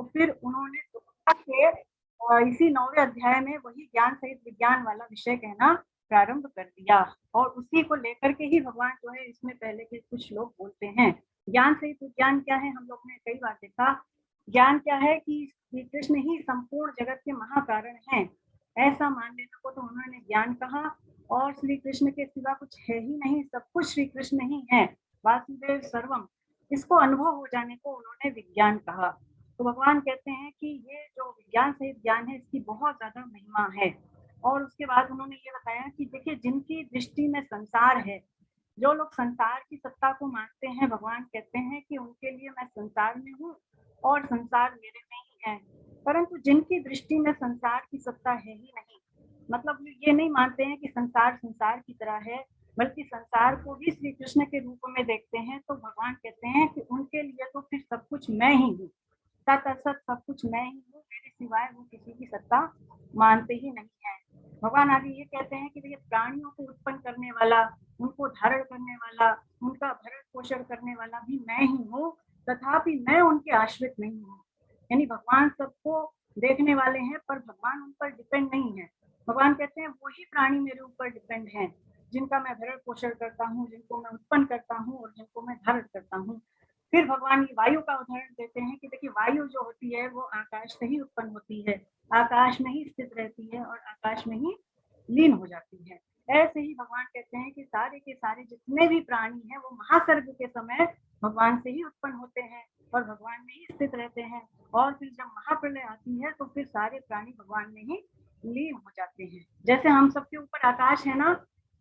तो फिर उन्होंने दोबारा से इसी 9वें अध्याय में वही ज्ञान सहित विज्ञान वाला विषय कहना प्रारंभ कर दिया और उसी को लेकर के ही भगवान जो है इसमें पहले के कुछ लोग बोलते हैं। ज्ञान सहित विज्ञान क्या है, हम लोग ने कई बार देखा। ज्ञान क्या है कि श्री कृष्ण ही संपूर्ण जगत के महाकारण हैं, ऐसा मान लेने को तो उन्होंने ज्ञान कहा। और श्री कृष्ण के सिवा कुछ है ही नहीं, सब कुछ श्री कृष्ण ही है, वासुदेव सर्वम, इसको अनुभव हो जाने को उन्होंने विज्ञान कहा। तो भगवान कहते हैं कि ये जो विज्ञान सहित ज्ञान है इसकी बहुत ज्यादा महिमा है। और उसके बाद उन्होंने ये बताया कि देखिए जिनकी दृष्टि में संसार है, जो लोग संसार की सत्ता को मानते हैं, भगवान कहते हैं कि उनके लिए मैं संसार में हूँ और संसार मेरे में ही है। परंतु जिनकी दृष्टि में संसार की सत्ता है ही नहीं, मतलब ये नहीं मानते हैं कि संसार संसार की तरह है, बल्कि संसार को भी श्री कृष्ण के रूप में देखते हैं, तो भगवान कहते हैं कि उनके लिए तो फिर सब कुछ मैं ही हूँ, सत असत सब कुछ मैं ही हूँ, मेरे सिवाय वो किसी की सत्ता मानते ही नहीं है। भगवान आगे ये कहते हैं कि देखिए प्राणियों को उत्पन्न करने वाला, उनको धारण करने वाला, उनका भरण पोषण करने वाला भी मैं ही हूँ, तथापि मैं उनके आश्रित नहीं हूँ। यानी भगवान सबको देखने वाले हैं पर भगवान उन पर डिपेंड नहीं है। भगवान कहते हैं वही प्राणी मेरे ऊपर डिपेंड हैं, जिनका मैं भरण पोषण करता हूँ, जिनको मैं उत्पन्न करता हूँ और जिनको मैं धारण करता हूँ। फिर भगवान ये वायु का उदाहरण देते हैं कि देखिए वायु जो होती है वो आकाश से ही उत्पन्न होती है, आकाश में ही स्थित रहती है और आकाश में ही लीन हो जाती है। ऐसे ही भगवान कहते हैं कि सारे के सारे जितने भी प्राणी हैं वो महासर्ग के समय भगवान से ही उत्पन्न होते हैं और भगवान में ही स्थित रहते हैं, और फिर जब महाप्रलय आती है तो फिर सारे प्राणी भगवान में ही लीन हो जाते हैं। जैसे हम सबके ऊपर आकाश है ना,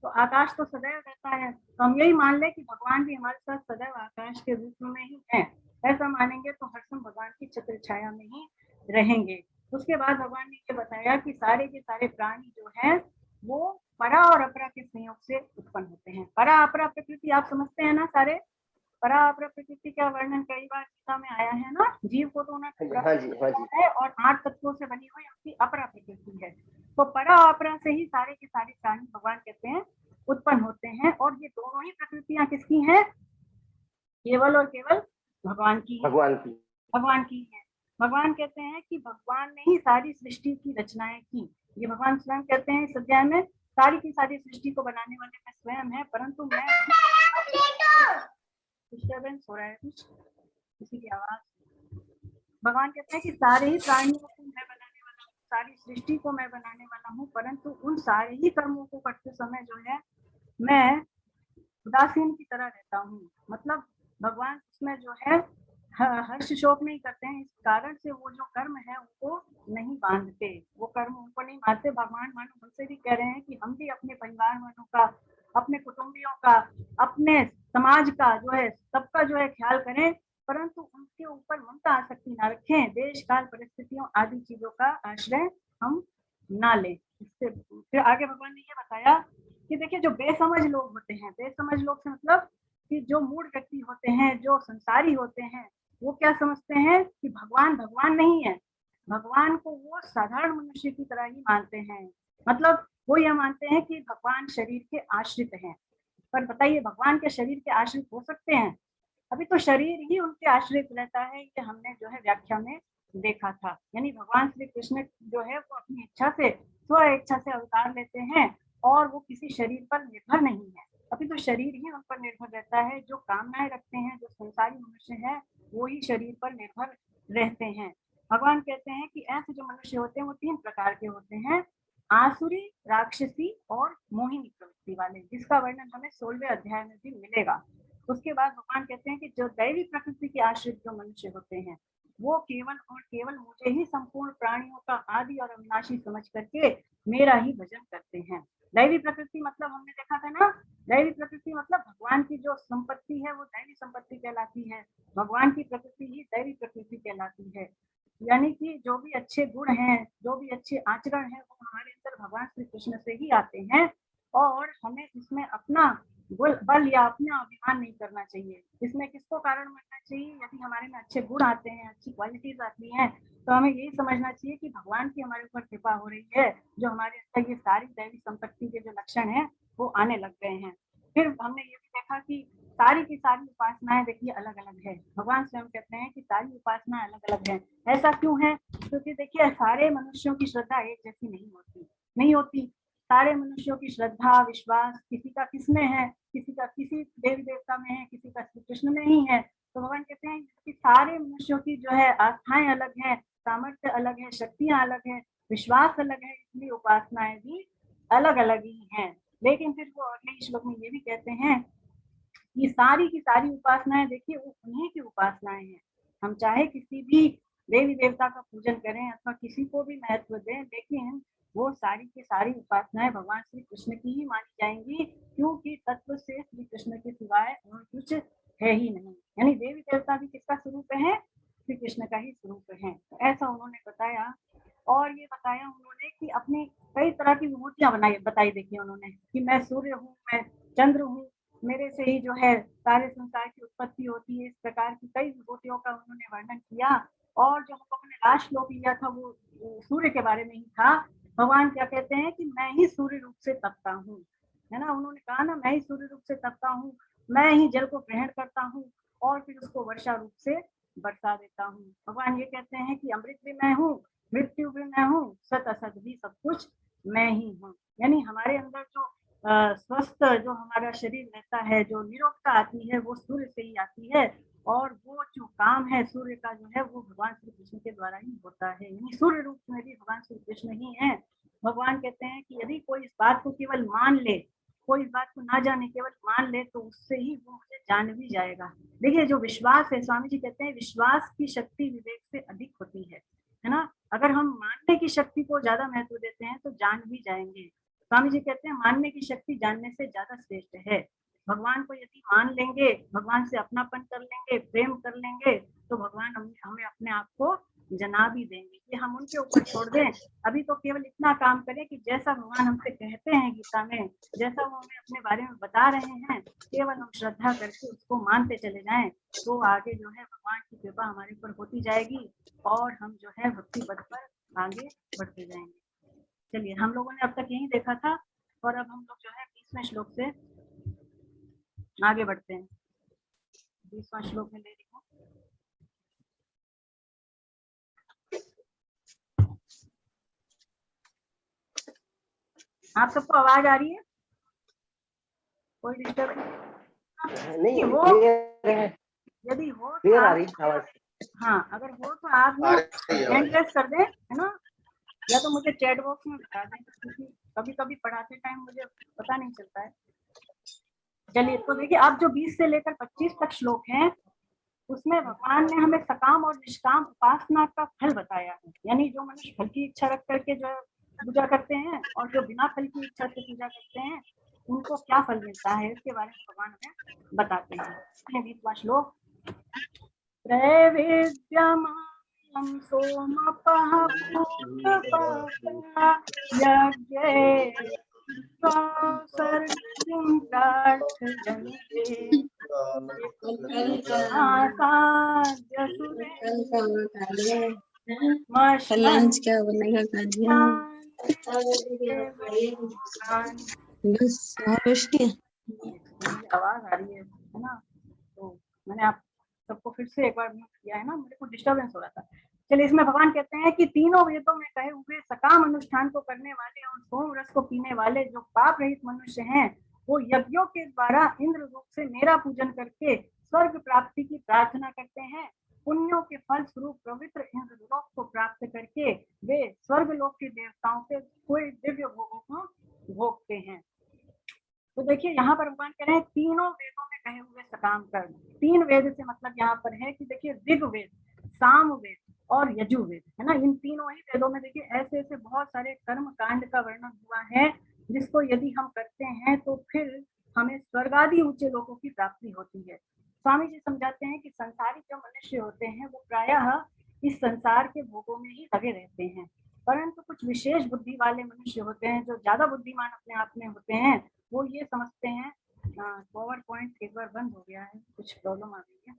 तो आकाश तो सदैव रहता है, तो हम यही मान लें कि भगवान भी हमारे साथ सदैव आकाश के रूप में ही है। ऐसा मानेंगे तो हर समय भगवान की छत्र छाया में ही रहेंगे। उसके बाद भगवान ने ये बताया कि सारे के सारे प्राणी जो है वो परा और अपरा के संयोग से उत्पन्न होते हैं। परा अपरा प्रकृति आप समझते हैं ना सारे, परा अपरा प्रकृति का वर्णन कई बार गीता में आया है ना, जीव को तो उन्होंने है और 8 तत्वों से बनी हुई उसकी अपरा प्रकृति है। तो परा अपरा से ही सारे के सारे प्राणी भगवान कहते हैं उत्पन्न होते हैं, और ये दोनों ही प्रकृतियां किसकी हैं, केवल और केवल भगवान की है, भगवान की है। भगवान कहते हैं कि भगवान ने ही सारी सृष्टि की रचनाएं की। ये भगवान स्वयं कहते हैं इस अध्याय में, सारी की सारी सृष्टि को बनाने वाले मैं स्वयं है, परंतु मैं डिस्टर्बेंस हो रहा है कुछ, किसी की आवाज। भगवान कहते हैं कि सारे ही प्राणियों को मैं बनाने वाला हूँ, सारी सृष्टि को मैं बनाने वाला हूँ, परंतु उन सारे ही कर्मों को करते समय जो है मैं उदासीन की तरह रहता हूँ। मतलब भगवान उसमें जो है हर्ष शोक नहीं करते हैं, इस कारण से वो जो कर्म है उनको नहीं बांधते, वो कर्म उनको नहीं बांधते। भगवान मानो हमसे भी कह रहे हैं कि हम भी अपने परिवार वालों का, अपने कुटुंबियों का, अपने समाज का जो है सबका जो है ख्याल करें, परंतु उनके ऊपर ममता आसक्ति ना रखें, देश काल परिस्थितियों आदि चीजों का आश्रय हम ना लें। इससे फिर आगे भगवान ने ये बताया कि देखिए जो बेसमझ लोग होते हैं, बेसमझ लोग से मतलब कि जो मूढ़ व्यक्ति होते हैं, जो संसारी होते हैं, वो क्या समझते हैं कि भगवान भगवान नहीं है, भगवान को वो साधारण मनुष्य की तरह ही मानते हैं। मतलब वो यह मानते हैं कि भगवान शरीर के आश्रित हैं। पर बताइए भगवान के शरीर के आश्रित हो सकते हैं? अभी तो शरीर ही उनके आश्रित रहता है, ये हमने जो है व्याख्या में देखा था। यानी भगवान श्री कृष्ण जो है वो अपनी इच्छा से, स्व इच्छा से अवतार लेते हैं और वो किसी शरीर पर निर्भर नहीं है। अभी तो शरीर ही उन पर निर्भर रहता है, जो कामनाएं रखते हैं, जो संसारी मनुष्य है वो ही शरीर पर निर्भर रहते हैं। भगवान कहते हैं कि ऐसे जो मनुष्य होते हैं वो 3 प्रकार के होते हैं, आसुरी, राक्षसी और मोहिनी प्रवृत्ति वाले, जिसका वर्णन हमें 16वें अध्याय में भी मिलेगा। उसके बाद भगवान कहते हैं कि जो दैवी प्रकृति के आश्रित जो मनुष्य होते हैं वो केवल और केवल मुझे ही संपूर्ण प्राणियों का आदि और अविनाशी समझ करके मेरा ही भजन करते हैं। दैवी प्रकृति मतलब हमने देखा था ना, दैवी प्रकृति मतलब भगवान की जो संपत्ति है वो दैवी संपत्ति कहलाती है, भगवान की प्रकृति ही दैवी प्रकृति कहलाती है। यानी कि जो भी अच्छे गुण हैं, जो भी अच्छे आचरण है वो हमारे अंदर भगवान श्री कृष्ण से ही आते हैं, और हमें इसमें अपना बल या अपना अभिमान नहीं करना चाहिए। इसमें किसको कारण मानना चाहिए? यदि हमारे में अच्छे गुण आते हैं, अच्छी क्वालिटीज आती हैं, तो हमें यही समझना चाहिए कि भगवान की हमारे ऊपर कृपा हो रही है, जो हमारे अंदर ये सारी दैवी संपत्ति के जो लक्षण हैं वो आने लग गए हैं। फिर हमने ये भी देखा कि सारी की सारी उपासनाएं देखिए अलग अलग है। भगवान स्वयं कहते हैं कि सारी उपासनाएं अलग अलग है। ऐसा क्यों है? क्योंकि देखिए सारे मनुष्यों की श्रद्धा एक जैसी नहीं होती। सारे मनुष्यों की श्रद्धा विश्वास किसी का किसमें है, किसी का किसी देवी देवता में है, किसी का श्री कृष्ण में ही है। तो भगवान कहते हैं कि सारे मनुष्यों की जो है आस्थाएं अलग है, सामर्थ्य अलग है, शक्तियां अलग है, विश्वास अलग है, इसलिए उपासनाएं भी अलग अलग ही हैं। लेकिन फिर वो अगले श्लोक में ये भी कहते हैं कि सारी की सारी उपासनाएं देखिए वो उन्हीं की उपासनाएं हैं। हम चाहे किसी भी देवी देवता का पूजन करें अथवा किसी को भी महत्व दें, लेकिन वो सारी की सारी उपासनाएं भगवान श्री कृष्ण की ही मानी जाएंगी, क्योंकि तत्व से श्री कृष्ण के सिवाय और कुछ है ही नहीं। यानी देवी देवता भी किसका स्वरूप है? श्री कृष्ण का ही स्वरूप है। तो ऐसा उन्होंने बताया। और ये बताया उन्होंने कि अपनी कई तरह की विभूतियां बताई देखिए उन्होंने कि मैं सूर्य हूँ, मैं चंद्र हूँ, मेरे से ही जो है सारे संसार की उत्पत्ति होती है। इस प्रकार की कई विभूतियों का उन्होंने वर्णन किया। और जो हम लोगों ने लास्ट श्लोक लिया था वो सूर्य के बारे में ही था। भगवान क्या कहते हैं कि मैं ही सूर्य रूप से तपता हूँ, है ना। उन्होंने कहा ना, मैं ही सूर्य रूप से तपता हूँ, मैं ही जल को ग्रहण करता हूँ और फिर उसको वर्षा रूप से बरसा देता हूँ। भगवान ये कहते हैं कि अमृत भी मैं हूँ, मृत्यु भी मैं हूँ, सत असत भी सब कुछ मैं ही हूँ। यानी हमारे अंदर जो स्वस्थ जो हमारा शरीर रहता है, जो निरोगता आती है वो सूर्य से ही आती है। और वो जो काम है सूर्य का जो है वो भगवान श्री कृष्ण के द्वारा ही होता है। यानी सूर्य रूप में भी भगवान श्री कृष्ण ही है। भगवान कहते हैं कि यदि कोई इस बात को केवल मान ले, कोई इस बात को ना जाने केवल मान ले, तो उससे ही वो मुझे जान भी जाएगा। देखिए जो विश्वास है, स्वामी जी कहते हैं विश्वास की शक्ति विवेक से अधिक होती है ना। अगर हम मानने की शक्ति को ज्यादा महत्व देते हैं तो जान भी जाएंगे। स्वामी जी कहते हैं मानने की शक्ति जानने से ज्यादा श्रेष्ठ है। भगवान को यदि मान लेंगे, भगवान से अपनापन कर लेंगे, प्रेम कर लेंगे, तो भगवान हमें अपने आप को जना भी देंगे। ये हम उनके ऊपर छोड़ दें। अभी तो केवल इतना काम करें कि जैसा भगवान हमसे कहते हैं गीता में, जैसा वो हमें अपने बारे में बता रहे हैं, केवल हम श्रद्धा करके उसको मानते चले जाएं, तो आगे जो है भगवान की कृपा हमारे ऊपर होती जाएगी और हम जो है भक्ति पथ पर आगे बढ़ते जाएंगे। चलिए, हम लोगों ने अब तक यही देखा था और अब हम लोग जो है 20वें श्लोक से आगे बढ़ते हैं। 20वां श्लोक में ले रही हूँ। आप सबको आवाज आ रही है? कोई डिस्टर्बेंस नहीं हो? यदि हो तो आप, हाँ अगर हो तो आप ना हैंड रेस कर दें, है ना, या तो मुझे चैट बॉक्स में बता दें, क्योंकि कभी कभी पढ़ाते टाइम मुझे पता नहीं चलता है। चलिए, तो देखिए अब जो 20 से लेकर 25 तक श्लोक हैं, उसमें भगवान ने हमें सकाम और निष्काम उपासना का फल बताया है। यानी जो मनुष्य फल की इच्छा रख करके जो पूजा करते हैं और जो बिना फल की इच्छा से पूजा करते हैं, उनको क्या फल मिलता है, इसके बारे में भगवान हमें बताते हैं। 20वां श्लोक, त्रैविद्यमानं सोमपः पूतपत्रा यज्ञे सर्वं प्रार्थयन्ते लंच क्या बनेगा बस आवाज आ रही है ना। तो मैंने आप सबको फिर से एक बार म्यूट किया है ना, मेरे को डिस्टर्बेंस हो रहा था। चलिए, इसमें भगवान कहते हैं कि तीनों वेदों में कहे हुए सकाम अनुष्ठान को करने वाले और सोम रस को पीने वाले जो पाप रहित मनुष्य हैं, वो यज्ञों के द्वारा इंद्र रूप से मेरा पूजन करके स्वर्ग प्राप्ति की प्रार्थना करते हैं। पुण्यों के फल स्वरूप पवित्र इंद्रलोक को प्राप्त करके वे स्वर्ग लोक के देवताओं के कोई दिव्य भोगों को भोगते हैं। तो देखिए यहाँ पर भगवान कह रहे हैं तीनों वेदों में कहे हुए सकाम कर्म। 3 वेद से मतलब यहाँ पर है कि देखिए ऋग्वेद, सामवेद और यजुर्वेद, है ना। इन तीनों ही वेदों में देखिए ऐसे ऐसे बहुत सारे कर्म कांड का वर्णन हुआ है, जिसको यदि हम करते हैं तो फिर हमें स्वर्ग आदि ऊंचे लोगों की प्राप्ति होती है। स्वामी जी समझाते हैं कि संसारी जो मनुष्य होते हैं वो प्रायः इस संसार के भोगों में ही लगे रहते हैं, परंतु कुछ विशेष बुद्धि वाले मनुष्य होते हैं जो ज्यादा बुद्धिमान अपने आप में होते हैं। वो ये समझते हैं, पावर पॉइंट एक बार बंद हो गया है, कुछ प्रॉब्लम आ गई है।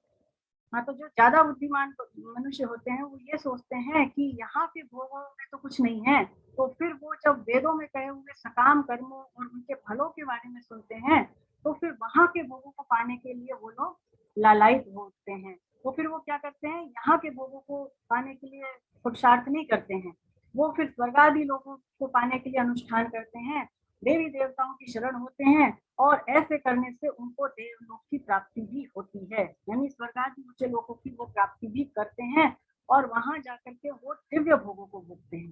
हाँ, तो जो ज्यादा बुद्धिमान मनुष्य होते हैं वो ये सोचते हैं कि यहाँ के भोगों में तो कुछ नहीं है, तो फिर वो जब वेदों में कहे हुए सकाम कर्मों और उनके फलों के बारे में सुनते हैं तो फिर वहां के भोगों को पाने के लिए वो लोग लालायित होते हैं। तो फिर वो क्या करते हैं, यहाँ के भोगों को पाने के लिए पुरुषार्थ नहीं करते हैं, वो फिर स्वर्गादि लोगों को पाने के लिए अनुष्ठान करते हैं, देवी देवताओं की शरण होते हैं, और ऐसे करने से उनको देवलोक की प्राप्ति भी होती है, यानी स्वर्गादि ऊंचे लोगों की वो प्राप्ति भी करते हैं, और वहां जाकर के वो दिव्य भोगों को भोगते हैं।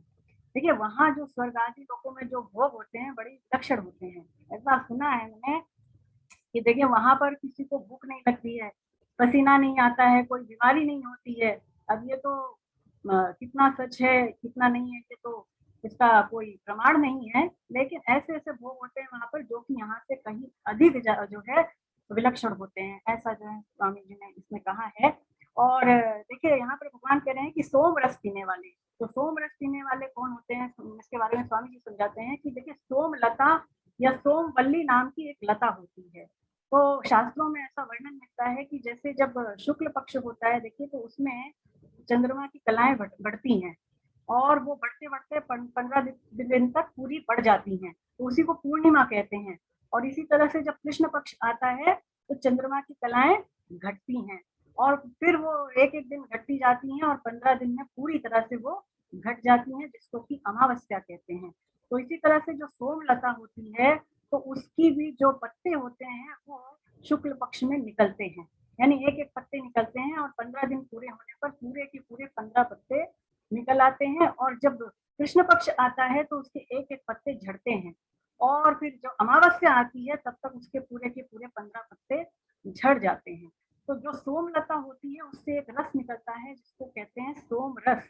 देखिए वहां जो स्वर्ग आदि लोगों में जो भोग होते हैं बड़े विलक्षण होते हैं। ऐसा सुना है मैंने कि देखिए वहां पर किसी को भूख नहीं लगती है, पसीना नहीं आता है, कोई बीमारी नहीं होती है। अब ये तो कितना सच है कितना नहीं है, ये तो इसका कोई प्रमाण नहीं है, लेकिन ऐसे ऐसे भोग होते हैं वहां पर जो कि यहाँ से कहीं अधिक जो है विलक्षण होते हैं, ऐसा जो है स्वामी जी ने इसमें कहा है। और देखिए यहाँ पर भगवान कह रहे हैं कि सोम रस पीने वाले, तो सोम रस पीने वाले कौन होते हैं, इसके बारे में स्वामी जी समझाते हैं कि देखिए सोम लता या सोमवल्ली नाम की एक लता होती है। तो शास्त्रों में ऐसा वर्णन मिलता है कि जैसे जब शुक्ल पक्ष होता है, देखिए तो उसमें चंद्रमा की कलाएं बढ़ती हैं, और वो बढ़ते बढ़ते 15 दिन तक पूरी बढ़ जाती हैं, तो उसी को पूर्णिमा कहते हैं। और इसी तरह से जब कृष्ण पक्ष आता है तो चंद्रमा की कलाएं घटती हैं, और फिर वो एक एक दिन घटती जाती हैं, और 15 दिन में पूरी तरह से वो घट जाती हैं, जिसको कि अमावस्या कहते हैं। तो इसी तरह से जो सोमलता होती है, तो उसकी भी जो पत्ते होते हैं वो शुक्ल पक्ष में निकलते हैं, यानी एक एक पत्ते निकलते हैं, और 15 दिन पूरे होने पर पूरे के पूरे 15 पत्ते निकल आते हैं। और जब कृष्ण पक्ष आता है तो उसके एक एक पत्ते झड़ते हैं, और फिर जो अमावस्या आती है तब तक उसके पूरे के पूरे 15 पत्ते झड़ जाते हैं। तो जो सोमलता होती है उससे एक रस निकलता है जिसको कहते हैं सोम रस।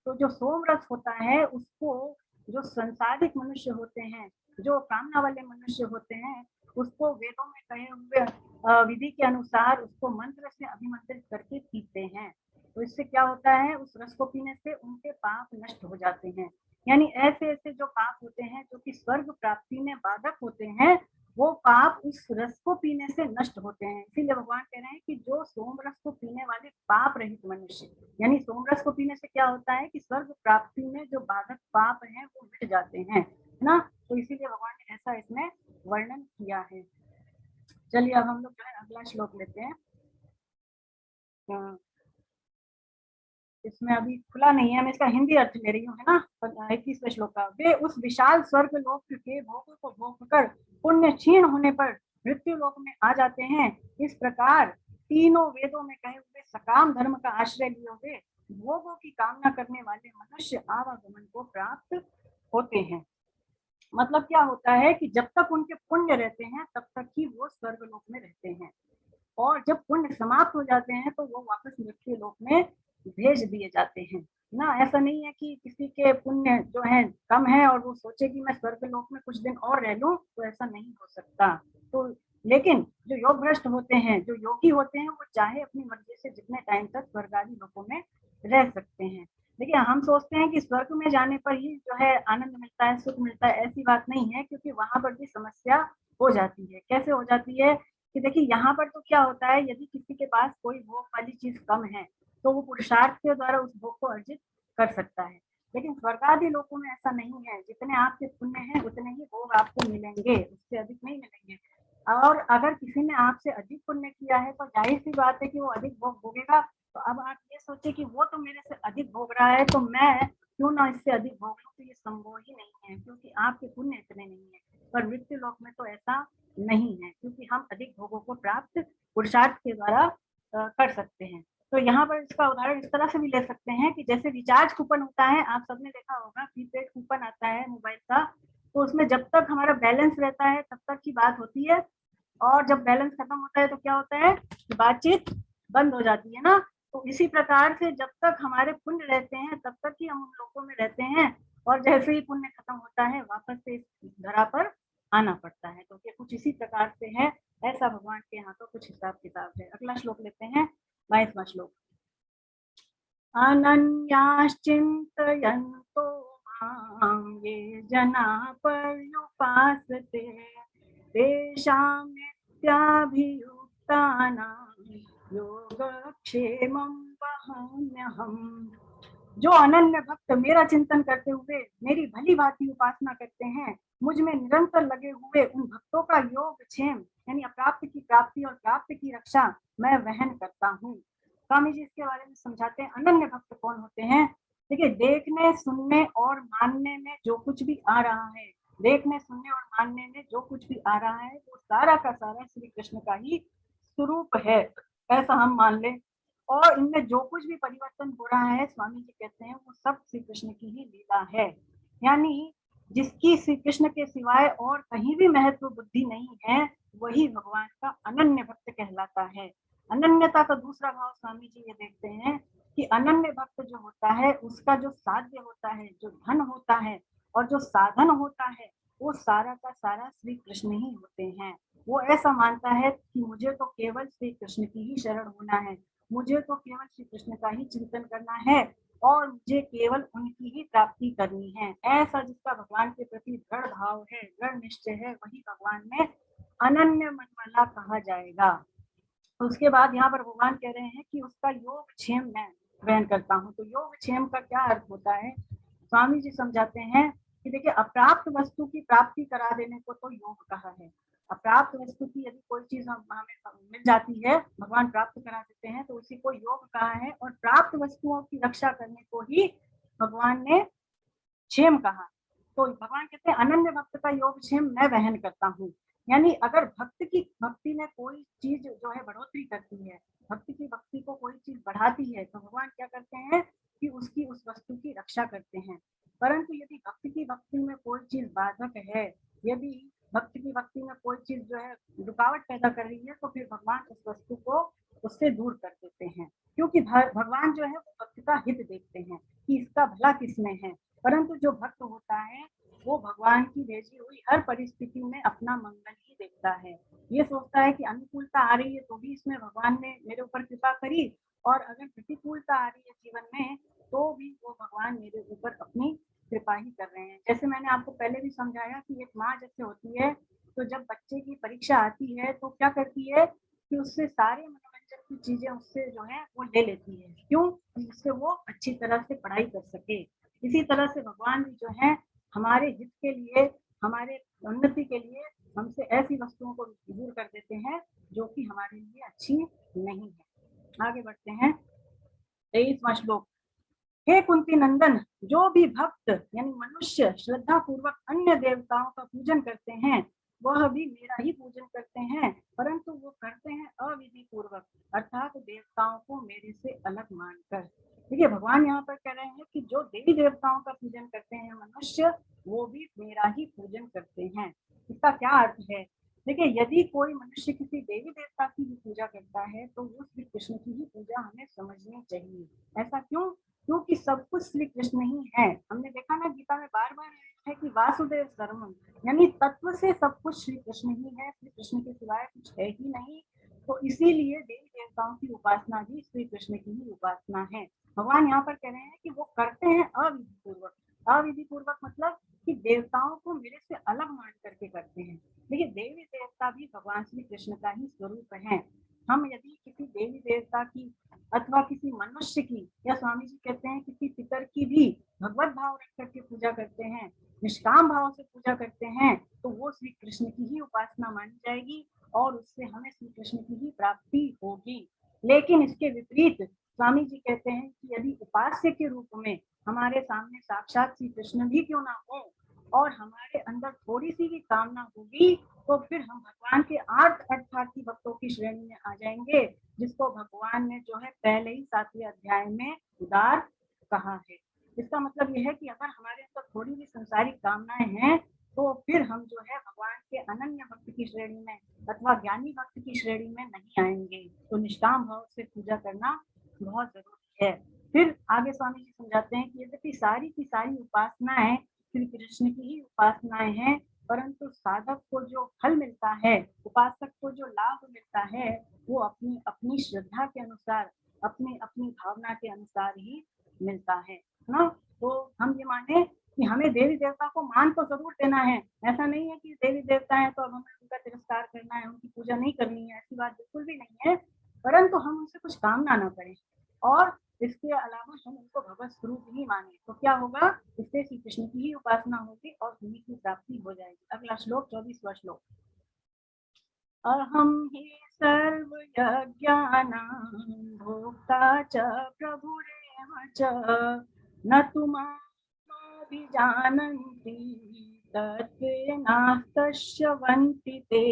तो जो सोम रस होता है उसको जो संसारिक मनुष्य होते हैं, जो कामना वाले मनुष्य होते हैं, उसको वेदों में कहे हुए विधि के अनुसार उसको मंत्र से अभिमंत्रित करके पीते हैं। तो इससे क्या होता है, उस रस को पीने से उनके पाप नष्ट हो जाते हैं। यानी ऐसे ऐसे जो पाप होते हैं जो कि स्वर्ग प्राप्ति में बाधक होते हैं, वो पाप उस रस को पीने से नष्ट होते हैं। इसीलिए भगवान कह रहे हैं कि जो सोम रस को पीने वाले पाप रहित मनुष्य, यानी सोम रस को पीने से क्या होता है कि स्वर्ग प्राप्ति में जो बाधक पाप हैं वो मिट जाते हैं, है ना। तो इसीलिए भगवान ने ऐसा इसमें वर्णन किया है। चलिए अब हम लोग जो है अगला श्लोक लेते हैं। इसमें अभी खुला नहीं है, मैं इसका हिंदी अर्थ ले रही हूँ, है ना। 21वें श्लोक का, वे उस विशाल स्वर्ग लोक के भोगों को भोग कर पुण्य क्षीण होने पर मृत्यु लोक में आ जाते हैं। इस प्रकार तीनों वेदों में कहे हुए सकाम धर्म का आश्रय लिए हुए भोगों की कामना करने वाले मनुष्य आवागमन को प्राप्त होते हैं। मतलब क्या होता है कि जब तक उनके पुण्य रहते हैं तब तक ही वो स्वर्ग लोक में रहते हैं, और जब पुण्य समाप्त हो जाते हैं तो वो वापस मृत्यु लोक में भेज दिए जाते हैं ना। ऐसा नहीं है कि किसी के पुण्य जो है कम है और वो सोचे कि मैं स्वर्ग लोक में कुछ दिन और रह लूं, तो ऐसा नहीं हो सकता। तो लेकिन जो योग भ्रष्ट होते हैं, जो योगी होते हैं, वो चाहे अपनी मर्जी से जितने टाइम तक स्वर्ग आदि लोकों में रह सकते हैं। देखिए हम सोचते हैं कि स्वर्ग में जाने पर ही जो है आनंद मिलता है, सुख मिलता है, ऐसी बात नहीं है, क्योंकि वहां पर भी समस्या हो जाती है। कैसे हो जाती है कि देखिए यहाँ पर तो क्या होता है, यदि किसी के पास कोई भोग वाली चीज कम है तो वो पुरुषार्थ के द्वारा उस भोग को अर्जित कर सकता है, लेकिन स्वर्गादि लोकों में ऐसा नहीं है। जितने आपके पुण्य हैं उतने ही भोग आपको मिलेंगे, उससे अधिक नहीं मिलेंगे। और अगर किसी ने आपसे अधिक पुण्य किया है तो जाहिर सी बात है कि वो अधिक भोग भोगेगा। तो अब आप ये सोचे कि वो तो मेरे से अधिक भोग रहा है तो मैं क्यों ना इससे अधिक भोग लूं, तो ये संभव ही नहीं है, क्योंकि आपके पुण्य इतने नहीं है। पर मृत्यु लोक में तो ऐसा नहीं है, क्योंकि हम अधिक भोगों को प्राप्त पुरुषार्थ के द्वारा कर सकते हैं। तो यहाँ पर इसका उदाहरण इस तरह से भी ले सकते हैं कि जैसे रिचार्ज कूपन होता है, आप सबने देखा होगा, प्रीपेड कूपन आता है मोबाइल का, तो उसमें जब तक हमारा बैलेंस रहता है तब तक की बात होती है, और जब बैलेंस खत्म होता है तो क्या होता है, बातचीत बंद हो जाती है ना। तो इसी प्रकार से जब तक हमारे पुण्य रहते हैं तब तक ही हम उन लोगों में रहते हैं, और जैसे ही पुण्य खत्म होता है वापस से इस धरा पर आना पड़ता है। तो ये कुछ इसी प्रकार से है, ऐसा भगवान के यहाँ तो कुछ हिसाब किताब है। अगला श्लोक लेते हैं, 22वां श्लोक। अनन्याश्चिन्तयन्तो मां ये जना पर्युपासते तेषां नित्याभियुक्तानां योगक्षेमं वहाम्यहम्। जो अनन्य भक्त मेरा चिंतन करते हुए मेरी भली भांति उपासना करते हैं, मुझ में निरंतर लगे हुए उन भक्तों का योग क्षेम यानी अप्राप्त की प्राप्ति और प्राप्त की रक्षा मैं वहन करता हूँ। स्वामी जी इसके बारे में समझाते हैं अनन्य भक्त कौन होते हैं। देखिए, देखने सुनने और मानने में जो कुछ भी आ रहा है, देखने सुनने और मानने में जो कुछ भी आ रहा है वो सारा का सारा श्री कृष्ण का ही स्वरूप है, ऐसा हम मान लें। और इनमें जो कुछ भी परिवर्तन हो रहा है, स्वामी जी कहते हैं वो सब श्री कृष्ण की ही लीला है। यानी जिसकी श्री कृष्ण के सिवाय और कहीं भी महत्व बुद्धि नहीं है, वही भगवान का अनन्य भक्त कहलाता है। अनन्यता का दूसरा भाव स्वामी जी ये देखते हैं कि अनन्य भक्त जो होता है उसका जो साध्य होता है, जो धन होता है और जो साधन होता है, वो सारा का सारा श्री कृष्ण ही होते हैं। वो ऐसा मानता है कि मुझे तो केवल श्री कृष्ण की ही शरण होना है, मुझे तो केवल श्री कृष्ण का ही चिंतन करना है और मुझे केवल उनकी ही प्राप्ति करनी है। ऐसा जिसका भगवान के प्रति दृढ़ भाव है, दृढ़ निश्चय है, वही भगवान में अनन्य मन वाला कहा जाएगा। उसके बाद यहाँ पर भगवान कह रहे हैं कि उसका योग क्षेम मैं वहन करता हूँ। तो योग क्षेम का क्या अर्थ होता है, स्वामी जी समझाते हैं कि देखिए, अप्राप्त वस्तु की प्राप्ति करा देने को तो योग कहा है। अप्राप्त वस्तु की यदि कोई चीज हमें मिल जाती है, भगवान प्राप्त करा देते हैं, तो उसी को योग कहा है। और प्राप्त वस्तुओं की रक्षा करने को ही भगवान ने क्षेम कहा। तो भगवान कहते हैं अनन्य भक्त का योग क्षेम मैं वहन करता हूँ। यानी अगर भक्ति में कोई चीज जो है बढ़ोतरी करती है, भक्ति को कोई चीज बढ़ाती है, तो भगवान क्या करते हैं कि उसकी उस वस्तु की रक्षा करते हैं। परंतु यदि भक्ति में कोई चीज बाधक है, यदि भक्ति में कोई चीज जो है रुकावट पैदा कर रही है, तो फिर भगवान उस वस्तु को उससे दूर कर देते हैं। क्योंकि भगवान जो है वो भक्त का हित देखते हैं कि इसका भला किसमें है। परंतु जो भक्त होता है वो भगवान की भेजी हुई हर परिस्थिति में अपना मंगल ही देखता है। ये सोचता है कि अनुकूलता आ रही है तो भी इसमें भगवान ने मेरे ऊपर कृपा करी, और अगर प्रतिकूलता आ रही है जीवन में तो भी वो भगवान मेरे ऊपर अपनी कृपा ही कर रहे हैं। जैसे मैंने आपको पहले भी समझाया कि एक माँ जैसे होती है, तो जब बच्चे की परीक्षा आती है तो क्या करती है कि उससे सारे मनोरंजन की चीजें उससे जो है वो ले लेती है। क्यों? जिससे वो अच्छी तरह से पढ़ाई कर सके। इसी तरह से भगवान भी जो है हमारे हित के लिए, हमारे उन्नति के लिए हमसे ऐसी वस्तुओं को दूर कर देते हैं जो कि हमारे लिए अच्छी नहीं है। आगे बढ़ते हैं। 23वां श्लोक। हे कुंती नंदन, जो भी भक्त यानी मनुष्य श्रद्धा पूर्वक अन्य देवताओं का पूजन करते हैं, वह भी मेरा ही पूजन करते हैं, परंतु वो करते हैं अविधि पूर्वक, अर्थात देवताओं को मेरे से अलग मानकर। देखिए, भगवान यहाँ पर कह रहे हैं कि जो देवी देवताओं का पूजन करते हैं मनुष्य, वो भी मेरा ही पूजन करते हैं। इसका क्या अर्थ है? देखिए, यदि कोई मनुष्य किसी देवी देवता की भी पूजा करता है तो वो श्री कृष्ण की ही पूजा हमें समझनी चाहिए। ऐसा क्यों? क्योंकि सब कुछ श्री कृष्ण ही है। हमने देखा ना, गीता में बार बार है कि वासुदेव सर्वम, यानी तत्व से सब कुछ श्री कृष्ण ही है, श्री कृष्ण के सिवाय कुछ है ही नहीं। तो इसीलिए देवी देवताओं की उपासना भी श्री कृष्ण की ही उपासना है। भगवान यहाँ पर कह रहे हैं कि वो करते हैं अविधि पूर्वक। अविधि पूर्वक मतलब कि देवताओं को मेरे से अलग मान करके करते हैं। देखिए, देवी देवता भी भगवान श्री कृष्ण का ही स्वरूप है। हम यदि किसी देवी देवता की अथवा किसी मनुष्य की, या स्वामी जी कहते हैं किसी पितर की भी भगवत भाव रख करके पूजा करते हैं, निष्काम भाव से पूजा करते हैं, तो वो श्री कृष्ण की ही उपासना मानी जाएगी और उससे हमें श्री कृष्ण की ही प्राप्ति होगी। लेकिन इसके विपरीत स्वामी जी कहते हैं कि यदि उपास्य के रूप में हमारे सामने साक्षात श्री कृष्ण भी क्यों ना हो और हमारे अंदर थोड़ी सी भी कामना होगी, तो फिर हम भगवान के अर्थार्थी भक्तों की श्रेणी में आ जाएंगे, जिसको भगवान ने जो है पहले ही 7वें अध्याय में उदार कहा है। इसका मतलब यह है कि अगर हमारे अंदर थोड़ी भी संसारिक कामनाएं हैं तो फिर हम जो है भगवान के अनन्य भक्त की श्रेणी में अथवा ज्ञानी भक्त की श्रेणी में नहीं आएंगे। तो निष्काम भाव से पूजा करना बहुत जरूरी है। फिर आगे स्वामी जी समझाते हैं कि यद्यपि सारी की सारी उपासनाएं श्री कृष्ण की ही उपासनाएं हैं, परंतु साधक को जो फल मिलता है, उपासक को जो लाभ मिलता है, वो अपनी अपनी श्रद्धा के अनुसार, अपनी अपनी भावना के अनुसार ही मिलता है ना। तो हम ये माने कि हमें देवी देवता को मान तो जरूर देना है। ऐसा नहीं है कि देवी देवता है तो अब हमें उनका तिरस्कार करना है, उनकी पूजा नहीं करनी है, ऐसी बात बिल्कुल भी नहीं है। परंतु हम उनसे कुछ कामना ना करें और इसके अलावा हम उनको भगवत स्वरूप ही माने तो क्या होगा, इससे श्री कृष्ण की ही उपासना होगी और उन्हीं की प्राप्ति हो जाएगी। अगला श्लोक 24वां श्लोक। अहम ही सर्व यज्ञानां भोक्ता च प्रभुरेव च न तु मामभिजानन्ति तत्त्वेनास्तस्यवन्ति ते।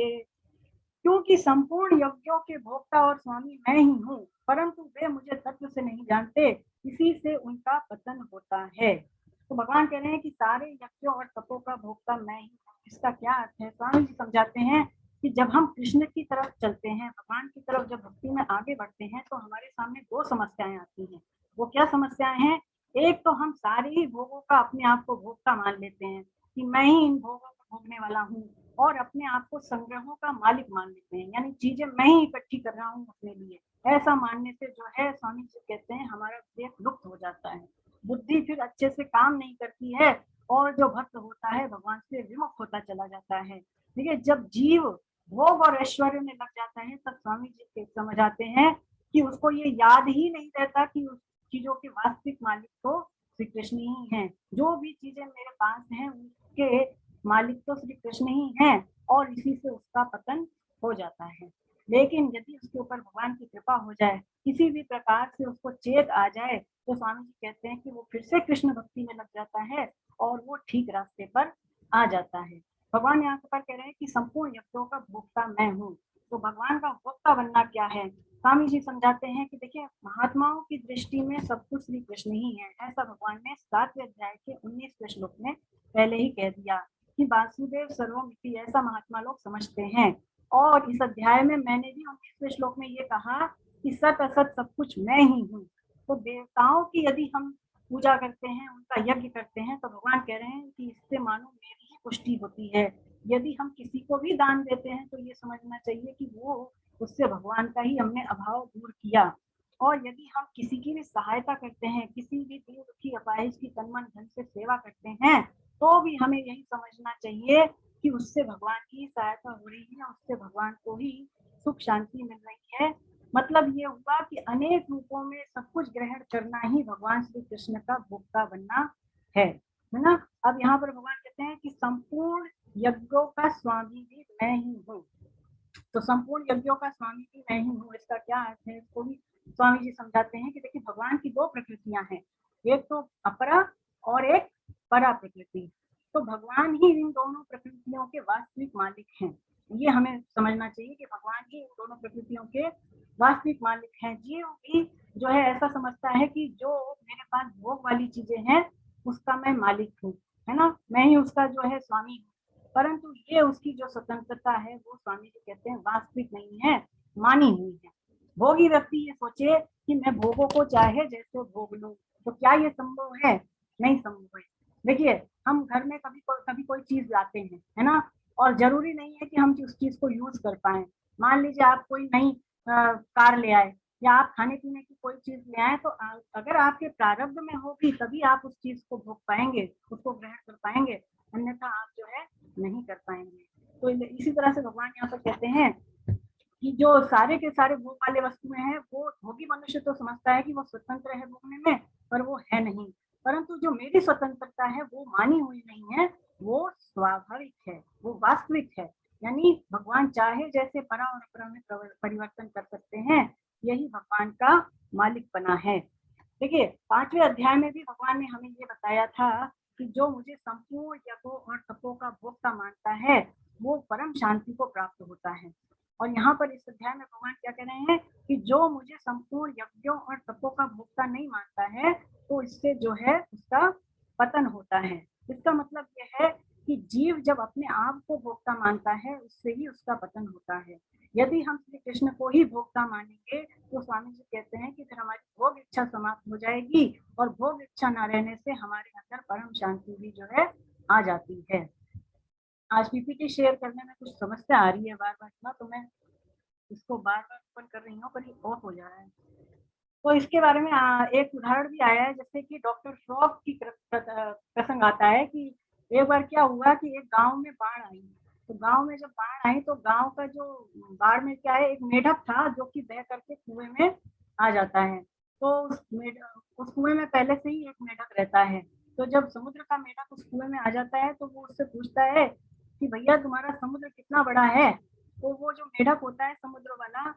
क्योंकि संपूर्ण यज्ञों के भोक्ता और स्वामी मैं ही हूँ, परंतु वे मुझे तत्व से नहीं जानते, इसी से उनका पतन होता है। तो भगवान कह रहे हैं कि सारे यज्ञों और तपों का भोक्ता मैं ही हूँ। इसका क्या अर्थ है? स्वामी जी समझाते हैं कि जब हम कृष्ण की तरफ चलते हैं, भगवान की तरफ जब भक्ति में आगे बढ़ते हैं, तो हमारे सामने दो समस्याएं आती हैं। वो क्या समस्याएं हैं? एक तो हम सारे ही भोगों का अपने आप को भोक्ता मान लेते हैं कि मैं ही इन भोगों को भोगने वाला हूँ, और अपने आप को संग्रहों का मालिक मान लेते हैं, यानी चीजें मैं ही इकट्ठी कर रहा हूँ अपने लिए। ऐसा मानने से जो है, स्वामी जी कहते हैं, हमारा विवेक लुप्त हो जाता है, बुद्धि फिर अच्छे से काम नहीं करती है, और जो भक्त होता है भगवान से विमुख होता चला जाता है। देखिए, जब जीव भोग और ऐश्वर्य में लग जाता है, तब स्वामी जी समझ आते हैं कि उसको ये याद ही नहीं रहता कि उस चीजों के वास्तविक मालिक तो श्री कृष्ण ही हैं। जो भी चीजें मेरे पास हैं उनके मालिक तो श्री कृष्ण ही हैं, और इसी से उसका पतन हो जाता है। लेकिन यदि उसके ऊपर भगवान की कृपा हो जाए, किसी भी प्रकार से उसको चेत आ जाए, तो स्वामी जी कहते हैं कि वो फिर से कृष्ण भक्ति में लग जाता है और वो ठीक रास्ते पर आ जाता है। भगवान यहाँ पर कह रहे हैं कि संपूर्ण यज्ञों का भोक्ता मैं हूँ। तो भगवान का भोक्ता बनना क्या है? स्वामी जी समझाते हैं कि देखिए, महात्माओं की दृष्टि में सब कुछ श्री कृष्ण ही है। ऐसा भगवान ने 7वें अध्याय के 19वें श्लोक में पहले ही कह दिया कि वासुदेव सर्वमिति, ऐसा महात्मा लोग समझते हैं। और इस अध्याय में मैंने भी 19वें श्लोक में ये कहा कि सत असत सब कुछ मैं ही हूँ। तो देवताओं की यदि हम पूजा करते हैं, उनका यज्ञ करते हैं, तो भगवान कह रहे हैं कि इससे मानो मेरी ही पुष्टि होती है। यदि हम किसी को भी दान देते हैं, तो ये समझना चाहिए कि वो उससे भगवान का ही हमने अभाव दूर किया। और यदि हम किसी की भी सहायता करते हैं, किसी भी दीन दुखी अपाहिज की तन मन धन से सेवा करते हैं, तो भी हमें यही समझना चाहिए कि उससे भगवान की सहायता हो रही है, उससे भगवान को ही सुख शांति मिल रही है। मतलब ये हुआ कि अनेक रूपों में सब कुछ ग्रहण करना ही भगवान श्री कृष्ण का भोक्ता बनना है ना। अब यहाँ पर भगवान कहते हैं कि संपूर्ण यज्ञों का स्वामी भी मैं ही हूँ। तो संपूर्ण यज्ञों का स्वामी भी मैं ही हूँ, इसका क्या अर्थ है? इसको भी स्वामी जी समझाते हैं कि देखिए, भगवान की दो प्रकृतियां हैं, एक तो अपरा और एक परा प्रकृति। तो भगवान ही इन दोनों प्रकृतियों के वास्तविक मालिक हैं। ये हमें समझना चाहिए कि भगवान ही इन दोनों प्रकृतियों के वास्तविक मालिक हैं। जीव भी जो है ऐसा समझता है कि जो मेरे पास भोग वाली चीजें हैं, उसका मैं मालिक हूँ, है ना, मैं ही उसका जो है स्वामी हूँ। परंतु ये उसकी जो स्वतंत्रता है, वो स्वामी जी कहते हैं वास्तविक नहीं है, मानी हुई है। भोगी व्यक्ति ये सोचे कि मैं भोगों को चाहे जैसे भोग लूं, तो क्या ये संभव है? नहीं संभव है। देखिए, हम घर में कभी कोई चीज लाते हैं, है ना, और जरूरी नहीं है कि हम उस चीज को यूज कर पाए। मान लीजिए आप कोई नई कार ले आए, या आप खाने पीने की कोई चीज ले आए, तो अगर आपके प्रारब्ध में होगी तभी आप उस चीज को भोग पाएंगे, उसको ग्रहण कर पाएंगे, अन्यथा आप जो है नहीं कर पाएंगे। तो इसी तरह से भगवान यहाँ पर कहते हैं कि जो सारे के सारे भोग वाले वस्तुएं हैं, वो भोगी मनुष्य तो समझता है कि वो स्वतंत्र है भोगने में, पर वो है नहीं। परंतु जो मेरी स्वतंत्रता है, वो मानी हुई नहीं है, वो स्वाभाविक है, वो वास्तविक है। यानी भगवान चाहे जैसे परा और अपरा में परिवर्तन कर सकते हैं, यही भगवान का मालिकपना है। देखिए, 5वें अध्याय में भी भगवान ने हमें ये बताया था कि जो मुझे संपूर्ण यज्ञों और तपों का भोक्ता मानता है, वो परम शांति को प्राप्त होता है। और यहाँ पर इस अध्याय में भगवान क्या कह रहे हैं कि जो मुझे संपूर्ण यज्ञों और तपों का भोक्ता नहीं मानता है, तो इससे जो है उसका पतन होता है। इसका मतलब यह है कि जीव जब अपने आप को भोक्ता मानता है, उससे ही उसका पतन होता है। यदि हम श्री कृष्ण को ही भोक्ता मानेंगे, तो स्वामी जी कहते हैं कि फिर हमारी भोग इच्छा समाप्त हो जाएगी, और भोग इच्छा न रहने से हमारे अंदर परम शांति भी जो है आ जाती है। आज पीपीटी शेयर करने में कुछ समस्या आ रही है बार बार ना, तो मैं इसको बार बार ओपन कर रही हूँ, पर ये ऑफ हो जा रहा है। तो इसके बारे में एक उदाहरण भी आया है, जैसे कि डॉक्टर फ्रॉग की प्रसंग आता है कि एक बार क्या हुआ कि एक गांव में बाढ़ आई। तो गांव में जब बाढ़ आई, तो गांव का जो बाढ़ में क्या है, एक मेढक था जो कि बह करके कुएं में आ जाता है। तो उस कुएं में पहले से ही एक मेढक रहता है। तो जब समुद्र का मेढक उस कुएं में आ जाता है तो वो उससे पूछता है कि भैया तुम्हारा समुद्र कितना बड़ा है। तो वो जो मेढक होता है समुद्र वाला,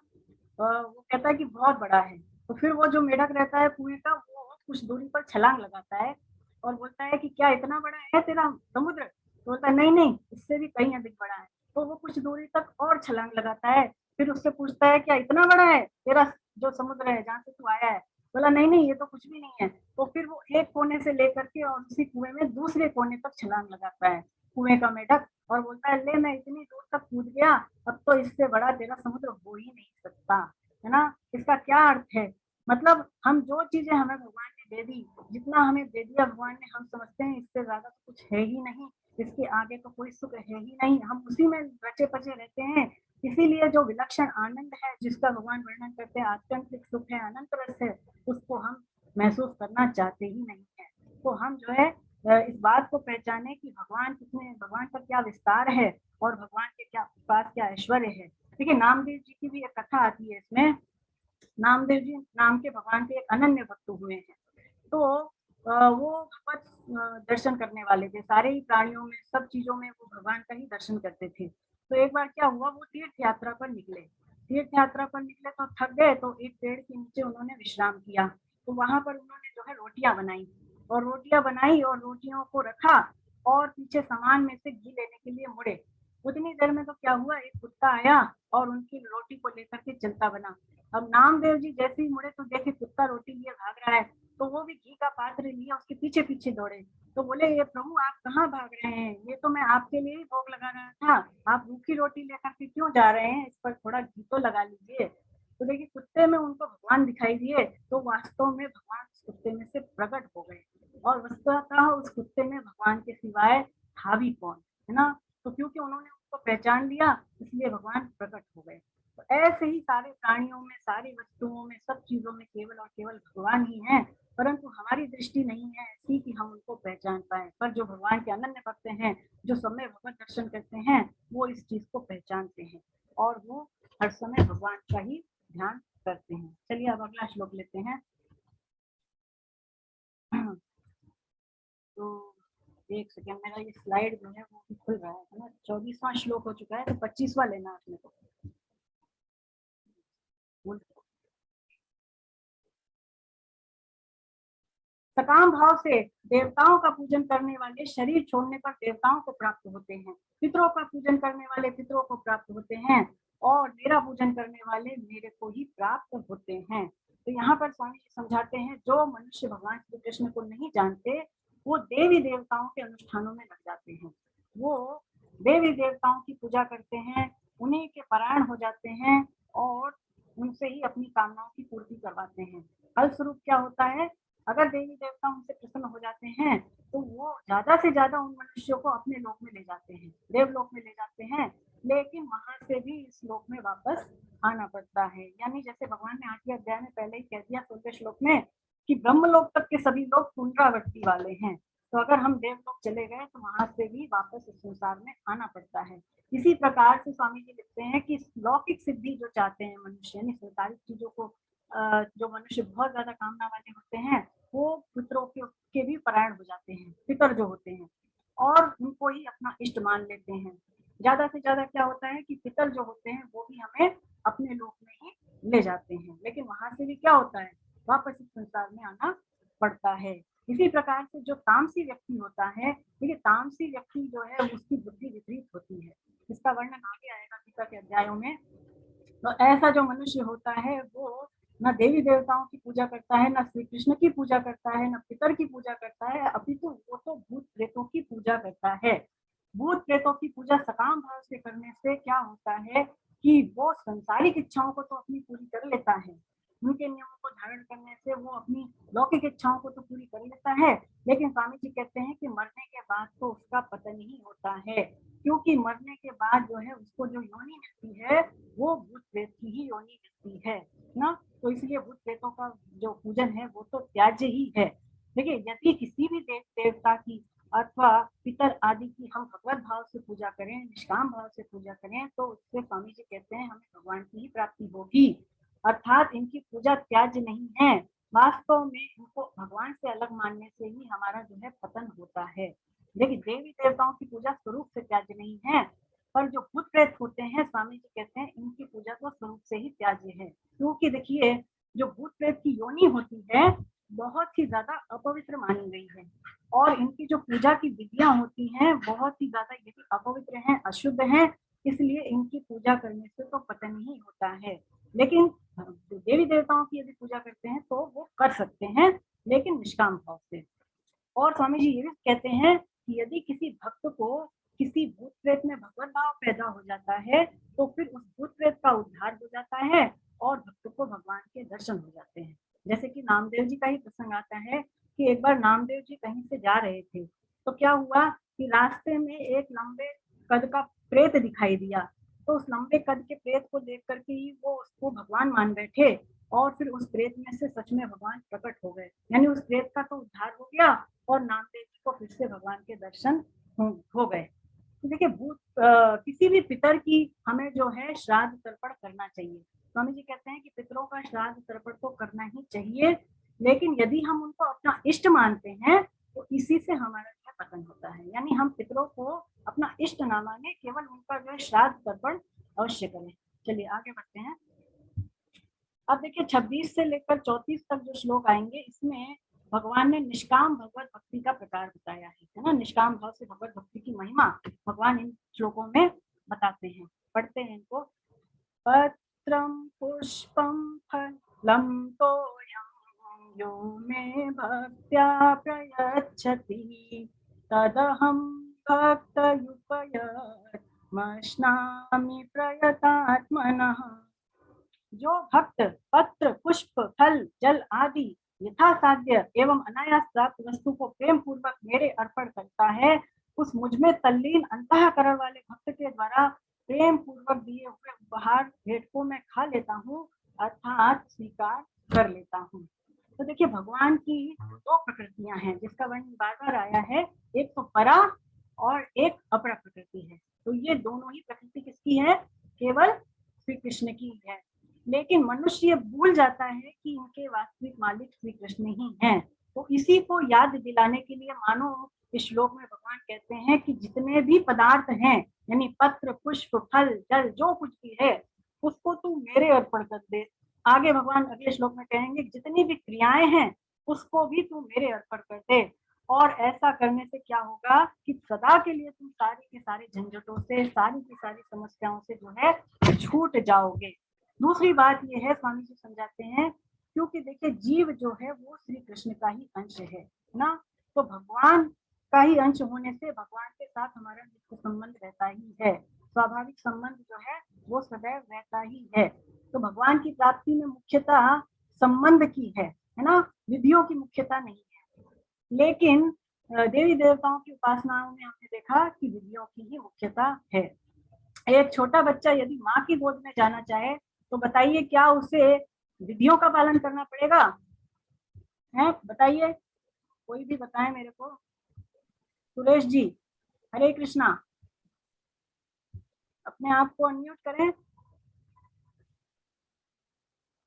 वो कहता है कि बहुत बड़ा है। तो फिर वो जो मेढक रहता है कुएं का, वो कुछ दूरी पर छलांग लगाता है और बोलता है कि क्या इतना बड़ा है तेरा समुद्र। तो बोलता है नहीं नहीं, इससे भी कहीं अधिक बड़ा है। तो वो कुछ दूरी तक और छलांग लगाता है। फिर उससे पूछता है क्या इतना बड़ा है तेरा जो समुद्र है जहाँ से तू आया है। बोला नहीं नहीं, ये तो कुछ भी नहीं है। तो फिर वो एक कोने से लेकर के और उसी कुएं में दूसरे कोने तक छलांग लगाता है कुएं का मेढक, और बोलता है ले मैं इतनी दूर तक कूद गया, अब तो इससे बड़ा तेरा समुद्र हो ही नहीं सकता। है ना। इसका क्या अर्थ है? मतलब हम जो चीजें हमें भगवान ने दे दी, जितना हमें दे दिया भगवान ने, हम समझते हैं इससे ज्यादा तो कुछ है ही नहीं, इसके आगे तो कोई सुख है ही नहीं, हम उसी में रचे पचे रहते हैं। इसीलिए जो विलक्षण आनंद है जिसका भगवान वर्णन करते हैं, आत्यंतिक सुख है, अनंत रस है, उसको हम महसूस करना चाहते ही नहीं है। तो हम जो है इस बात को पहचाने कि भगवान का क्या विस्तार है और भगवान के क्या पास क्या ऐश्वर्य है। देखिए नामदेव जी की भी एक कथा आती है इसमें। नामदेव जी नाम के भगवान के एक अनन्य भक्त हुए हैं। तो वो भगवत दर्शन करने वाले थे, सारे ही प्राणियों में सब चीजों में वो भगवान का ही दर्शन करते थे। तो एक बार क्या हुआ, वो तीर्थ यात्रा पर निकले। तीर्थ यात्रा पर निकले तो थक गए, तो एक पेड़ के नीचे उन्होंने विश्राम किया। तो वहां पर उन्होंने जो है रोटियां बनाई, और रोटियां बनाई और रोटियों को रखा, और पीछे सामान में से घी लेने के लिए मुड़े। उतनी देर में तो क्या हुआ, एक कुत्ता आया और उनकी रोटी को लेकर के चलता बना। अब नामदेव जी जैसे ही मुड़े तो देखे कुत्ता रोटी लिए भाग रहा है, तो वो भी घी का पात्र लिया उसके पीछे पीछे दौड़े। तो बोले ये प्रभु आप कहाँ भाग रहे हैं, ये तो मैं आपके लिए ही भोग लगा रहा था, आप रूखी रोटी लेकर के क्यों जा रहे हैं, इस पर थोड़ा घी तो लगा लीजिए। तो देखिए कुत्ते में उनको भगवान दिखाई दिए, तो वास्तव में भगवान उस कुत्ते में से प्रकट हो गए। और वस्तुतः उस कुत्ते में भगवान के सिवाय था भी कौन, है ना। तो क्योंकि उन्होंने उसको पहचान लिया, इसलिए भगवान प्रकट हो गए। तो ऐसे ही सारे प्राणियों में, सारी वस्तुओं में, सब चीजों में केवल और केवल भगवान ही है, परंतु हमारी दृष्टि नहीं है ऐसी कि हम उनको पहचान पाए। पर जो भगवान के अनन्य भक्त हैं, जो समय भगवत दर्शन करते हैं, वो इस चीज को पहचानते हैं और वो हर समय भगवान का ही ध्यान करते हैं। चलिए अब अगला श्लोक लेते हैं। तो एक सेकेंड, मेरा ये स्लाइड जो है वो खुल रहा है ना। 24वां श्लोक हो चुका है, तो 25वां लेना आपने को। सकाम भाव से देवताओं का पूजन करने वाले शरीर छोड़ने पर देवताओं को प्राप्त होते हैं, पितरों का पूजन करने वाले पितरों को प्राप्त होते हैं, और मेरा पूजन करने वाले मेरे को ही प्राप्त होते हैं। तो यहाँ पर स्वामी जी समझाते हैं, जो मनुष्य भगवान श्री कृष्ण को नहीं जानते, वो देवी देवताओं के अनुष्ठानों में लग जाते हैं। वो देवी देवताओं की पूजा करते हैं, उन्हीं के पारायण हो जाते हैं, और उनसे ही अपनी कामनाओं की पूर्ति करवाते हैं। फलस्वरूप क्या होता है, अगर देवी देवता उनसे प्रसन्न हो जाते हैं, तो वो ज्यादा से ज्यादा उन मनुष्यों को अपने लोक में ले जाते हैं, देवलोक में ले जाते हैं। लेकिन वहां से भी इस लोक में वापस आना पड़ता है। यानी जैसे भगवान ने 8वें अध्याय में पहले ही कह दिया 16वें श्लोक में कि ब्रह्मलोक तक के सभी लोग पुनरावृत्ति वाले हैं। तो अगर हम देवलोक चले गए तो वहां से भी वापस इस संसार में आना पड़ता है। इसी प्रकार से स्वामी जी लिखते हैं कि लौकिक सिद्धि जो चाहते हैं मनुष्य, यानी संसारिक चीजों को जो मनुष्य बहुत ज्यादा कामना वाले होते हैं, वो पितरों के भी परायण हो जाते हैं, पितर जो होते हैं, और उनको ही अपना इष्ट मान लेते हैं। ज्यादा से ज्यादा क्या होता है कि पितर जो होते हैं वो भी हमें अपने लोक में ही ले जाते हैं, लेकिन वहां से भी क्या होता है, वापस इस संसार में आना पड़ता है। इसी प्रकार से जो तामसी व्यक्ति होता है, देखिए तामसी व्यक्ति जो है उसकी बुद्धि विपरीत होती है, इसका वर्णन आगे आएगा गीता के अध्यायों में। तो ऐसा जो मनुष्य होता है वो न देवी देवताओं की पूजा करता है, न श्री कृष्ण की पूजा करता है, न पितर की पूजा करता है, अभी तो वो तो भूत प्रेतों की पूजा करता है। भूत प्रेतों की पूजा सकाम भाव से करने से क्या होता है कि वो संसारिक इच्छाओं को तो अपनी पूरी कर लेता है, उनके नियमों को धारण करने से वो अपनी लौकिक इच्छाओं को तो पूरी कर लेता है, लेकिन स्वामी जी कहते हैं कि मरने के बाद तो उसका पतन ही होता है, क्योंकि मरने के बाद जो है उसको जो योनि मिलती है वो भूत प्रेत की ही योनि मिलती है ना। तो इसलिए भूत प्रेतों का जो पूजन है वो तो त्याज्य ही है। देखिए यदि किसी भी देव देवता की अथवा पितर आदि की हम भगवत भाव से पूजा करें, निष्काम भाव से पूजा करें, तो उससे स्वामी जी कहते हैं हमें भगवान की ही प्राप्ति होगी। अर्थात इनकी पूजा त्याज्य नहीं है। वास्तव में इनको भगवान से अलग मानने से ही हमारा जो है पतन होता है। देखिए देवी देवताओं की पूजा स्वरूप से त्याज्य नहीं है, पर जो भूत प्रेत होते हैं स्वामी जी कहते हैं इनकी पूजा तो स्वरूप से ही त्याज्य है। क्योंकि देखिए जो भूत प्रेत की योनि होती है बहुत ही ज्यादा अपवित्र मानी गई है, और इनकी जो पूजा की विधियां होती हैं बहुत ही ज्यादा ये भी अपवित्र हैं, अशुद्ध हैं, इसलिए इनकी पूजा करने से तो पतन ही होता है। लेकिन देवी देवताओं की यदि पूजा करते हैं तो वो कर सकते हैं, लेकिन निष्काम भाव से। और स्वामी जी ये भी कहते हैं कि यदि किसी भक्त को किसी भूत प्रेत में भगवत भाव पैदा हो जाता है तो फिर उस भूत प्रेत का उद्धार हो जाता है और भक्त को भगवान के दर्शन हो जाते हैं। जैसे कि नामदेव जी का ही प्रसंग आता है कि एक बार नामदेव जी कहीं से जा रहे थे तो क्या हुआ कि रास्ते में एक लंबे कद का प्रेत दिखाई दिया, तो उस लंबे कद के प्रेत को देख करके ही वो उसको भगवान मान बैठे, और फिर उस प्रेत में से सच में भगवान प्रकट हो गए, यानी उस प्रेत का तो उद्धार हो गया और नामदेव जी को फिर से भगवान के दर्शन हो गए। तो देखिए भूत किसी भी पितर की हमें जो है श्राद्ध तर्पण करना चाहिए। स्वामी जी कहते हैं कि पितरों का श्राद्ध तर्पण तो करना ही चाहिए, लेकिन यदि हम उनको अपना इष्ट मानते हैं तो इसी से हमारा जो पतन होता है, यानी हम पितरों को अपना इष्ट ना माने, केवल उनका जो है श्राद्ध तर्पण अवश्य करें। चलिए आगे बढ़ते हैं। अब देखिए 26 से लेकर 34 तक जो श्लोक आएंगे इसमें भगवान ने निष्काम भगवत भक्ति का प्रकार बताया है ना, निष्काम भाव से भगवत भक्ति की महिमा भगवान इन श्लोकों में बताते हैं। पढ़ते हैं इनको। पत्रम पुष्पम फलम तोयं यो मे भक्त्या प्रयच्छति तदहं भक्तयुपयत्मश्नामि प्रयतात्मनः। जो भक्त पत्र पुष्प फल जल आदि यथासाध्य एवं अनायास प्राप्त वस्तु को प्रेम पूर्वक मेरे अर्पण करता है, उस मुझ में तल्लीन अंतःकरण वाले भक्त के द्वारा प्रेम पूर्वक दिए हुए उपहार भेंट को मैं खा लेता हूँ, अर्थात स्वीकार कर लेता हूँ। तो देखिए भगवान की दो प्रकृतियां हैं जिसका वर्णन बार बार आया है, एक तो परा और एक अपरा प्रकृति है। तो ये दोनों ही प्रकृति किसकी है? केवल श्री कृष्ण की है। लेकिन मनुष्य भूल जाता है कि इनके वास्तविक मालिक श्री कृष्ण ही हैं। तो इसी को याद दिलाने के लिए मानो इस श्लोक में भगवान कहते हैं कि जितने भी पदार्थ हैं, यानी पत्र पुष्प फल जल जो कुछ भी है, उसको तू मेरे अर्पण कर दे। आगे भगवान अगले श्लोक में कहेंगे जितनी भी क्रियाएं हैं उसको भी तू मेरे अर्पण कर दे, और ऐसा करने से क्या होगा कि सदा के लिए तुम सारे के सारे झंझटों से, सारी की सारी समस्याओं से जो है छूट जाओगे। दूसरी बात ये है, स्वामी जी समझाते हैं, क्योंकि देखिए जीव जो है वो श्री कृष्ण का ही अंश है ना, तो भगवान का ही अंश होने से भगवान के साथ हमारा नित्य संबंध रहता ही है, स्वाभाविक संबंध जो है वो सदैव रहता ही है। तो भगवान की प्राप्ति में मुख्यतः संबंध की है ना, विधियों की मुख्यता नहीं है। लेकिन देवी देवताओं की उपासनाओं में हमने देखा कि विधियों की ही मुख्यता है। एक छोटा बच्चा यदि माँ की गोद में जाना चाहे तो बताइए क्या उसे विधियों का पालन करना पड़ेगा? है बताइए, कोई भी बताए मेरे को। सुरेश जी, हरे कृष्णा, अपने आप को अनम्यूट करें।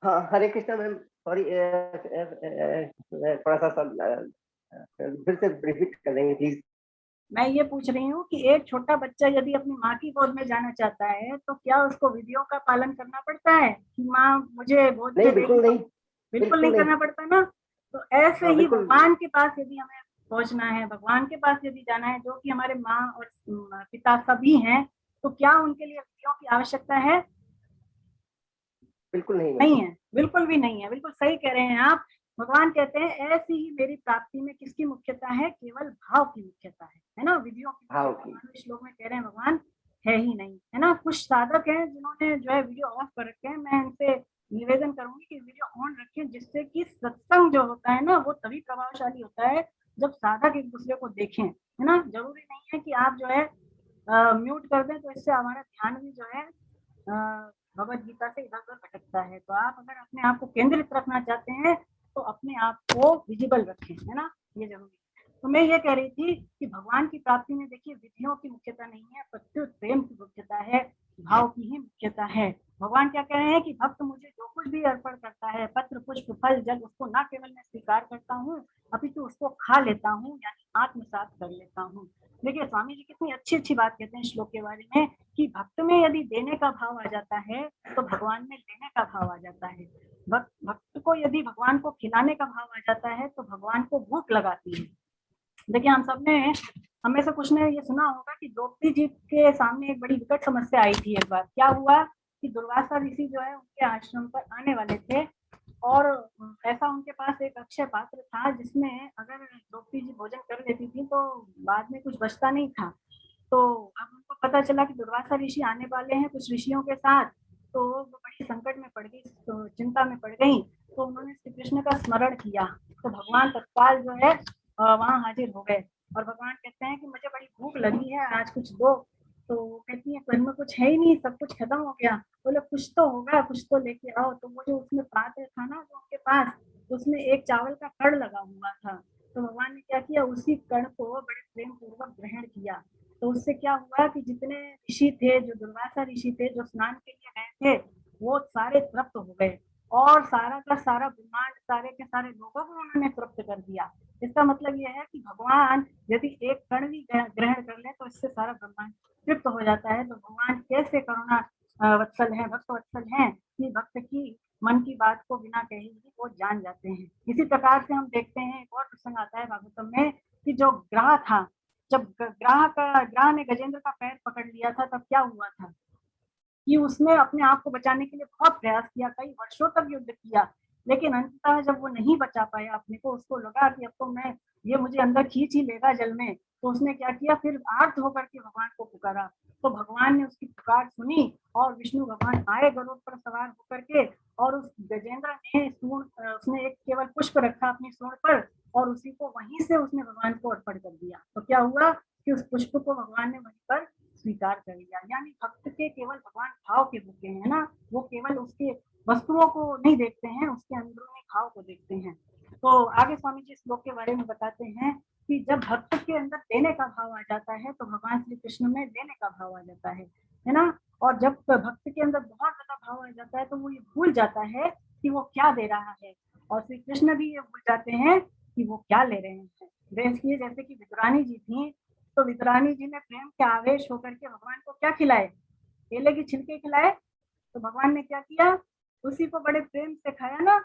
हाँ हरे कृष्णा मैम, सॉरी थोड़ा सा फिर से रिपीट कर देंगे प्लीज। मैं ये पूछ रही हूँ कि एक छोटा बच्चा यदि अपनी माँ की गोद में जाना चाहता है तो क्या उसको विधियों का पालन करना पड़ता है कि माँ मुझे गोद में? बिल्कुल नहीं, बिल्कुल नहीं करना पड़ता ना। तो ऐसे ही भगवान के पास यदि हमें पहुंचना है, भगवान के पास यदि जाना है, जो कि हमारे माँ और पिता सभी हैं, तो क्या उनके लिए विधियों की आवश्यकता है? बिल्कुल नहीं है, बिल्कुल भी नहीं है। बिल्कुल सही कह रहे हैं आप। भगवान कहते हैं ऐसी ही मेरी प्राप्ति में किसकी मुख्यता है? केवल भाव की मुख्यता है ना, विधियों की भाव की। श्लोक में कह रहे हैं भगवान है ही नहीं, है ना। कुछ साधक हैं जिन्होंने जो है वीडियो ऑफ कर रखे हैं, मैं इनसे निवेदन करूंगी कि वीडियो ऑन रखें, जिससे कि सत्संग जो होता है ना वो तभी प्रभावशाली होता है जब साधक एक दूसरे को देखें, है ना। जरूरी नहीं है कि आप जो है म्यूट कर दें, तो इससे हमारा ध्यान भी जो है भगवत गीता से इधर उधर भटकता है। तो आप अगर अपने आप को केंद्रित रखना चाहते हैं तो अपने आप को विजिबल रखें, है ना, ये जरूरी है। तो मैं ये कह रही थी कि भगवान की प्राप्ति में देखिए विधियों की मुख्यता नहीं है, प्रत्युत प्रेम की मुख्यता है, भाव की ही मुख्यता है। भगवान क्या कह रहे हैं कि भक्त मुझे जो कुछ भी अर्पण करता है, पत्र पुष्प फल जल, उसको ना केवल मैं स्वीकार करता हूँ अपितु उसको खा लेता हूँ, यानी आत्मसात कर लेता हूँ। देखिए स्वामी जी कितनी अच्छी अच्छी बात कहते हैं श्लोक के बारे में कि भक्त में यदि देने का भाव आ जाता है तो भगवान में लेने का भाव आ जाता है। भक्त को यदि भगवान को खिलाने का भाव आ जाता है तो भगवान को भूख लगाती है। देखिए हम सब ने हमें से कुछ ने ये सुना होगा कि द्रौपदी जी के सामने एक बड़ी विकट समस्या आई थी। एक बार क्या हुआ कि दुर्वासा ऋषि जो है उनके आश्रम पर आने वाले थे और ऐसा उनके पास एक अक्षय पात्र था जिसमें अगर द्रौपदी जी भोजन कर लेती थी तो बाद में कुछ बचता नहीं था। तो अब उनको पता चला कि दुर्वासा ऋषि आने वाले हैं कुछ ऋषियों के साथ, तो वो बड़ी संकट में पड़ गई, तो चिंता में पड़ गई। तो उन्होंने श्री कृष्ण का स्मरण किया तो भगवान तत्काल जो है वहां हाजिर हो गए और भगवान कहते हैं कि मुझे बड़ी भूख लगी है, आज कुछ दो। तो कहती है घर में कुछ है ही नहीं, सब कुछ खत्म हो गया। बोले कुछ तो होगा, कुछ तो लेके आओ। तो वो जो उसमें पात्र था ना जो उनके पास, उसमें एक चावल का कण लगा हुआ था। तो भगवान ने क्या किया, उसी कण को बड़े प्रेम पूर्वक ग्रहण किया। तो उससे क्या हुआ कि जितने ऋषि थे, जो दुर्वासा ऋषि थे, जो स्नान के लिए गए थे, वो सारे तृप्त हो गए और सारा का सारा ब्रह्मांड, सारे के सारे लोगों को उन्होंने तृप्त कर दिया। इसका मतलब यह है कि भगवान यदि एक कण भी ग्रहण कर ले तो इससे सारा ब्रह्मांड तृप्त हो जाता है। तो भगवान कैसे करुणा वत्सल है, भक्त वत्सल है कि भक्त की मन की बात को बिना कहे ही वो जान जाते हैं। इसी प्रकार से हम देखते हैं एक और प्रसंग आता है भागवतम में कि जो ग्राह था, जब ग्राह ने गजेंद्र का पैर पकड़ लिया था तब क्या हुआ था कि उसने अपने आप को बचाने के लिए बहुत प्रयास किया, कई वर्षों तक युद्ध किया, लेकिन अंततः जब वो नहीं बचा पाया अपने को, उसको लगा कि अब तो मैं ये मुझे अंदर खींच ही लेगा जल में। तो उसने क्या किया, फिर आर्त होकर के भगवान को पुकारा। तो भगवान ने उसकी पुकार सुनी और विष्णु भगवान आए गरुड़ पर सवार होकर के और उस गजेंद्र ने उसने एक केवल पुष्प रखा अपनी सूंड पर और उसी को वहीं से उसने भगवान को अर्पण कर दिया। तो क्या हुआ कि उस पुष्प को भगवान ने वहीं पर स्वीकार कर लिया। यानी भक्त के केवल भगवान भाव के भूखे हैं ना, वो केवल उसके वस्तुओं को नहीं देखते हैं, उसके अंदरूनी भाव को देखते हैं। तो आगे स्वामी जी श्लोक के बारे में बताते हैं कि जब भक्त के अंदर देने का भाव आ जाता है तो भगवान श्री कृष्ण में देने का भाव आ जाता है ना। और जब भक्त के अंदर बहुत ज्यादा भाव आ जाता है तो वो ये भूल जाता है कि वो क्या दे रहा है और श्री कृष्ण भी ये भूल जाते हैं कि वो क्या ले रहे हैं। देखिए जैसे कि विदुरानी जी थी, तो विदुरानी जी ने प्रेम के आवेश होकर के भगवान को क्या खिलाए, केले की छिलके खिलाए। तो भगवान ने क्या किया, उसी को बड़े प्रेम से खाया ना।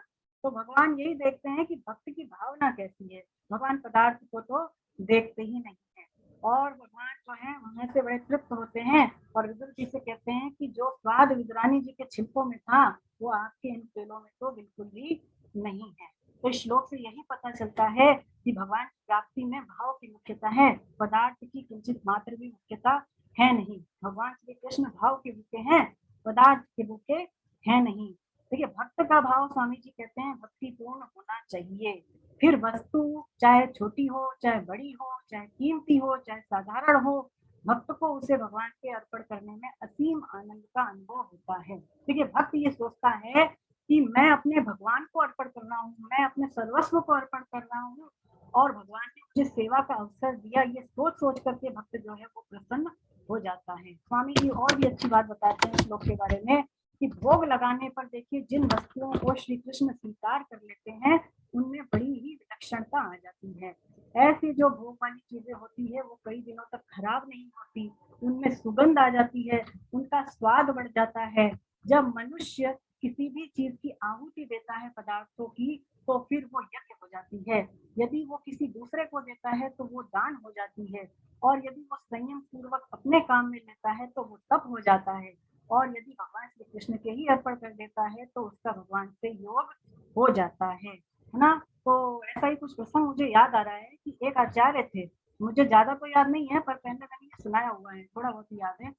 तो भगवान यही देखते हैं कि भक्त की भावना कैसी है। भगवान पदार्थ को तो देखते ही नहीं है और भगवान जो है वहां से बड़े तृप्त होते हैं और विदुर जी से कहते हैं कि जो स्वाद विदुरानी जी के छिलकों में था वो आपके इन केलों में तो बिल्कुल भी नहीं है। तो इस श्लोक से यही पता चलता है कि भगवान की प्राप्ति में भाव की मुख्यता है, पदार्थ की किंचित मात्र भी मुख्यता है नहीं। भगवान श्री कृष्ण भाव के भूखे हैं, पदार्थ के भूखे है नहीं। देखिए भक्त का भाव स्वामी जी कहते हैं भक्तिपूर्ण होना चाहिए। फिर वस्तु चाहे छोटी हो, चाहे बड़ी हो, चाहे कीमती हो, चाहे साधारण हो, भक्त को उसे भगवान के अर्पण करने में असीम आनंद का अनुभव होता है। देखिए भक्त ये सोचता है कि मैं अपने भगवान को अर्पण कर रहा हूँ, मैं अपने सर्वस्व को अर्पण कर रहा हूँ और भगवान ने मुझे सेवा का अवसर दिया। ये सोच सोच करके भक्त जो है वो प्रसन्न हो जाता है। स्वामी जी और भी अच्छी बात बताते हैं श्लोक के बारे में कि भोग लगाने पर देखिए जिन वस्तुओं को श्री कृष्ण स्वीकार कर लेते हैं उनमें बड़ी ही विलक्षणता आ जाती है। ऐसी जो भोग वाली चीजें होती है वो कई दिनों तक खराब नहीं होती, उनमें सुगंध आ जाती है, उनका स्वाद बढ़ जाता है। जब मनुष्य किसी भी चीज की आहुति देता है पदार्थों की तो फिर वो यज्ञ हो जाती है। यदि वो किसी दूसरे को देता है तो वो दान हो जाती है और यदि वो संयम पूर्वक अपने काम में लेता है तो वो तप हो जाता है और यदि भगवान श्री कृष्ण के ही अर्पण कर देता है तो उसका भगवान से योग हो जाता है ना। तो ऐसा ही कुछ प्रसंग मुझे याद आ रहा है कि एक आचार्य थे, मुझे ज्यादा तो याद नहीं है पर पहले मैंने सुनाया हुआ है, थोड़ा बहुत याद है।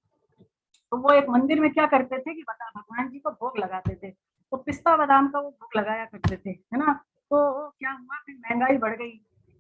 तो वो एक मंदिर में क्या करते थे कि बता भगवान जी को भोग लगाते थे, तो पिस्ता बादाम का वो भोग लगाया करते थे, है ना। तो क्या हुआ फिर महंगाई बढ़ गई,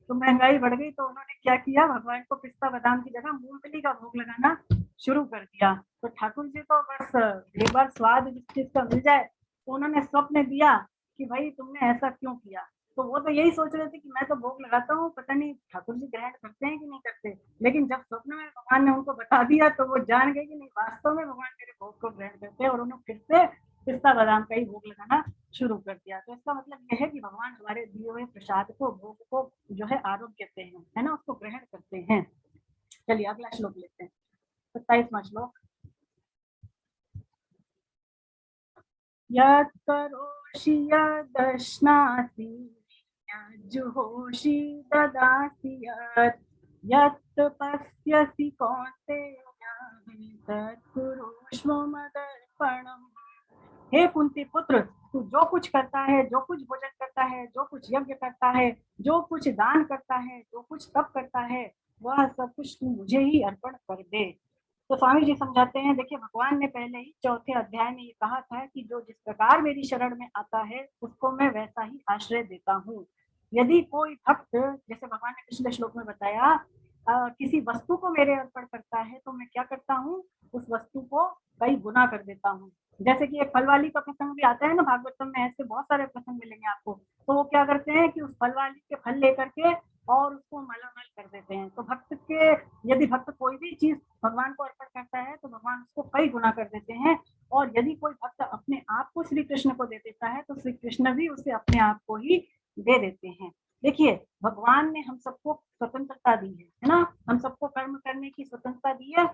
तो महंगाई बढ़ गई तो उन्होंने क्या किया, भगवान को पिस्ता बादाम की जगह मूंगफली का भोग लगाना शुरू कर दिया। तो ठाकुर जी तो बस एक बार स्वाद जिस चीज का मिल जाए तो उन्होंने स्वप्न दिया कि भाई तुमने ऐसा क्यों किया। तो वो तो यही सोच रहे थे कि मैं तो भोग लगाता हूँ, पता नहीं ठाकुर जी ग्रहण करते हैं कि नहीं करते। लेकिन जब स्वप्न में भगवान ने उनको बता दिया तो वो जान गए कि नहीं, वास्तव में भगवान मेरे भोग को ग्रहण करते हैं, और उन्होंने फिर से पिस्ता बादाम का ही भोग लगाना शुरू कर दिया। तो इसका मतलब यह है कि भगवान हमारे दिए हुए प्रसाद को, भोग को जो है आरोग्य कहते हैं, है ना, उसको ग्रहण करते हैं। चलिए अगला श्लोक लेते हैं, 27वां श्लोक। यत् करोषि यदश्नासि जुहोषि ददासि यत्, यत् तपस्यसि कौन्तेय तत् कुरुष्व मदर्पणम्। हे कुंती पुत्र, तू जो कुछ करता है, जो कुछ भोजन करता है, जो कुछ यज्ञ करता है, जो कुछ दान करता है, जो कुछ तप करता है, वह सब कुछ तू मुझे ही अर्पण कर दे। तो स्वामी जी समझाते हैं, देखिए भगवान ने पहले ही 4थे अध्याय में ये कहा था कि जो जिस प्रकार मेरी शरण में आता है उसको मैं वैसा ही आश्रय देता हूँ। यदि कोई भक्त, जैसे भगवान ने पिछले श्लोक में बताया, किसी वस्तु को मेरे अर्पण करता है तो मैं क्या करता हूँ, उस वस्तु को कई गुना कर देता हूँ। जैसे कि एक फल वाली का प्रसंग भी आता है ना भागवतम में, ऐसे बहुत सारे प्रसंग मिलेंगे आपको। तो वो क्या करते हैं कि उस फल वाली के फल लेकर के और उसको मालामाल कर देते हैं। तो भक्त के, यदि भक्त कोई भी चीज भगवान को अर्पण करता है तो भगवान उसको कई गुना कर देते हैं। और यदि कोई भक्त अपने आप को श्री कृष्ण को दे देता है तो श्री कृष्ण भी उसे अपने आप को ही दे देते हैं। देखिए भगवान ने हम सबको स्वतंत्रता दी है ना, हम सबको कर्म करने की स्वतंत्रता दी है।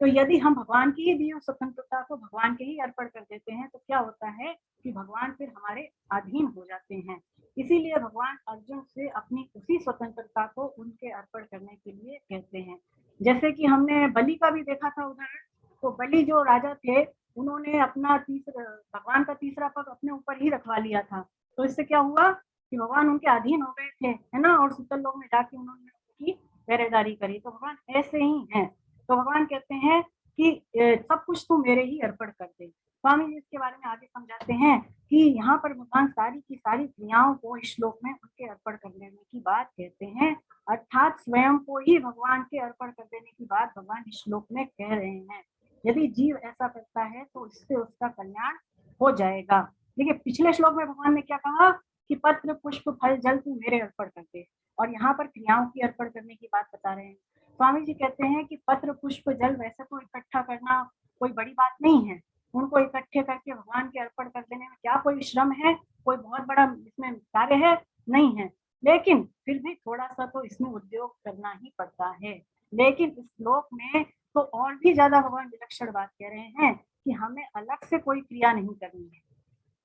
तो यदि हम भगवान की ही दी हुई स्वतंत्रता को भगवान के ही अर्पण कर देते हैं तो क्या होता है कि भगवान फिर हमारे अधीन हो जाते हैं। इसीलिए भगवान अर्जुन से अपनी उसी स्वतंत्रता को उनके अर्पण करने के लिए कहते हैं। जैसे कि हमने बलि का भी देखा था उदाहरण। तो बलि जो राजा थे, उन्होंने अपना भगवान का तीसरा पग अपने ऊपर ही रखवा लिया था। तो इससे क्या हुआ कि भगवान उनके अधीन हो गए थे, है ना, और शीतल लोक में जाके उन्होंने उनकी पहरेदारी करी। तो भगवान ऐसे ही हैं। तो भगवान कहते हैं कि सब कुछ तू मेरे ही अर्पण कर दे। स्वामी जी इसके बारे में आगे समझाते हैं कि यहाँ पर भगवान सारी की सारी क्रियाओं को इस श्लोक में उनके अर्पण कर देने की बात कहते हैं, अर्थात स्वयं को ही भगवान के अर्पण कर देने की बात भगवान इस श्लोक में कह रहे हैं। यदि जीव ऐसा करता है तो इससे उसका कल्याण हो जाएगा। देखिए पिछले श्लोक में भगवान ने क्या कहा कि पत्र पुष्प फल जल तू मेरे अर्पण कर दे, और यहाँ पर क्रियाओं की अर्पण करने की बात बता रहे हैं। स्वामी जी कहते हैं कि पत्र पुष्प जल वैसे तो इकट्ठा करना कोई बड़ी बात नहीं है, उनको इकट्ठे करके भगवान के अर्पण कर देने में क्या कोई श्रम है, कोई बहुत बड़ा इसमें कार्य है, नहीं है। लेकिन फिर भी थोड़ा सा तो इसमें उद्योग करना ही पड़ता है। लेकिन इस श्लोक में तो और भी ज्यादा भगवान विलक्षण बात कह रहे हैं कि हमें अलग से कोई क्रिया नहीं करनी है।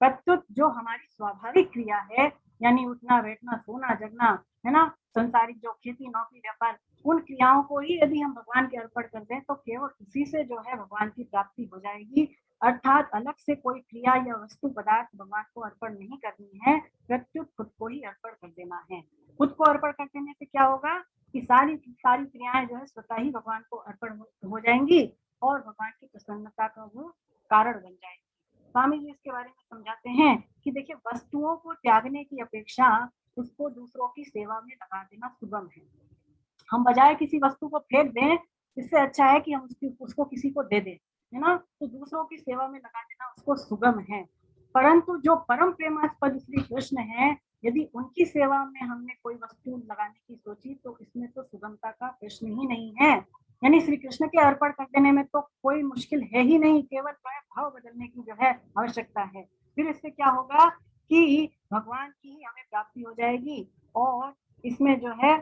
प्रत्युत जो हमारी स्वाभाविक क्रिया है, यानी उठना बैठना सोना जगना, है ना, संसारिक जो खेती नौकरी व्यापार, उन क्रियाओं को ही यदि हम भगवान के अर्पण कर दें तो केवल उसी से जो है भगवान की प्राप्ति हो जाएगी। अर्थात अलग से कोई क्रिया या वस्तु पदार्थ भगवान को अर्पण नहीं करनी है, प्रत्युत खुद को ही अर्पण कर देना है। खुद को अर्पण कर देने से क्या होगा कि सारी सारी क्रियाएं जो है स्वतः ही भगवान को अर्पण हो जाएंगी और भगवान की प्रसन्नता का वो कारण बन जाएगी। स्वामी जी इसके बारे में समझाते हैं कि देखिए वस्तुओं को त्यागने की अपेक्षा उसको दूसरों की सेवा में लगा देना सुगम है। हम बजाय किसी वस्तु को फेंक दें, इससे अच्छा है कि हम उसको किसी को दे दें, है ना। तो दूसरों की सेवा में लगा देना उसको सुगम है। परंतु जो परम प्रेमास्पद श्री कृष्ण है, यदि उनकी सेवा में हमने कोई वस्तु लगाने की सोची तो इसमें तो सुगमता का प्रश्न ही नहीं है। यानी श्री कृष्ण के अर्पण कर देने में तो कोई मुश्किल है ही नहीं, केवल भाव बदलने की जो है आवश्यकता है। फिर इससे क्या होगा कि भगवान की ही हमें प्राप्ति हो जाएगी। और इसमें जो है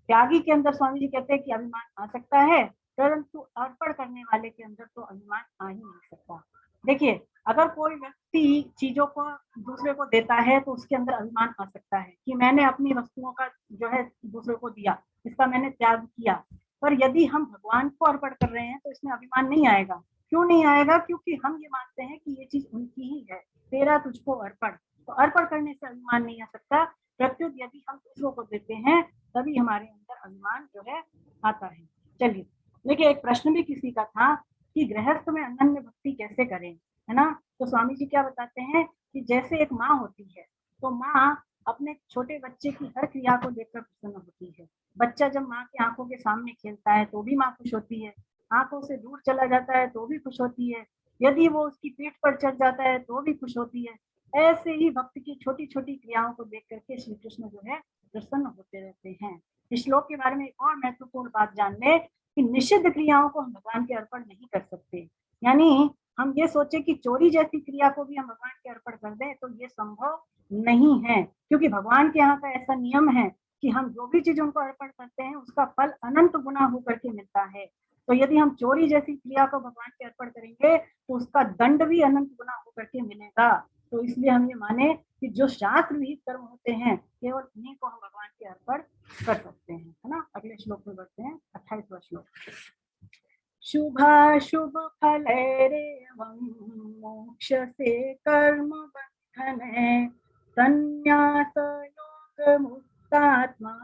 त्यागी के अंदर स्वामी जी कहते हैं कि अभिमान आ सकता है, परंतु अर्पण करने वाले के अंदर तो अभिमान आ ही नहीं सकता। देखिए अगर कोई व्यक्ति चीजों को दूसरे को देता है तो उसके अंदर अभिमान आ सकता है कि मैंने अपनी वस्तुओं का जो है दूसरे को दिया, इसका मैंने त्याग किया। पर यदि हम भगवान को अर्पण कर रहे हैं तो इसमें अभिमान नहीं आएगा। क्यों नहीं आएगा? क्योंकि हम ये मानते हैं कि ये चीज उनकी ही है, तेरा तुझको अर्पण। तो अर्पण करने से अभिमान नहीं आ सकता। प्रत्युत यदि हम दूसरों को देते हैं तभी हमारे अंदर अभिमान जो है आता है। चलिए देखिए एक प्रश्न भी किसी का था कि गृहस्थ में अनन्य भक्ति कैसे करें, है ना। तो स्वामी जी क्या बताते हैं कि जैसे एक माँ होती है तो माँ अपने छोटे बच्चे की हर क्रिया को देखकर प्रसन्न होती है। बच्चा जब माँ की आंखों के सामने खेलता है तो भी माँ खुश होती है, आंखों से दूर चला जाता है तो भी खुश होती है, यदि वो उसकी पीठ पर चढ़ जाता है तो भी खुश होती है। ऐसे ही भक्त की छोटी छोटी क्रियाओं को देख करके श्री कृष्ण जो है प्रसन्न होते रहते हैं। इस श्लोक के बारे में एक और महत्वपूर्ण बात जान ले कि निषिद्ध क्रियाओं को हम भगवान के अर्पण नहीं कर सकते। यानी हम ये सोचे कि चोरी जैसी क्रिया को भी हम भगवान के अर्पण कर दें तो ये संभव नहीं है, क्योंकि भगवान के यहाँ का ऐसा नियम है कि हम जो भी चीज उनको अर्पण करते हैं उसका फल अनंत गुना होकर के मिलता है। तो यदि हम चोरी जैसी क्रिया को भगवान के अर्पण करेंगे तो उसका दंड भी अनंत गुना होकर के मिलेगा। तो इसलिए हम ये माने कि जो शास्त्र विहित कर्म होते हैं केवल उन्हीं को हम भगवान के अर्पण कर सकते हैं, है ना। अगले श्लोक में बढ़ते हैं, 28वां श्लोक। शुभाशुभ फलैरेवं मोक्ष से कर्म बंधन है, संन्यास योग मुक्तात्मा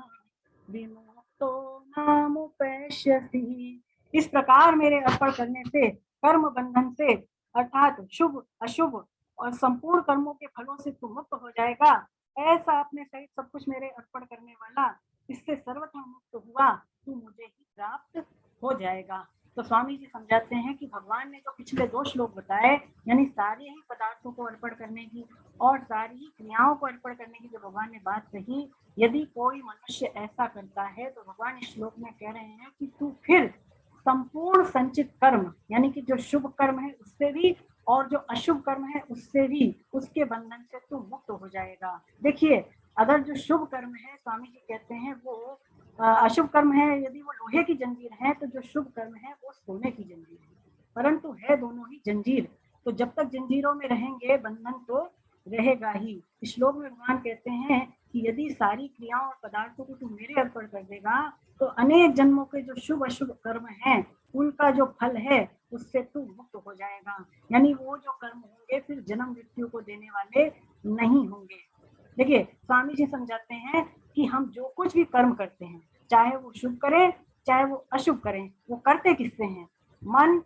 विमुक्तो मामुपैष्यसि। इस प्रकार मेरे अर्पण करने से कर्म बंधन से अर्थात शुभ अशुभ और संपूर्ण कर्मों के फलों से तू मुक्त हो जाएगा। ऐसा अपने सहित सब कुछ मेरे अर्पण करने वाला इससे सर्वथा मुक्त हुआ तू मुझे ही प्राप्त हो जाएगा। तो स्वामी जी समझाते हैं कि भगवान ने जो पिछले 2 श्लोक बताए, यानी सारे ही पदार्थों को अर्पण करने की और सारी ही क्रियाओं को अर्पण करने की जो भगवान ने बात कही, यदि कोई मनुष्य ऐसा करता है तो भगवान इस श्लोक में कह रहे हैं कि तू फिर संपूर्ण संचित कर्म यानी कि जो शुभ कर्म है उससे भी और जो अशुभ कर्म है उससे भी उसके बंधन से तू मुक्त हो जाएगा। देखिए, अगर जो शुभ कर्म है स्वामी जी कहते हैं वो अशुभ कर्म है, यदि वो लोहे की जंजीर है तो जो शुभ कर्म है वो सोने की जंजीर है, परंतु है दोनों ही जंजीर। तो जब तक जंजीरों में रहेंगे बंधन तो रहेगा ही। इस श्लोक में भगवान कहते हैं कि यदि सारी क्रियाओं और पदार्थों को तू मेरे अर्पण कर देगा तो अनेक जन्मों के जो शुभ अशुभ कर्म हैं उनका जो फल है उससे तू मुक्त हो जाएगा। यानी वो जो कर्म होंगे फिर जन्म मृत्यु को देने वाले नहीं होंगे। देखिए, स्वामी जी समझाते हैं कि हम जो कुछ भी कर्म करते हैं, चाहे वो शुभ करें चाहे वो अशुभ करें, वो करते किससे हैं? मन,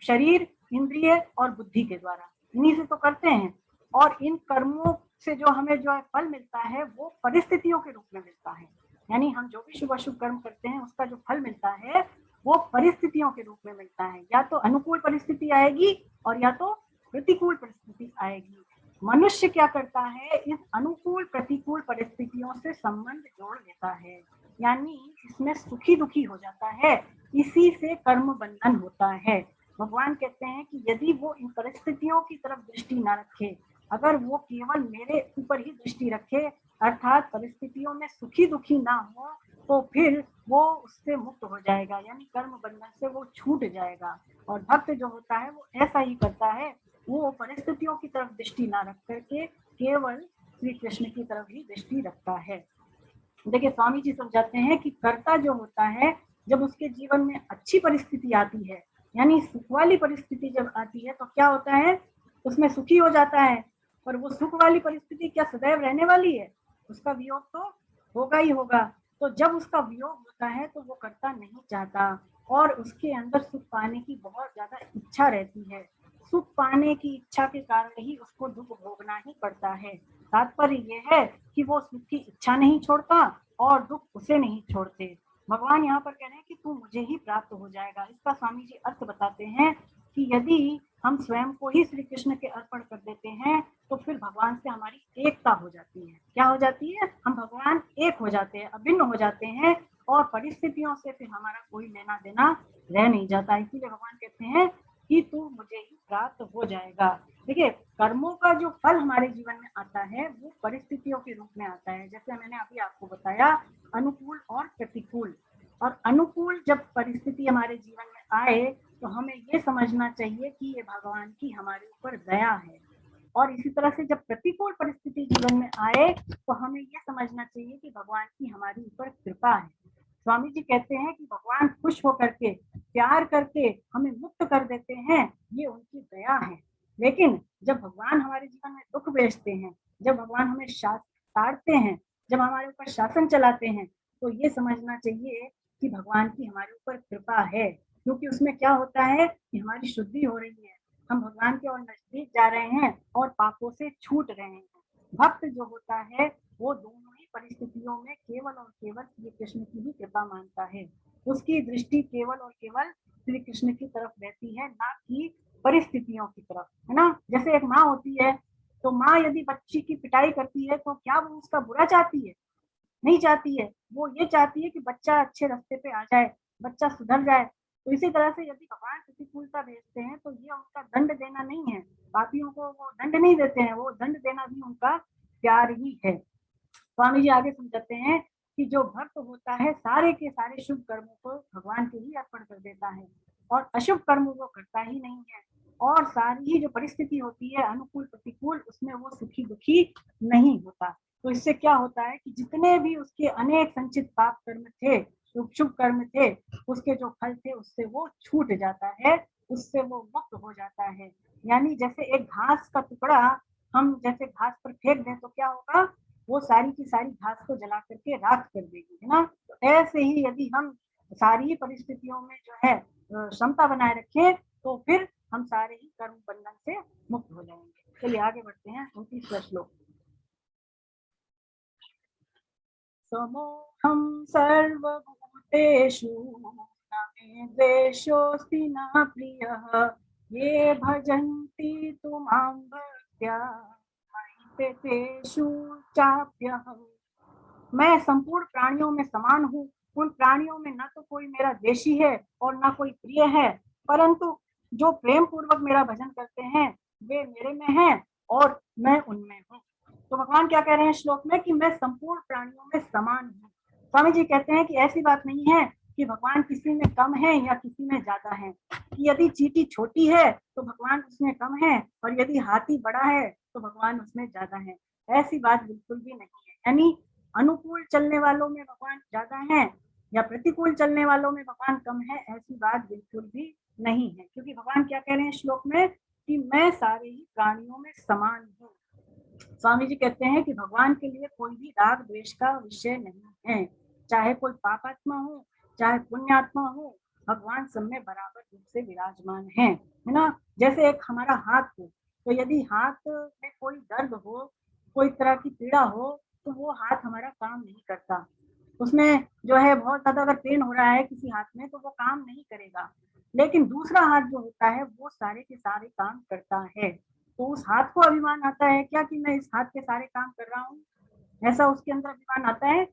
शरीर, इंद्रिय और बुद्धि के द्वारा, इन्हीं से तो करते हैं। और इन कर्मों से जो हमें जो है फल मिलता है वो परिस्थितियों के रूप में मिलता है। यानी हम जो भी शुभ अशुभ कर्म करते हैं उसका जो फल मिलता है वो परिस्थितियों के रूप में मिलता है। या तो अनुकूल परिस्थिति आएगी और या तो प्रतिकूल परिस्थिति आएगी। मनुष्य क्या करता है, इस अनुकूल प्रतिकूल परिस्थितियों से संबंध जोड़ लेता है, यानी इसमें सुखी दुखी हो जाता है, इसी से कर्म बंधन होता है। भगवान कहते हैं कि यदि वो इन परिस्थितियों की तरफ दृष्टि ना रखे, अगर वो केवल मेरे ऊपर ही दृष्टि रखे अर्थात परिस्थितियों में सुखी दुखी ना हो तो फिर वो उससे मुक्त हो जाएगा, यानी कर्म बंधन से वो छूट जाएगा। और भक्त जो होता है वो ऐसा ही करता है, वो परिस्थितियों की तरफ दृष्टि ना रख करके केवल श्री कृष्ण की तरफ ही दृष्टि रखता है। देखिए, स्वामी जी समझाते हैं कि कर्ता जो होता है जब उसके जीवन में अच्छी परिस्थिति आती है यानी सुख वाली परिस्थिति जब आती है तो क्या होता है, उसमें सुखी हो जाता है। पर वो सुख वाली परिस्थिति क्या सदैव रहने वाली है? उसका वियोग तो होगा ही होगा। तो जब उसका वियोग होता है तो वो कर्ता नहीं चाहता और उसके अंदर सुख पाने की बहुत ज्यादा इच्छा रहती है। सुख पाने की इच्छा के कारण ही उसको दुख भोगना ही पड़ता है। तात्पर्य ये है कि वो सुख की इच्छा नहीं छोड़ता और दुख उसे नहीं छोड़ते। भगवान यहाँ पर कह रहे हैं कि तू मुझे ही प्राप्त हो जाएगा। इसका स्वामी जी अर्थ बताते हैं कि यदि हम स्वयं को ही श्री कृष्ण के अर्पण कर देते हैं तो फिर भगवान से हमारी एकता हो जाती है। क्या हो जाती है? हम भगवान एक हो जाते हैं, अभिन्न हो जाते हैं और परिस्थितियों से फिर हमारा कोई लेना देना रह नहीं जाता। इसीलिए भगवान कहते हैं कि तू मुझे ही प्राप्त हो जाएगा। देखिए, कर्मों का जो फल हमारे जीवन में आता है वो परिस्थितियों के रूप में आता है, जैसे मैंने अभी आपको बताया अनुकूल और प्रतिकूल। और अनुकूल जब परिस्थिति हमारे जीवन में आए तो हमें ये समझना चाहिए कि ये भगवान की हमारे ऊपर दया है। और इसी तरह से जब प्रतिकूल परिस्थिति जीवन में आए तो हमें ये समझना चाहिए कि भगवान की हमारे ऊपर कृपा है। स्वामी जी कहते हैं कि भगवान खुश होकर के प्यार करके हमें मुक्त कर देते हैं, ये उनकी दया है। लेकिन जब भगवान हमारे जीवन में दुख भेजते हैं, जब भगवान हमें ताड़ते हैं, जब हमारे ऊपर शासन चलाते हैं तो ये समझना चाहिए कि भगवान की हमारे ऊपर कृपा है, क्योंकि उसमें क्या होता है कि हमारी शुद्धि हो रही है, हम भगवान के और नजदीक जा रहे हैं और पापों से छूट रहे हैं। भक्त जो होता है वो दोनों ही परिस्थितियों में केवल और केवल श्री कृष्ण की ही कृपा मानता है। उसकी दृष्टि केवल और केवल श्री कृष्ण की तरफ रहती है, ना कि परिस्थितियों की तरफ, है ना। जैसे एक माँ होती है तो माँ यदि बच्ची की पिटाई करती है तो क्या वो उसका बुरा चाहती है? नहीं चाहती है, वो ये चाहती है कि बच्चा अच्छे रास्ते पे आ जाए, बच्चा सुधर जाए। तो इसी तरह से यदि भगवान प्रतिकूलता भेजते हैं तो ये उनका दंड देना नहीं है, पापियों को वो दंड नहीं देते हैं, वो दंड देना भी उनका प्यार ही है। स्वामी जी आगे समझाते हैं कि जो भक्त होता है सारे के सारे शुभ कर्मों को भगवान के ही अर्पण कर देता है और अशुभ कर्म वो करता ही नहीं है, और सारी ही जो परिस्थिति होती है अनुकूल प्रतिकूल उसमें वो सुखी दुखी नहीं होता। तो इससे क्या होता है कि जितने भी उसके अनेक संचित पाप कर्म थे, शुभ कर्म थे, उसके जो फल थे उससे वो छूट जाता है, उससे वो मुक्त हो जाता है। यानी जैसे एक घास का टुकड़ा हम जैसे घास पर फेंक दें तो क्या होगा, वो सारी की सारी घास को जला करके राख कर देगी, है ना। तो ऐसे ही यदि हम सारी परिस्थितियों में जो है क्षमता बनाए रखें तो फिर हम सारे ही कर्म बंधन से मुक्त हो जाएंगे। चलिए आगे बढ़ते हैं 29वां श्लोक। समोहम सर्वभूतेषु न मे द्वेषोऽस्ति न प्रियः ये भजन्ति तु मां भक्त्या मयि तेषु चाप्यहम्। मैं संपूर्ण प्राणियों में समान हूँ, उन प्राणियों में न तो कोई मेरा देशी है और न कोई प्रिय है, परंतु जो प्रेम पूर्वक मेरा भजन करते हैं वे मेरे में हैं और मैं उनमें हूँ। तो भगवान क्या कह रहे हैं श्लोक में कि मैं संपूर्ण प्राणियों में समान हूँ। स्वामी जी कहते हैं कि ऐसी बात नहीं है कि भगवान किसी में कम है या किसी में ज्यादा है, कि यदि चींटी छोटी है तो भगवान उसमें कम है और यदि हाथी बड़ा है तो भगवान उसमें ज्यादा है, ऐसी बात बिल्कुल भी नहीं है। यानी अनुकूल चलने वालों में भगवान ज्यादा है या प्रतिकूल चलने वालों में भगवान कम है, ऐसी बात बिल्कुल भी नहीं है। क्योंकि भगवान क्या कह रहे हैं श्लोक में कि मैं सारे ही प्राणियों में समान हूँ। स्वामी जी कहते हैं कि भगवान के लिए कोई भी राग द्वेष का विषय नहीं है, चाहे कोई पापात्मा हो चाहे पुण्यात्मा हो, भगवान सब में बराबर रूप से विराजमान है ना। जैसे एक हमारा हाथ हो, तो यदि हाथ में कोई दर्द हो, कोई तरह की पीड़ा हो, तो वो हाथ हमारा काम नहीं करता, उसमें जो है बहुत ज्यादा अगर पेन हो रहा है किसी हाथ में तो वो काम नहीं करेगा। लेकिन दूसरा हाथ जो होता है वो सारे के सारे काम करता है। तो उस हाथ को अभिमान आता है क्या कि मैं इस हाथ के सारे काम कर रहा हूँ? ऐसा उसके अंदर अभिमान आता है?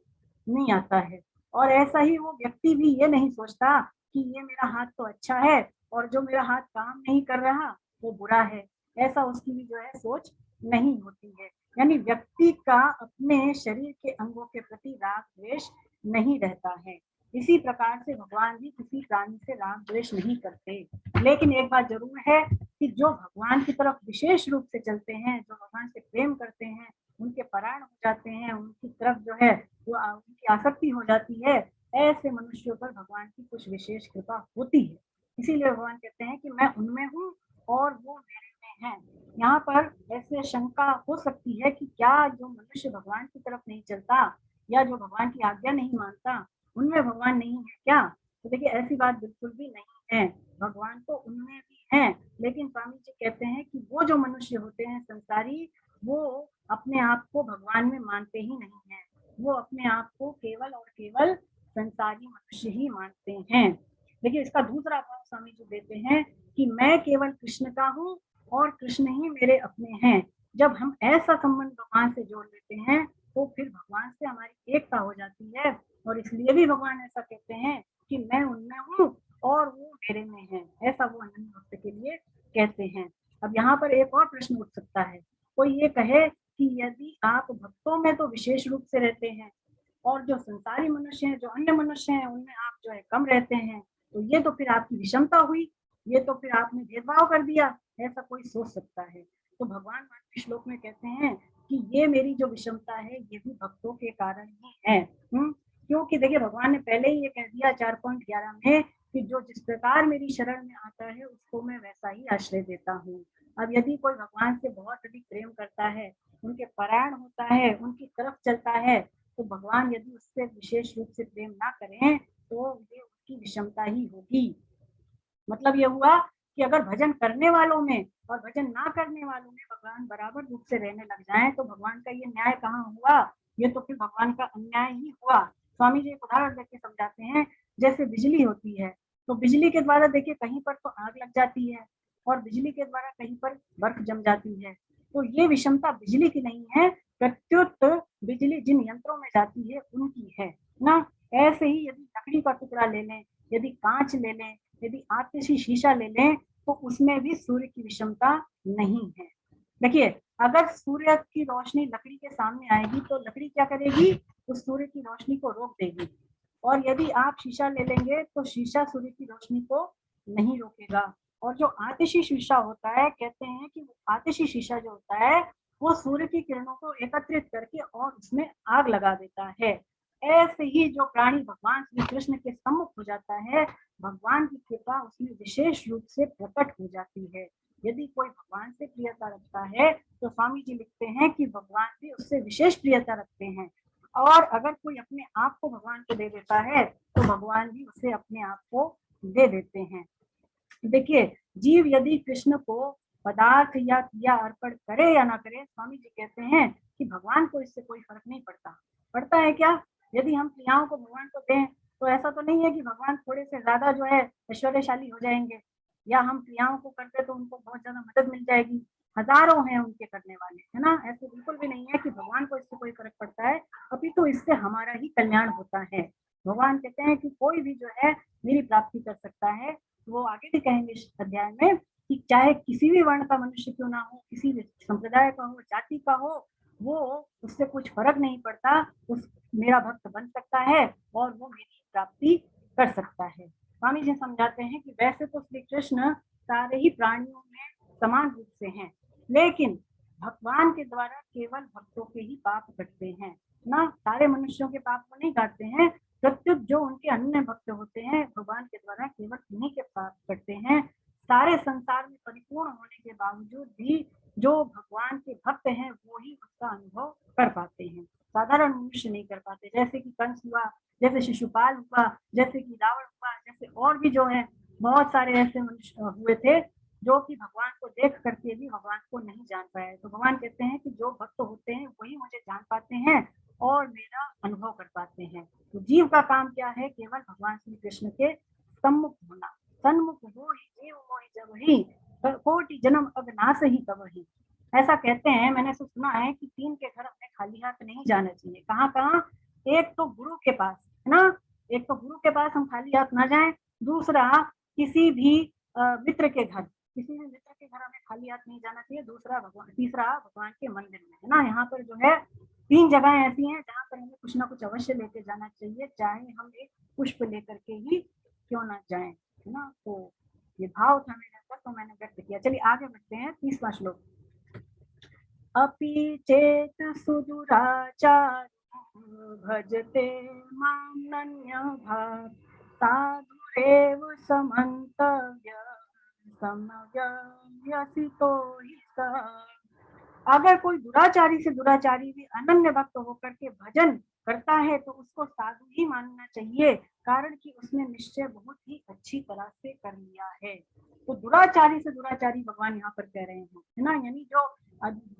नहीं आता है। और ऐसा ही वो व्यक्ति भी ये नहीं सोचता कि ये मेरा हाथ तो अच्छा है और जो मेरा हाथ काम नहीं कर रहा वो बुरा है, ऐसा उसकी भी जो है सोच नहीं होती है। यानी व्यक्ति का अपने शरीर के अंगों के प्रति राग द्वेष नहीं रहता है। इसी प्रकार से भगवान भी किसी प्राणी से राग द्वेष नहीं करते। लेकिन एक बात जरूर है कि जो भगवान की तरफ विशेष रूप से चलते हैं, जो भगवान से प्रेम करते हैं, उनके परायण हो जाते हैं, उनकी तरफ जो है वो उनकी आसक्ति हो जाती है, ऐसे मनुष्यों पर भगवान की कुछ विशेष कृपा होती है। इसीलिए भगवान कहते हैं कि मैं उनमें हूँ और वो मेरे में है। यहाँ पर ऐसे शंका हो सकती है कि क्या जो मनुष्य भगवान की तरफ नहीं चलता या जो भगवान की आज्ञा नहीं मानता उनमें भगवान नहीं है क्या? तो देखिए ऐसी बात बिल्कुल भी नहीं है, भगवान तो उनमें भी है। लेकिन स्वामी जी कहते हैं कि वो जो मनुष्य होते हैं संसारी, वो अपने आप को भगवान में मानते ही नहीं है, वो अपने आप को केवल और केवल संसारी मनुष्य ही मानते हैं। देखिए इसका दूसरा भाव स्वामी जी देते हैं कि मैं केवल कृष्ण का हूँ और कृष्ण ही मेरे अपने हैं। जब हम ऐसा संबंध भगवान से जोड़ लेते हैं तो फिर भगवान से हमारी एकता हो जाती है, और इसलिए भी भगवान ऐसा कहते हैं कि मैं उनमें हूँ और वो मेरे में है, ऐसा वो अनन्य भक्त के लिए कहते हैं। अब यहाँ पर एक और प्रश्न उठ सकता है, कोई ये कहे कि यदि आप भक्तों में तो विशेष रूप से रहते हैं और जो संसारी मनुष्य हैं, जो अन्य मनुष्य हैं, उनमें आप जो है कम रहते हैं, तो ये तो फिर आपकी विषमता हुई, ये तो फिर आपने भेदभाव कर दिया, ऐसा कोई सोच सकता है। तो भगवान मानवीय श्लोक में कहते हैं कि ये मेरी जो विषमता है ये भी भक्तों के कारण ही है। क्योंकि देखिए भगवान ने पहले ही ये कह दिया 4.11 में कि जो जिस प्रकार मेरी शरण में आता है उसको मैं वैसा ही आश्रय देता हूँ। अब यदि कोई भगवान से बहुत अधिक प्रेम करता है, उनके परायण होता है, उनकी तरफ चलता है, तो भगवान यदि उससे विशेष रूप से प्रेम ना करें तो ये उसकी विषमता ही होगी। मतलब ये हुआ कि अगर भजन करने वालों में और भजन ना करने वालों में भगवान बराबर रूप से रहने लग जाएं तो भगवान का ये न्याय कहाँ हुआ? ये तो फिर भगवान का अन्याय ही हुआ। स्वामी जी एक उदाहरण देके समझाते हैं, जैसे बिजली होती है तो बिजली के द्वारा देखिए कहीं पर तो आग लग जाती है और बिजली के द्वारा कहीं पर बर्फ जम जाती है। तो ये विषमता बिजली की नहीं है, प्रत्युत बिजली जिन यंत्रों में जाती है उनकी है ना। ऐसे ही यदि लकड़ी का टुकड़ा ले लें, यदि कांच ले लें, यदि आतिशी शीशा ले लें, तो उसमें भी सूर्य की विषमता नहीं है। देखिए, अगर सूर्य की रोशनी लकड़ी के सामने आएगी तो लकड़ी क्या करेगी, उस सूर्य की रोशनी को रोक देगी। और यदि आप शीशा ले लेंगे तो शीशा सूर्य की रोशनी को नहीं रोकेगा। और जो आतिशी शीशा होता है, कहते हैं कि आतिशी शीशा जो होता है वो सूर्य की किरणों को एकत्रित करके और उसमें आग लगा देता है। ऐसे ही जो प्राणी भगवान श्री कृष्ण के सम्मुख हो जाता है, भगवान की कृपा उसमें विशेष रूप से प्रकट हो जाती है। यदि कोई भगवान से प्रियता रखता है तो स्वामी जी लिखते हैं कि भगवान भी उससे विशेष प्रियता रखते हैं। और अगर कोई अपने आप को भगवान को दे देता है तो भगवान भी उसे अपने आप को दे देते हैं। देखिए, जीव यदि कृष्ण को पदार्थ या क्रिया अर्पण करे या ना करे, स्वामी जी कहते हैं कि भगवान को इससे कोई फर्क नहीं पड़ता। पड़ता है क्या? यदि हम क्रियाओं को भगवान को दें तो ऐसा तो नहीं है कि भगवान थोड़े से ज्यादा जो है ऐश्वर्यशाली हो जाएंगे, या हम क्रियाओं को करते तो उनको बहुत ज्यादा मदद मिल जाएगी। हजारों हैं उनके करने वाले, है ना। ऐसे बिल्कुल भी नहीं है कि भगवान को इससे कोई फर्क पड़ता है, अपितु इससे हमारा ही कल्याण होता है। भगवान कहते हैं कि कोई भी जो है मेरी प्राप्ति कर सकता है। वो आगे भी कहेंगे इस अध्याय में कि चाहे किसी भी वर्ण का मनुष्य क्यों ना हो, किसी भी संप्रदाय का हो, जाति का हो, वो उससे कुछ फर्क नहीं पड़ता, उस मेरा भक्त बन सकता है और वो मेरी प्राप्ति कर सकता है। स्वामी जी समझाते हैं कि वैसे तो श्री कृष्ण सारे ही प्राणियों में समान रूप से हैं, लेकिन भगवान के द्वारा केवल भक्तों के ही पाप कटते हैं ना, सारे मनुष्यों के पाप को नहीं काटते हैं। प्रत्युत जो उनके अन्य भक्त होते हैं, भगवान के द्वारा केवल उन्हीं के पाप कटते हैं। सारे संसार में परिपूर्ण होने के बावजूद भी जो भगवान के भक्त हैं वो ही उसका अनुभव कर पाते हैं, साधारण मनुष्य नहीं कर पाते। जैसे कि कंस हुआ, जैसे शिशुपाल हुआ, जैसे कि रावण हुआ, जैसे और भी जो है बहुत सारे ऐसे मनुष्य हुए थे जो कि भगवान को देख करके भी भगवान को नहीं जान पाए। तो भगवान कहते हैं कि जो भक्त होते हैं वही मुझे जान पाते हैं और मेरा अनुभव कर पाते हैं। तो जीव का काम क्या है, केवल भगवान श्री कृष्ण के सम्मुख होना। सन्मुख हो ही जीव मोहि जब ही, कोटि जन्म अविनाश ही तब ही। ऐसा कहते हैं, मैंने तो सुना है कि 3 के घर अपने खाली हाथ नहीं जाना चाहिए। कहाँ कहाँ? एक तो गुरु के पास, है ना, एक तो गुरु के पास हम खाली हाथ ना जाएं। दूसरा किसी भी मित्र के घर, किसी भी मित्र के घर हमें खाली हाथ नहीं जाना चाहिए। दूसरा भगवान, तीसरा भगवान के मंदिर में, है ना। यहाँ पर जो है 3 जगह ऐसी हैं जहाँ पर हमें कुछ ना कुछ अवश्य लेके जाना चाहिए, चाहे हम एक पुष्प लेकर के ही क्यों ना जाएं, है ना। तो ये भाव था मेरे अंदर, तो मैंने व्यक्त किया। चलिए आगे बढ़ते हैं। 30वां श्लोक। अपि चेत सुदुराचार भजते मां नन्यभाक् साधुरेव समन्तव्य समयसितो हि सः। अगर कोई दुराचारी से दुराचारी भी अनन्य भक्त होकर के भजन करता है तो उसको साधु ही मानना चाहिए, कारण कि उसने निश्चय बहुत ही अच्छी तरह से कर लिया है। तो दुराचारी से दुराचारी भगवान यहाँ पर कह रहे हैं, है ना, यानी जो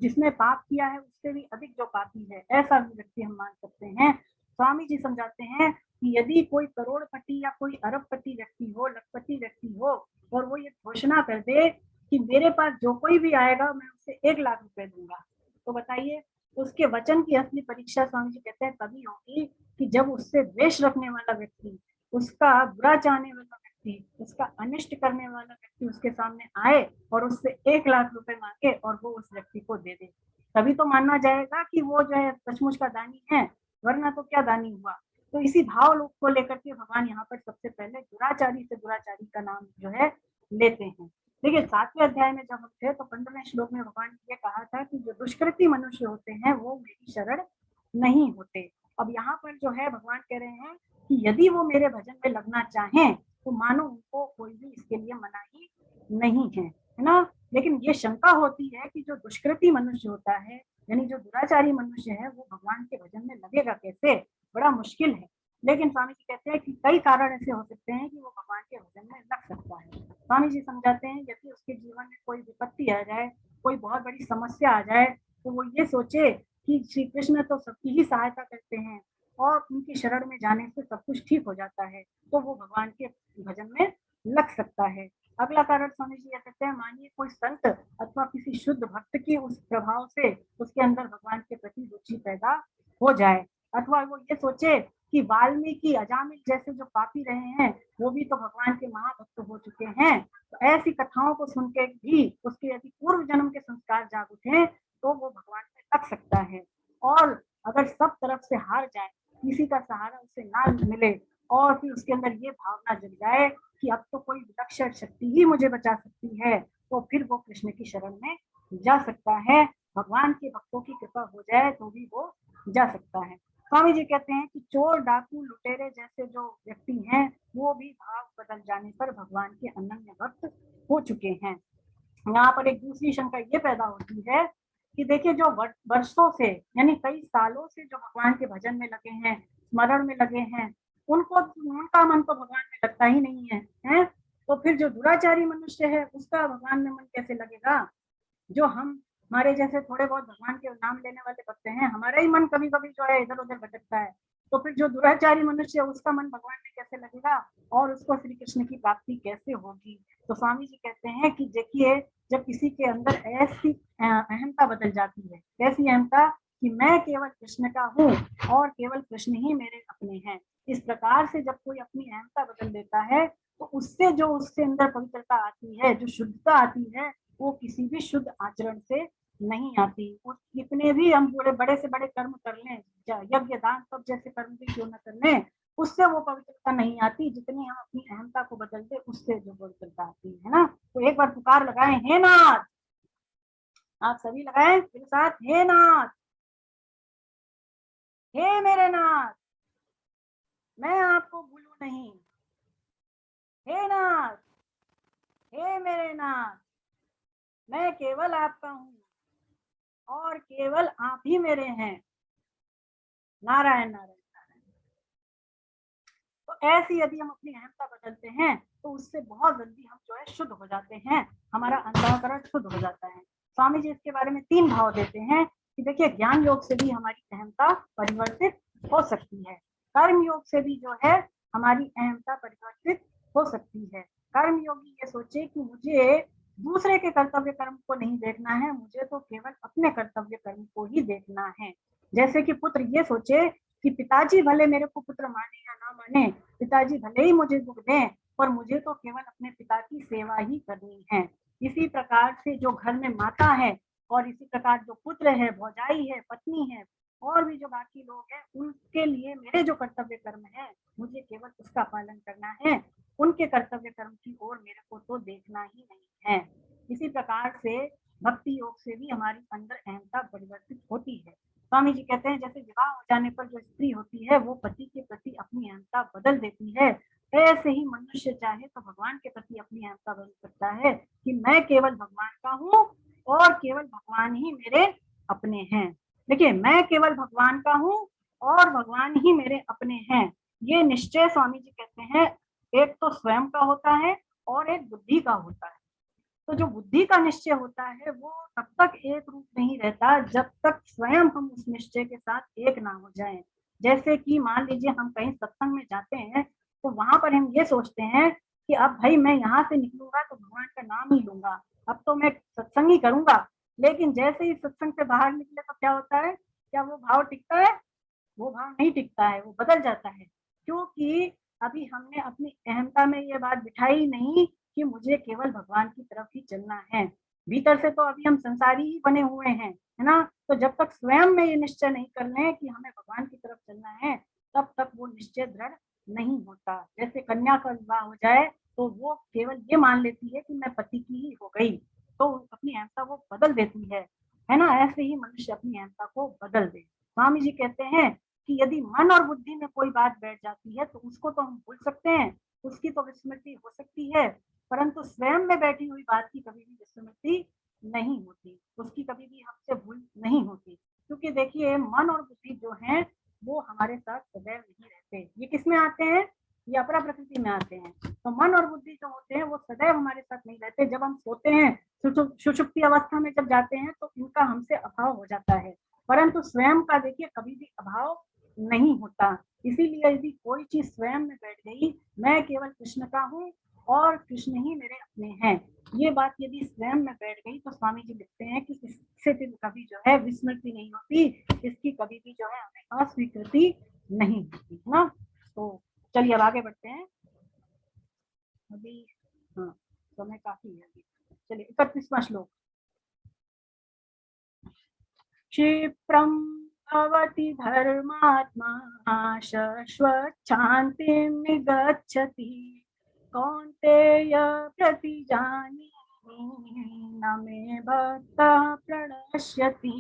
जिसने पाप किया है उससे भी अधिक जो पापी है, ऐसा भी व्यक्ति हम मान सकते हैं। स्वामी जी समझाते हैं कि यदि कोई करोड़पति या कोई अरबपति व्यक्ति हो, लखपति व्यक्ति हो, और वो ये घोषणा कर दे कि मेरे पास जो कोई भी आएगा मैं उसे 1 लाख रुपए दूंगा, तो बताइए उसके वचन की असली परीक्षा स्वामी जी कहते हैं तभी होगी कि जब उससे द्वेष रखने वाला व्यक्ति, उसका बुरा चाहने वाला व्यक्ति, उसका अनिष्ट करने वाला व्यक्ति उसके सामने आए और उससे 1 लाख रुपए मांगे और वो उस व्यक्ति को दे दे, तभी तो मानना जाएगा कि वो जो है सचमुच का दानी है, वरना तो क्या दानी हुआ। तो इसी भाव लोग को लेकर के भगवान यहाँ पर सबसे पहले दुराचारी से दुराचारी का नाम जो है लेते हैं। देखिए 7वें अध्याय में जब हम थे तो 15वें श्लोक में भगवान ने कहा था कि जो दुष्कृति मनुष्य होते हैं वो मेरी शरण नहीं होते। अब यहाँ पर जो है भगवान कह रहे हैं कि यदि वो मेरे भजन में लगना चाहें तो मानो उनको कोई भी इसके लिए मनाही नहीं है, है ना। लेकिन ये शंका होती है कि जो दुष्कृति मनुष्य होता है, यानी जो दुराचारी मनुष्य है, वो भगवान के भजन में लगेगा कैसे, बड़ा मुश्किल है। लेकिन स्वामी जी कहते हैं कि कई कारण ऐसे हो सकते हैं कि वो भगवान के भजन में लग सकता है। स्वामी जी समझाते हैं यदि उसके जीवन में कोई विपत्ति आ जाए, कोई बहुत बड़ी समस्या आ जाए, तो वो ये सोचे कि श्री कृष्ण तो सबकी ही सहायता करते हैं और उनकी शरण में जाने से सब कुछ ठीक हो जाता है, तो वो भगवान के भजन में लग सकता है। अगला कारण स्वामी जी ये कहते हैं, मानिए कोई संत अथवा किसी शुद्ध भक्त की उस प्रभाव से उसके अंदर भगवान के प्रति रुचि पैदा हो जाए, अथवा वो ये सोचे कि वाल्मीकि अजामिल जैसे जो पापी रहे हैं वो भी तो भगवान के महाभक्त हो चुके हैं, तो ऐसी कथाओं को सुन के भी उसके यदि पूर्व जन्म के संस्कार जाग उठे तो वो भगवान में लग सकता है। और अगर सब तरफ से हार जाए, किसी का सहारा उसे ना मिले और फिर उसके अंदर ये भावना जग जाए कि अब तो कोई विलक्षण शक्ति ही मुझे बचा सकती है, तो फिर वो कृष्ण की शरण में जा सकता है। भगवान के भक्तों की कृपा हो जाए तो भी वो जा सकता है। स्वामी जी कहते हैं कि चोर, डाकू, लुटेरे जैसे जो व्यक्ति हैं वो भी भाव बदल जाने पर भगवान के अनन्य भक्त हो चुके हैं। यहाँ पर एक दूसरी शंका ये पैदा होती है कि देखिए जो वर्षों से यानी कई सालों से जो भगवान के भजन में लगे हैं, स्मरण में लगे हैं, उनका मन तो भगवान में लगता ही नहीं है, तो फिर जो दुराचारी मनुष्य है उसका भगवान में मन कैसे लगेगा। जो हमारे जैसे थोड़े बहुत भगवान के नाम लेने वाले भक्त हैं, हमारा ही मन कभी कभी जो है इधर उधर भटकता है, तो फिर जो दुराचारी मनुष्य है उसका मन भगवान में कैसे लगेगा और उसको श्री कृष्ण की प्राप्ति कैसे होगी। तो स्वामी जी कहते हैं कि देखिए जब किसी के अंदर ऐसी अहमता बदल जाती है, कैसी अहमता कि मैं केवल कृष्ण का हूँ और केवल कृष्ण ही मेरे अपने हैं, इस प्रकार से जब कोई अपनी अहमता बदल देता है तो उससे जो उसके अंदर पवित्रता आती है, जो शुद्धता आती है, वो किसी भी शुद्ध आचरण से नहीं आती। कितने भी हम बड़े से बड़े कर्म कर लें, यज्ञ दान सब जैसे कर्म भी क्यों न कर लें, उससे वो पवित्रता नहीं आती जितनी हम अपनी अहमता को बदलते उससे जो पवित्रता आती है ना। तो एक बार पुकार लगाए, हे नाथ, आप सभी लगाए मेरे साथ, हे नाथ, हे मेरे नाथ, मैं आपको भूलू नहीं, हे नाथ, हे मेरे नाथ, मैं केवल आपका हूँ और केवल आप ही मेरे हैं। नारायण नारायण नारायण। तो ऐसी यदि हम अपनी अहमता बदलते हैं तो उससे बहुत जल्दी हम जो है शुद्ध हो जाते हैं, हमारा अंतःकरण शुद्ध हो जाता है। स्वामी जी इसके बारे में 3 भाव देते हैं कि देखिए ज्ञान योग से भी हमारी अहमता परिवर्तित हो सकती है, कर्म योग से भी जो है हमारी अहमता परिवर्तित हो सकती है। कर्म योगी ये सोचे कि मुझे दूसरे के कर्तव्य कर्म को नहीं देखना है, मुझे तो केवल अपने कर्तव्य कर्म को ही देखना है। जैसे कि पुत्र ये सोचे कि पिताजी भले मेरे को पुत्र माने या ना माने, पिताजी भले ही मुझे दुख दें, पर मुझे तो केवल अपने पिता की सेवा ही करनी है। इसी प्रकार से जो घर में माता है और इसी प्रकार जो पुत्र है, भौजाई है, पत्नी है और भी जो बाकी लोग हैं, उनके लिए मेरे जो कर्तव्य कर्म है मुझे केवल उसका पालन करना है, उनके कर्तव्य कर्म की ओर मेरे को तो देखना ही नहीं है। इसी प्रकार से भक्ति योग से भी हमारी अंदर अहमता परिवर्तित होती है। स्वामी जी कहते हैं जैसे विवाह हो जाने पर जो स्त्री होती है वो पति के प्रति अपनी अहमता बदल देती है, ऐसे ही मनुष्य चाहे तो भगवान के प्रति अपनी अहमता बदल सकता है कि मैं केवल भगवान का हूँ और केवल भगवान ही मेरे अपने हैं। देखिए मैं केवल भगवान का हूँ और भगवान ही मेरे अपने हैं, ये निश्चय स्वामी जी कहते हैं एक तो स्वयं का होता है और एक बुद्धि का होता है। तो जो बुद्धि का निश्चय होता है वो तब तक एक रूप नहीं रहता जब तक स्वयं हम उस निश्चय के साथ एक ना हो जाएं। जैसे कि मान लीजिए हम कहीं सत्संग में जाते हैं तो वहां पर हम ये सोचते हैं कि अब भाई मैं यहाँ से निकलूंगा तो भगवान का नाम ही लूंगा, अब तो मैं सत्संग ही करूंगा। लेकिन जैसे ही सत्संग से बाहर निकले तो क्या होता है, क्या वो भाव टिकता है? वो भाव नहीं टिकता है, वो बदल जाता है, क्योंकि अभी हमने अपनी अहमता में ये बात बिठाई नहीं कि मुझे केवल भगवान की तरफ ही चलना है। भीतर से तो अभी हम संसारी ही बने हुए हैं, है ना। तो जब तक स्वयं में ये निश्चय नहीं कर लें कि हमें भगवान की तरफ चलना है, तब तक वो निश्चय दृढ़ नहीं होता। जैसे कन्या का विवाह हो जाए तो वो केवल ये मान लेती है कि मैं पति की ही हो गई, तो अपनी अहमता वो बदल देती है ना। ऐसे ही मनुष्य अपनी अहमता को बदल दे। स्वामी जी कहते हैं कि यदि मन और बुद्धि में कोई बात बैठ जाती है तो उसको तो हम भूल सकते हैं, उसकी तो विस्मृति हो सकती है, परंतु स्वयं में बैठी हुई बात की कभी भी विस्मृति नहीं होती, उसकी कभी भी हमसे भूल नहीं होती। क्योंकि देखिए मन और बुद्धि जो है वो हमारे साथ सदैव नहीं रहते। ये किस में आते हैं? ये अपरा प्रकृति में आते हैं। तो मन और बुद्धि जो होते हैं वो सदैव हमारे साथ नहीं रहते। जब हम सोते हैं, सुषुप्ति अवस्था में जब जाते हैं तो इनका हमसे अभाव हो जाता है, परंतु स्वयं का देखिए कभी भी अभाव नहीं होता। इसीलिए यदि कोई चीज स्वयं में बैठ गई, मैं केवल कृष्ण का हूँ और कृष्ण ही मेरे अपने हैं। ये बात यदि स्वयं में बैठ गई तो स्वामी जी लिखते हैं कि इससे फिर कभी जो है विस्मृति नहीं होती, इसकी कभी भी जो है हमें अस्वीकृति नहीं होती, है ना। तो चलिए अब आगे बढ़ते हैं। अभी हाँ समय काफी है अभी। चलिए 31वां श्लोक। क्षिप्रं भवति धर्मात्मा शाश्वच्छान्तिं निगच्छति कौन्तेय प्रतिजानीहि न मे भक्तः प्रणश्यति।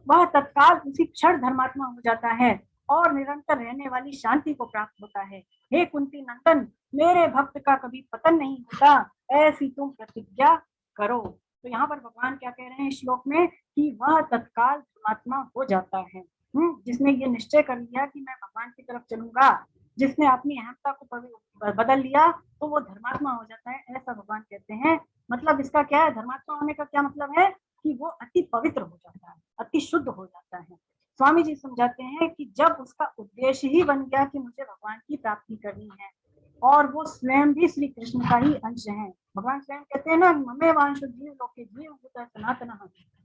वह तत्काल उसी क्षण धर्मात्मा हो जाता है और निरंतर रहने वाली शांति को प्राप्त होता है। हे कुंती नंदन, मेरे भक्त का कभी पतन नहीं होता, ऐसी तुम प्रतिज्ञा करो। तो यहाँ पर भगवान क्या कह रहे हैं श्लोक में कि वह तत्काल धर्मात्मा हो जाता है। जिसने ये निश्चय कर लिया कि मैं भगवान की तरफ चलूंगा, जिसने अपनी अहमता को बदल लिया, तो वो धर्मात्मा हो जाता है, ऐसा भगवान कहते हैं। मतलब इसका क्या है, धर्मात्मा होने का क्या मतलब है कि वो अति पवित्र हो जाता है, अति शुद्ध हो जाता है। स्वामी जी समझाते हैं कि जब उसका उद्देश्य ही बन गया कि मुझे भगवान की प्राप्ति करनी है, और वो स्वयं भी श्री कृष्ण का ही अंश है। भगवान स्वयं कहते हैं ना, ममे वांश जीव लोके जीव भूत सनातन,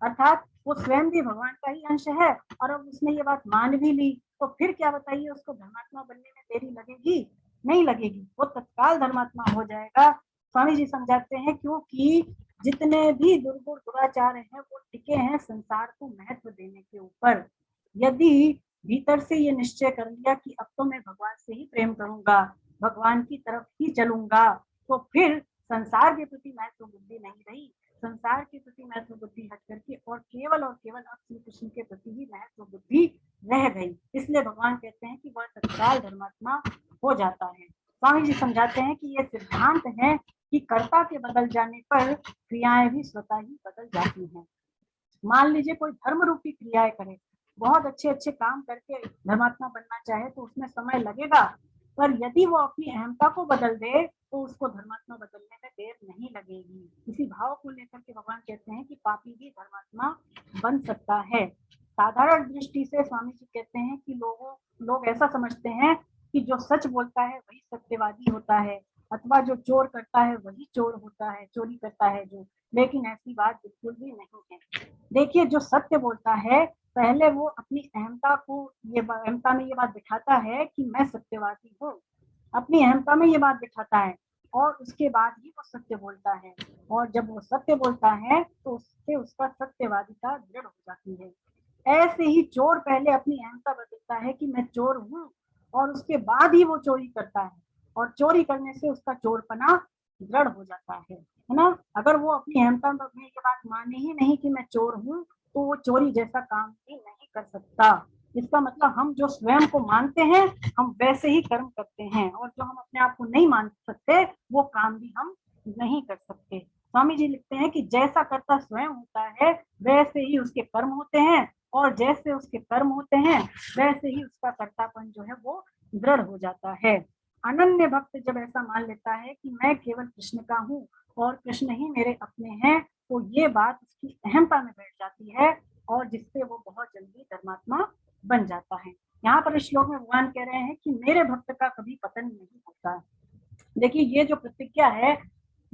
अर्थात वो स्वयं भी भगवान का ही अंश है। और अब उसने ये बात मान भी ली, तो फिर क्या बताइए, उसको धर्मात्मा बनने में देरी लगेगी? नहीं लगेगी, वो तत्काल धर्मात्मा हो जाएगा। स्वामी जी समझाते हैं क्योंकि जितने भी दुर्गुण दुराचार हैं वो टिके हैं संसार को महत्व देने के ऊपर। यदि भीतर से ये निश्चय कर लिया कि अब तो मैं भगवान से ही प्रेम करूंगा, भगवान की तरफ ही चलूंगा, तो फिर संसार के प्रति महत्व बुद्धि नहीं रही। संसार के प्रति महत्व बुद्धि हट करके और केवल अब श्री कृष्ण के प्रति ही महत्व बुद्धि रह गई। इसलिए भगवान कहते हैं कि वह तत्काल धर्मात्मा हो जाता है। स्वामी जी समझाते हैं कि ये सिद्धांत है कि कर्ता के बदल जाने पर क्रियाएं भी स्वतः ही बदल जाती हैं। मान लीजिए कोई धर्म रूपी क्रियाएं करे, बहुत अच्छे अच्छे काम करके धर्मात्मा बनना चाहे तो उसमें समय लगेगा, पर यदि वो अपनी अहमता को बदल दे तो उसको धर्मात्मा बदलने में देर नहीं लगेगी। इसी भाव को लेकर के भगवान कहते हैं कि पापी भी धर्मात्मा बन सकता है। साधारण दृष्टि से स्वामी जी कहते हैं कि लोग ऐसा समझते हैं कि जो सच बोलता है वही सत्यवादी होता है, अथवा जो चोर करता है वही चोर होता है, चोरी करता है जो। लेकिन ऐसी बात बिल्कुल भी नहीं है। देखिए, जो सत्य बोलता है पहले वो अपनी अहमता में ये बात दिखाता है कि मैं सत्यवादी हूँ, अपनी अहमता में ये बात दिखाता है, और उसके बाद ही वो सत्य बोलता है। और जब वो सत्य बोलता है तो उससे उसका सत्यवादिता दृढ़ हो जाती है। ऐसे ही चोर पहले अपनी अहमता बदलता है कि मैं चोर हूँ, और उसके बाद ही वो चोरी करता है, और चोरी करने से उसका चोरपना दृढ़ हो जाता है ना। अगर वो अपनी अहमता में ये बात माने ही नहीं कि मैं चोर हूँ, तो वो चोरी जैसा काम भी नहीं कर सकता। इसका मतलब हम जो स्वयं को मानते हैं हम वैसे ही कर्म करते हैं, और जो हम अपने आप को नहीं मान सकते वो काम भी हम नहीं कर सकते। स्वामी जी लिखते हैं कि जैसा कर्ता स्वयं होता है वैसे ही उसके कर्म होते हैं, और जैसे उसके कर्म होते हैं वैसे ही उसका कर्तापन जो है वो दृढ़ हो जाता है। अनन्य भक्त जब ऐसा मान लेता है कि मैं केवल कृष्ण का हूँ और कृष्ण ही मेरे अपने हैं, तो ये बात उसकी अहमता में बैठ जाती है, और जिससे वो बहुत जल्दी धर्मात्मा बन जाता है। यहाँ पर इस श्लोक में भगवान कह रहे हैं कि मेरे भक्त का कभी पतन नहीं होता। देखिए, ये जो प्रतिज्ञा है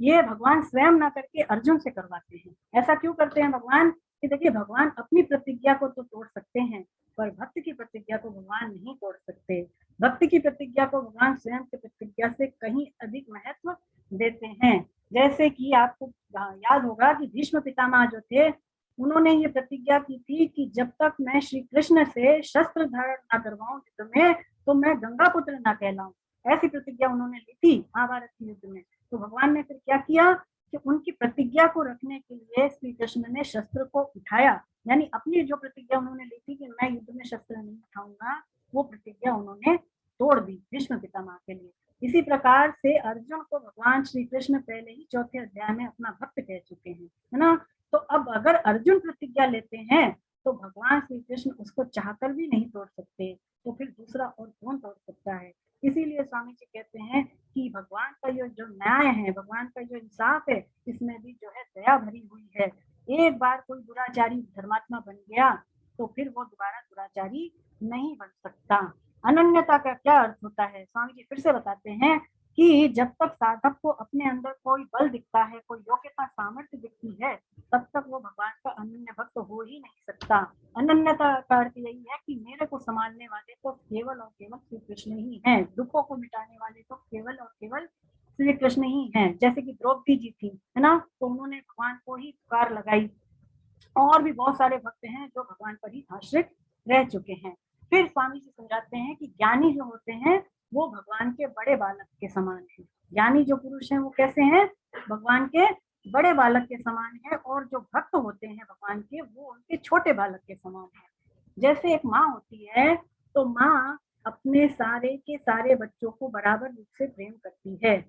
ये भगवान स्वयं ना करके अर्जुन से करवाते हैं। ऐसा क्यों करते हैं भगवान? कि देखिए, भगवान अपनी प्रतिज्ञा को तो तोड़ सकते हैं, पर भक्त की प्रतिज्ञा को भगवान नहीं तोड़ सकते। भक्त की प्रतिज्ञा को भगवान स्वयं की प्रतिज्ञा से कहीं अधिक महत्व देते हैं। जैसे कि आपको याद होगा कि भीष्म पितामह जो थे, उन्होंने ये प्रतिज्ञा की थी कि जब तक मैं श्री कृष्ण से शस्त्र धारण न करवाऊं युद्ध में, तो मैं गंगा पुत्र न कहलाऊं। ऐसी प्रतिज्ञा उन्होंने ली थी महाभारत के युद्ध में। तो भगवान ने फिर क्या किया कि उनकी प्रतिज्ञा को रखने के लिए श्री कृष्ण ने शस्त्र को उठाया, यानी अपनी जो प्रतिज्ञा उन्होंने ली थी कि मैं युद्ध में शस्त्र नहीं उठाऊंगा, वो प्रतिज्ञा उन्होंने तोड़ दी भीष्म पितामह के लिए। इसी प्रकार से अर्जुन को भगवान श्री कृष्ण पहले ही 4थे अध्याय में अपना भक्त कह चुके हैं, है ना। तो अब अगर अर्जुन प्रतिज्ञा लेते हैं तो भगवान श्री कृष्ण उसको चाहकर भी नहीं तोड़ सकते, तो फिर दूसरा और कौन तोड़ सकता है। इसीलिए स्वामी जी कहते हैं कि भगवान का जो न्याय है, भगवान का जो इंसाफ है, इसमें भी जो है दया भरी हुई है। एक बार कोई दुराचारी धर्मात्मा बन गया तो फिर वो दोबारा दुराचारी नहीं बन सकता। अनन्यता का क्या अर्थ होता है? स्वामी जी फिर से बताते हैं कि जब तक साधक को अपने अंदर कोई बल दिखता है, कोई योग्यता सामर्थ्य दिखती है, तब तक वो भगवान का अनन्य भक्त हो ही नहीं सकता। अनन्यता का अर्थ यही है कि मेरे को संभालने वाले तो केवल और केवल श्री कृष्ण ही हैं, दुखों को मिटाने वाले तो केवल और केवल श्री कृष्ण ही हैं। जैसे कि द्रौपदी जी थी, है ना, तो उन्होंने भगवान को ही पुकार लगाई। और भी बहुत सारे भक्त हैं जो भगवान पर ही आश्रित रह चुके हैं। फिर स्वामी जी समझाते हैं कि ज्ञानी जो होते हैं वो भगवान के बड़े बालक के समान है। ज्ञानी जो पुरुष हैं वो कैसे हैं? भगवान के बड़े बालक के समान है, और जो भक्त होते हैं भगवान के वो उनके छोटे बालक के समान है। जैसे एक माँ होती है तो माँ अपने सारे के सारे बच्चों को बराबर रूप से प्रेम करती है,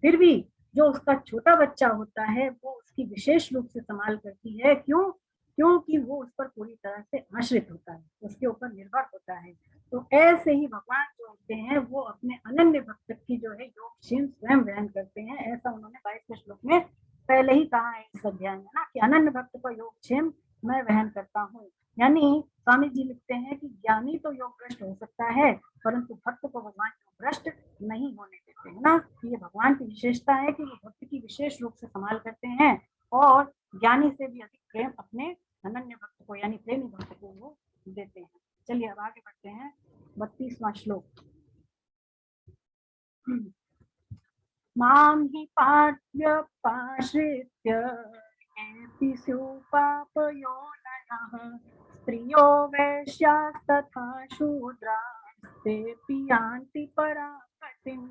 फिर भी जो उसका छोटा बच्चा होता है वो उसकी विशेष रूप से संभाल करती है। क्यों? क्योंकि वो उस पर पूरी तरह से आश्रित होता है, उसके ऊपर निर्भर होता है। तो ऐसे ही भगवान जो होते हैं वो अपने अनन्य भक्त की जो है योगक्षेम स्वयं वहन करते हैं। ऐसा उन्होंने 22वें श्लोक में पहले ही कहा है इस अध्याय में ना, कि अनन्य भक्त का योगक्षेम मैं वहन करता हूँ। यानी स्वामी जी लिखते हैं कि ज्ञानी तो योग भ्रष्ट हो सकता है, परंतु भक्त को भगवान योग भ्रष्ट नहीं होने देते है ना। ये भगवान की विशेषता है कि वो भक्त की विशेष रूप से संभाल करते हैं, और ज्ञानी से भी अधिक प्रेम अपने अनन्य भक्त को यानी प्रेमी भक्त को वो देते हैं। चलिए अब आगे बढ़ते हैं 32वां श्लोक। मां हि पार्थ्यपाश्रित्य येऽपि पापयोनयः स्त्रियो वैश्यास्तथा शूद्रास्तेऽपि यान्ति परागतिम्।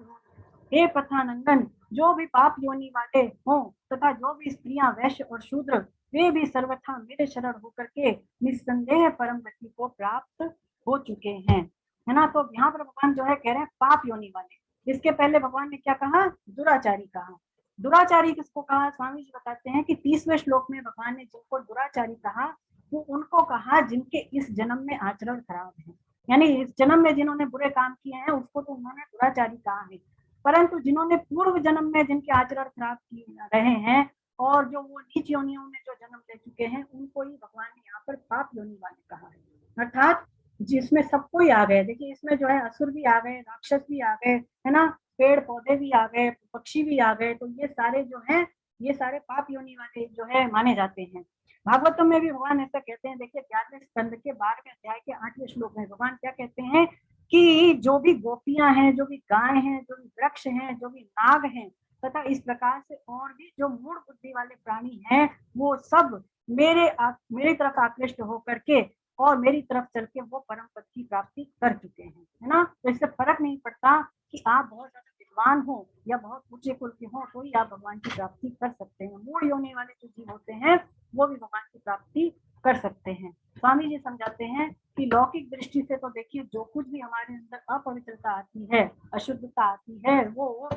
हे पथानंदन, जो भी पाप योनि वाले हों तथा जो भी स्त्रियां वैश्य और शूद्र, वे भी सर्वथा मेरे शरण होकर के निस्संदेह परम गति को प्राप्त हो चुके हैं, है ना। तो यहाँ पर भगवान जो है कह रहे हैं पाप योनि वाले। इसके पहले भगवान ने क्या कहा? दुराचारी कहा। दुराचारी किसको कहा? स्वामी जी बताते हैं कि 30वें श्लोक में भगवान ने जिनको दुराचारी कहा वो उनको कहा जिनके इस जन्म में आचरण खराब है, यानी इस जन्म में जिन्होंने बुरे काम किए हैं उसको तो उन्होंने दुराचारी कहा है। परंतु जिन्होंने पूर्व जन्म में जिनके आचरण खराब किए रहे हैं और जो वो नीच योनियों में जो जन्म ले चुके हैं उनको ही भगवान ने यहाँ पर पाप योनि वाले कहा है। अर्थात जिसमें सबको ही आ गए, देखिए इसमें जो है असुर भी आ गए, राक्षस भी आ गए, है ना, पेड़ पौधे भी आ गए, पक्षी भी आ गए, तो ये सारे जो हैं ये सारे पाप योनि वाले जो है माने जाते हैं। भागवतम में भी भगवान ऐसा कहते हैं। देखिए 11वें स्कंद के 12वें अध्याय के 8वें श्लोक में भगवान क्या कहते हैं कि जो भी गोपियां हैं, जो भी गाय हैं, जो भी वृक्ष हैं, जो भी नाग हैं, तथा इस प्रकार से और भी जो मूढ़ बुद्धि वाले प्राणी हैं, वो सब मेरी तरफ आकृष्ट होकर के और मेरी तरफ चल के वो परम पद की प्राप्ति कर चुके हैं, है ना। तो इससे फर्क नहीं पड़ता कि आप बहुत ज्यादा विद्वान हो या बहुत ऊंचे कुल के हो, तो ही आप भगवान की प्राप्ति कर सकते हैं। मूढ़ योनि वाले जो जीव होते हैं वो भी भगवान की प्राप्ति कर सकते हैं। स्वामी जी समझाते हैं कि लौकिक दृष्टि से तो देखिए जो कुछ भी हमारे अंदर अपवित्रता आती है, अशुद्धता आती है, वो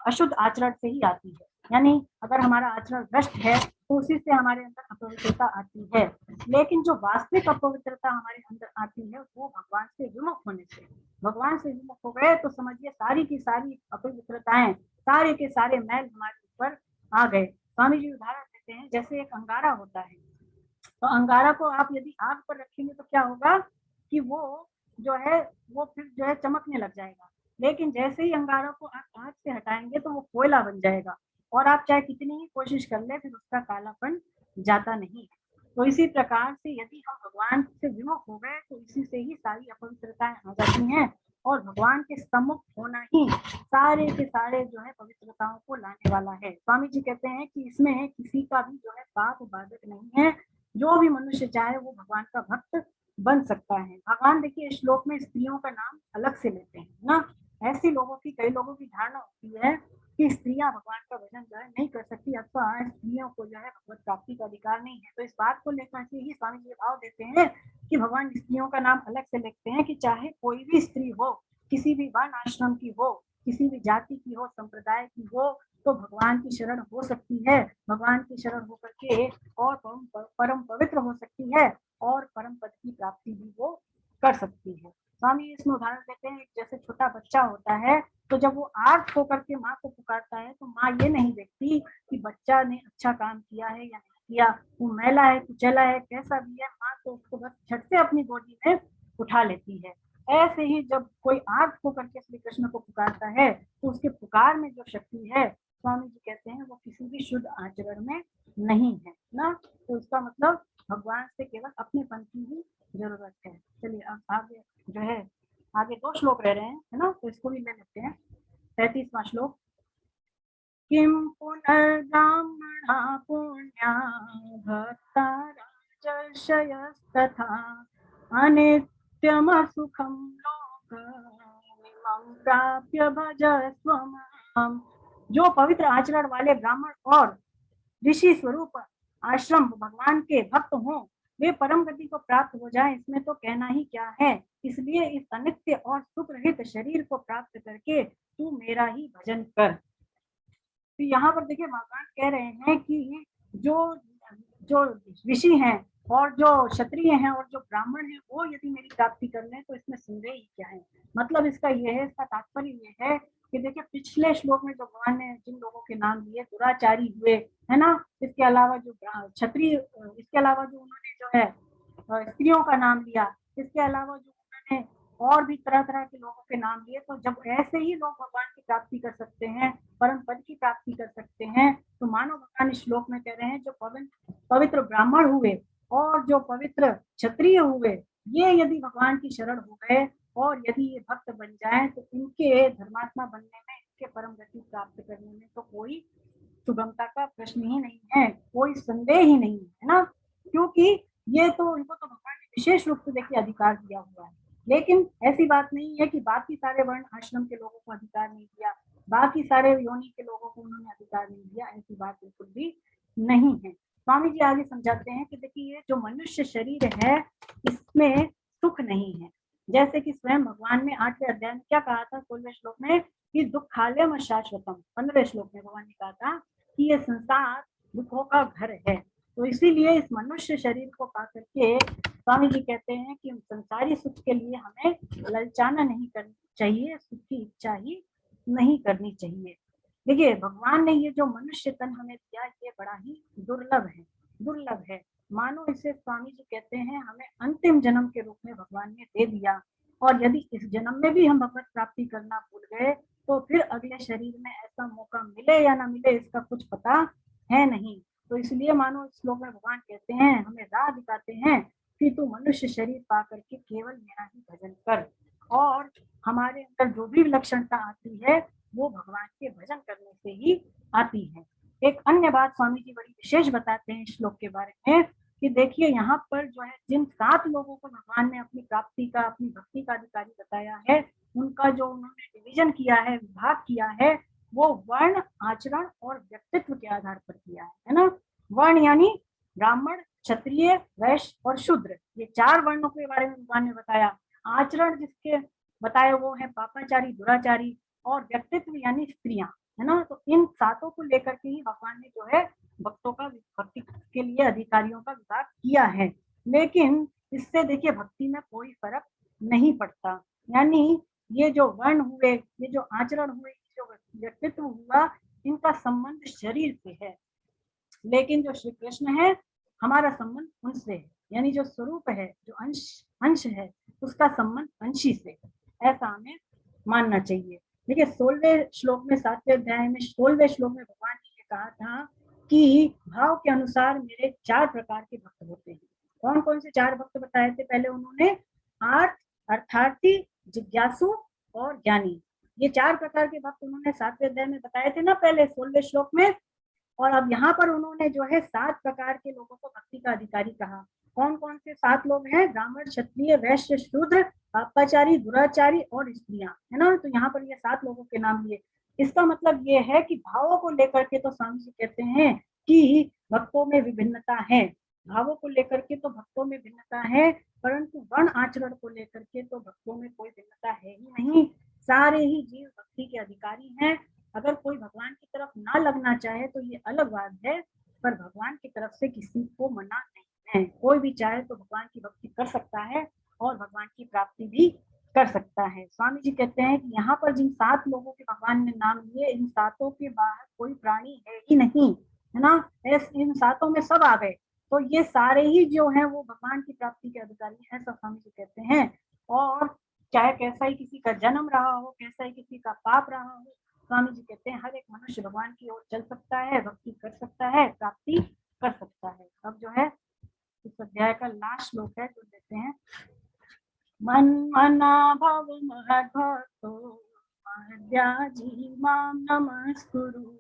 अशुद्ध आचरण से ही आती है। यानी अगर हमारा आचरण भ्रष्ट है तो उसी से हमारे अंदर अपवित्रता आती है। लेकिन जो वास्तविक अपवित्रता हमारे अंदर आती है वो भगवान से विमुख होने से। भगवान से विमुख हो गए तो समझिए सारी की सारी अपवित्रताएं, सारे के सारे मैल हमारे ऊपर आ गए। स्वामी जी उदाहरण देते हैं, जैसे एक अंगारा होता है, तो अंगारा को आप यदि आग पर रखेंगे तो क्या होगा कि वो जो है वो फिर जो है चमकने लग जाएगा। लेकिन जैसे ही अंगारा को आप आग से हटाएंगे तो वो कोयला बन जाएगा, और आप चाहे कितनी ही कोशिश कर ले फिर उसका कालापन जाता नहीं। तो इसी प्रकार से यदि हम भगवान से विमुख हो गए तो इसी से ही सारी अपवित्रताएं आ जाती हैं, और भगवान के सम्मुख होना ही सारे के सारे जो है पवित्रताओं को लाने वाला है। स्वामी जी कहते हैं कि इसमें किसी का भी जो है पाप बाधक नहीं है, जो भी मनुष्य चाहे वो भगवान का भक्त बन सकता है। भगवान देखिए इस श्लोक में स्त्रियों का नाम अलग से लेते हैं ना। ऐसी लोगों की कई लोगों की धारणा होती है कि स्त्रियां भगवान का भजन जो है नहीं कर सकती, अथवा स्त्रियों को जो है भगवत प्राप्ति का अधिकार नहीं है। तो इस बात को लेकर के ही स्वामी जी भाव देते हैं कि भगवान स्त्रियों का नाम अलग से लिखते हैं कि चाहे कोई भी स्त्री हो, किसी भी वर्ण आश्रम की हो, किसी भी जाति की हो, संप्रदाय की हो, तो भगवान की शरण हो सकती है। भगवान की शरण होकर के और परम पवित्र हो सकती है और परम पद की प्राप्ति भी वो कर सकती है। स्वामी इसमें उदाहरण देते हैं, जैसे छोटा बच्चा होता है तो जब वो आर्त होकर के माँ को पुकारता है तो माँ ये नहीं देखती कि बच्चा ने अच्छा काम किया है या नहीं किया, वो मैला है कुचैला है कैसा भी है, माँ तो उसको बस झट से अपनी गोदी में उठा लेती है। ऐसे ही जब कोई आर्थ होकर के श्री कृष्ण को पुकारता है तो उसके पुकार में जो शक्ति है स्वामी जी कहते हैं वो किसी भी शुद्ध आचरण में नहीं है ना। तो इसका मतलब भगवान से केवल अपनेपन की ही जरूरत है। चलिए अब आगे जो है आगे 2 श्लोक रह रहे हैं है ना, तो इसको भी ले लेते हैं। 33वां श्लोक। किम पुनर्ब्राह्मणा पुण्या भक्ता राजर्षयस्तथा अनित्यमसुखं लोकमिमं प्राप्य भजस्व माम्। जो पवित्र आचरण वाले ब्राह्मण और ऋषि स्वरूप आश्रम भगवान के भक्त हों वे परम गति को प्राप्त हो जाएं, इसमें तो कहना ही क्या है। इसलिए इस अनित्य और सुख रहित शरीर को प्राप्त करके तू मेरा ही भजन कर। तो यहाँ पर देखिए भगवान कह रहे हैं कि जो जो ऋषि हैं और जो क्षत्रिय हैं और जो ब्राह्मण हैं वो यदि मेरी प्राप्ति कर लें तो इसमें संदेह ही क्या है। मतलब इसका ये है, इसका तात्पर्य ये है कि देखिए पिछले श्लोक में जो भगवान ने जिन लोगों के नाम लिए दुराचारी हुए है ना, इसके अलावा जो क्षत्रिय, इसके अलावा जो उन्होंने जो है स्त्रियों का नाम लिया, इसके अलावा जो उन्होंने और भी तरह तरह के लोगों के नाम लिए, तो जब ऐसे ही लोग भगवान की प्राप्ति कर सकते हैं, परम पद की प्राप्ति कर सकते हैं, तो मानो भगवान इस श्लोक में कह रहे हैं जो पवित्र ब्राह्मण हुए और जो पवित्र क्षत्रिय हुए ये यदि भगवान की शरण हो गए और यदि ये भक्त बन जाए तो इनके धर्मात्मा बनने में, इनके परम गति प्राप्त करने में तो कोई सुगमता का प्रश्न ही नहीं है, कोई संदेह ही नहीं है ना। क्योंकि ये तो इनको तो भगवान ने विशेष रूप से देखिए अधिकार दिया हुआ है। लेकिन ऐसी बात नहीं है कि बाकी सारे वर्ण आश्रम के लोगों को अधिकार नहीं दिया, बाकी सारे योनि के लोगों को उन्होंने अधिकार नहीं दिया, ऐसी बात बिल्कुल भी नहीं है। स्वामी जी आगे समझाते हैं कि देखिए ये जो मनुष्य शरीर है इसमें सुख नहीं है। जैसे कि स्वयं भगवान ने 8वें अध्याय में क्या कहा था 16वें श्लोक में कि दुखालयम शाश्वतम। 15वें श्लोक में भगवान ने कहा था कि ये संसार दुखों का घर है। तो इसीलिए इस मनुष्य शरीर को पा करके स्वामी जी कहते हैं कि संसारी सुख के लिए हमें ललचाना नहीं करना चाहिए, सुख की इच्छा ही नहीं करनी चाहिए। देखिए भगवान ने ये जो मनुष्य तन हमें दिया ये बड़ा ही दुर्लभ है। मानो इसे स्वामी जी कहते हैं हमें अंतिम जन्म के रूप में भगवान ने दे दिया, और यदि इस जन्म में भी हम भगवत प्राप्ति करना भूल गए तो फिर अगले शरीर में ऐसा मौका मिले या ना मिले इसका कुछ पता है नहीं। तो इसलिए मानो इस श्लोक में भगवान कहते हैं, हमें राह दिखाते हैं कि तू मनुष्य शरीर पा करके केवल मेरा ही भजन कर, और हमारे अंदर जो भी विलक्षणता आती है वो भगवान के भजन करने से ही आती है। एक अन्य बात स्वामी जी बड़ी विशेष बताते हैं इस श्लोक के बारे में कि देखिए यहाँ पर जो है जिन 7 लोगों को भगवान ने अपनी प्राप्ति का, अपनी भक्ति का अधिकारी बताया है, उनका जो उन्होंने डिवीजन किया है, विभाग किया है, वो वर्ण, आचरण और व्यक्तित्व के आधार पर किया है ना। वर्ण यानी ब्राह्मण, क्षत्रिय, वैश्य और शूद्र, ये 4 वर्णों के बारे में भगवान ने बताया। आचरण जिसके बताए वो है पापाचारी, दुराचारी, और व्यक्तित्व यानी स्त्रियां, है ना। तो इन 7 को लेकर के ही भगवान ने जो है भक्तों का, भक्ति के लिए अधिकारियों का विभाग किया है। लेकिन इससे देखिए भक्ति में कोई फर्क नहीं पड़ता। यानी ये जो वर्ण हुए, ये जो आचरण हुए, जो व्यक्तित्व हुआ, इनका संबंध शरीर से है, लेकिन जो श्री कृष्ण है हमारा संबंध उनसे है। यानी जो स्वरूप है, जो अंश है, उसका संबंध अंशी से, ऐसा हमें मानना चाहिए। देखिए 16वें श्लोक में, 7वें अध्याय में 16वें श्लोक में भगवान ने ये कहा था कि भाव के अनुसार मेरे 4 प्रकार के भक्त होते हैं। कौन कौन से 4 भक्त बताए थे पहले उन्होंने? आर्थ, अर्थार्थी, जिज्ञासु और ज्ञानी। ये 4 प्रकार के भक्त उन्होंने 7वें अध्याय में बताए थे ना पहले 16वें श्लोक में। और अब यहाँ पर उन्होंने जो है 7 प्रकार के लोगों को भक्ति का अधिकारी कहा। कौन कौन से 7 लोग हैं? ब्राह्मण, क्षत्रिय, वैश्य, शूद्र, पापाचारी, दुराचारी और स्त्रियां, है ना। तो यहाँ पर ये 7 लोगों के नाम लिए। इसका मतलब ये है कि भावों को लेकर के तो स्वामी जी कहते हैं कि भक्तों में विभिन्नता है, भावों को लेकर के तो भक्तों में भिन्नता है, परंतु वर्ण आचरण को लेकर के तो भक्तों में कोई भिन्नता है ही नहीं। सारे ही जीव भक्ति के अधिकारी हैं। अगर कोई भगवान की तरफ ना लगना चाहे तो ये अलग बात है, पर भगवान की तरफ से किसी को मना नहीं है। कोई भी चाहे तो भगवान की भक्ति कर सकता है और भगवान की प्राप्ति भी कर सकता है। स्वामी जी कहते हैं कि यहाँ पर जिन 7 लोगों के भगवान ने नाम लिए, इन 7 के बाहर कोई प्राणी है ही नहीं, है ना। इन 7 में सब आ गए, तो ये सारे ही जो हैं वो भगवान की प्राप्ति के अधिकारी हैं, ऐसा स्वामी जी कहते हैं। और चाहे कैसा ही किसी का जन्म रहा हो, कैसा ही किसी का पाप रहा हो, स्वामी जी कहते हैं हर एक मनुष्य भगवान की ओर चल सकता है, भक्ति कर सकता है, प्राप्ति कर सकता है। अब जो है इस अध्याय का लास्ट श्लोक है जो देते हैं, मन मना भव महद्भक्तो मद्याजी मां नमस्कुरु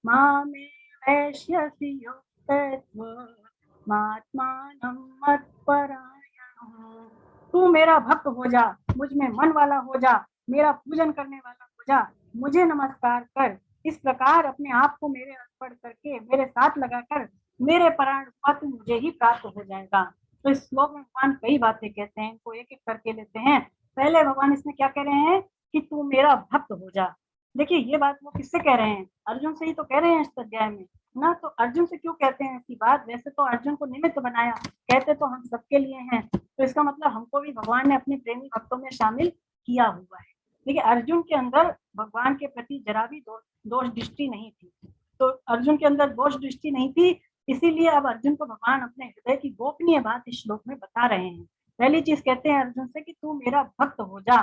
मामे वैश्यसि युक्तत्व मात्मानं मत्परायणः। तू मेरा भक्त हो जा, मुझ में मन वाला हो जा, मेरा पूजन करने वाला हो जा, मुझे नमस्कार कर। इस प्रकार अपने आप को मेरे अर्पण करके मेरे साथ लगाकर मेरे परायण हुआ तू मुझे ही प्राप्त हो जाएगा। तो इस श्लोक में भगवान कई बातें कहते हैं, इनको एक एक करके लेते हैं। पहले भगवान इसमें क्या कह रहे हैं कि तू मेरा भक्त हो जा। देखिए ये बात वो किससे कह रहे हैं, अर्जुन से ही तो कह रहे हैं इस अध्याय में ना। तो अर्जुन से क्यों कहते हैं ऐसी बात, वैसे तो अर्जुन को निमित्त बनाया, कहते तो हम सबके लिए हैं, तो इसका मतलब हमको भी भगवान ने अपने प्रेमी भक्तों में शामिल किया हुआ है। देखिए अर्जुन के अंदर भगवान के प्रति जरा भी दोष दृष्टि नहीं थी, तो अर्जुन के अंदर दोष दृष्टि नहीं थी, इसीलिए अब अर्जुन को भगवान अपने हृदय की गोपनीय बात इस श्लोक में बता रहे हैं। पहली चीज कहते हैं अर्जुन से कि तू मेरा भक्त हो जा,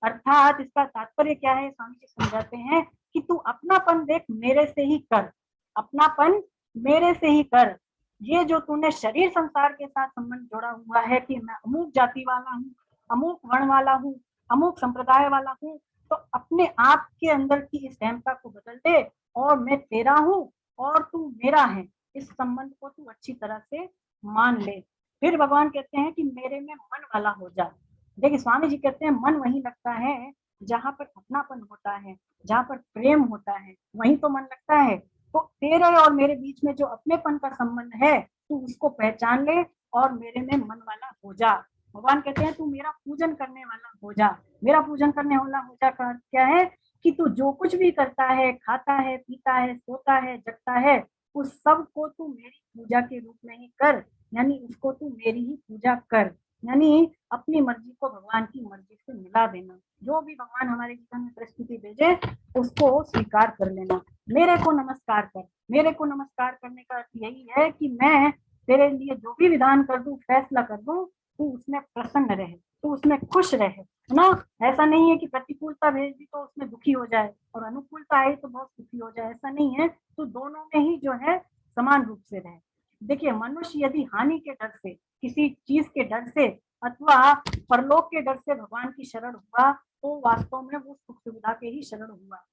अर्थात इसका तात्पर्य क्या है, स्वामी जी समझाते हैं कि तू अपनापन देख मेरे से ही कर, अपनापन मेरे से ही कर। ये जो तूने शरीर संसार के साथ संबंध जोड़ा हुआ है कि मैं अमुक जाति वाला हूँ, अमुक वर्ण वाला हूँ, अमुक संप्रदाय वाला हूँ, तो अपने आप के अंदर की इस अहमता को बदल दे और मैं तेरा हूँ और तू मेरा है, इस संबंध को तू अच्छी तरह से मान ले। फिर भगवान कहते हैं कि मेरे में मन वाला हो जा। देखिए स्वामी जी कहते हैं मन वहीं लगता है जहाँ पर अपनापन होता है, जहाँ पर प्रेम होता है, वहीं तो मन लगता है। तो तेरे और मेरे बीच में जो अपनेपन का संबंध है तू उसको पहचान ले और मेरे में मन वाला हो जा। भगवान कहते हैं तू मेरा पूजन करने वाला हो जा। मेरा पूजन करने वाला हो जा का क्या है कि तू जो कुछ भी करता है, खाता है, पीता है, सोता है, जगता है, उस सब को तू मेरी पूजा के रूप में ही कर, यानी उसको तू मेरी ही पूजा कर, यानी अपनी मर्जी को भगवान की मर्जी से मिला देना। जो भी भगवान हमारे जीवन में परिस्थिति भेजे उसको स्वीकार कर लेना। मेरे को नमस्कार कर। मेरे को नमस्कार करने का अर्थ यही है कि मैं तेरे लिए जो भी विधान कर दूं, फैसला कर दूं, तू उसमें प्रसन्न रहे, तू उसमें खुश रहे, है ना। ऐसा नहीं है कि प्रतिकूलता भेज दी तो उसमें दुखी हो जाए और अनुकूलता आई तो बहुत सुखी हो जाए, ऐसा नहीं है। तो दोनों में ही जो है समान रूप से रहे। देखिए मनुष्य यदि हानि के डर से, किसी चीज के डर से अथवा परलोक के डर से भगवान की शरण हुआ तो वास्तव में वो सुख सुविधा के ही शरण हुआ।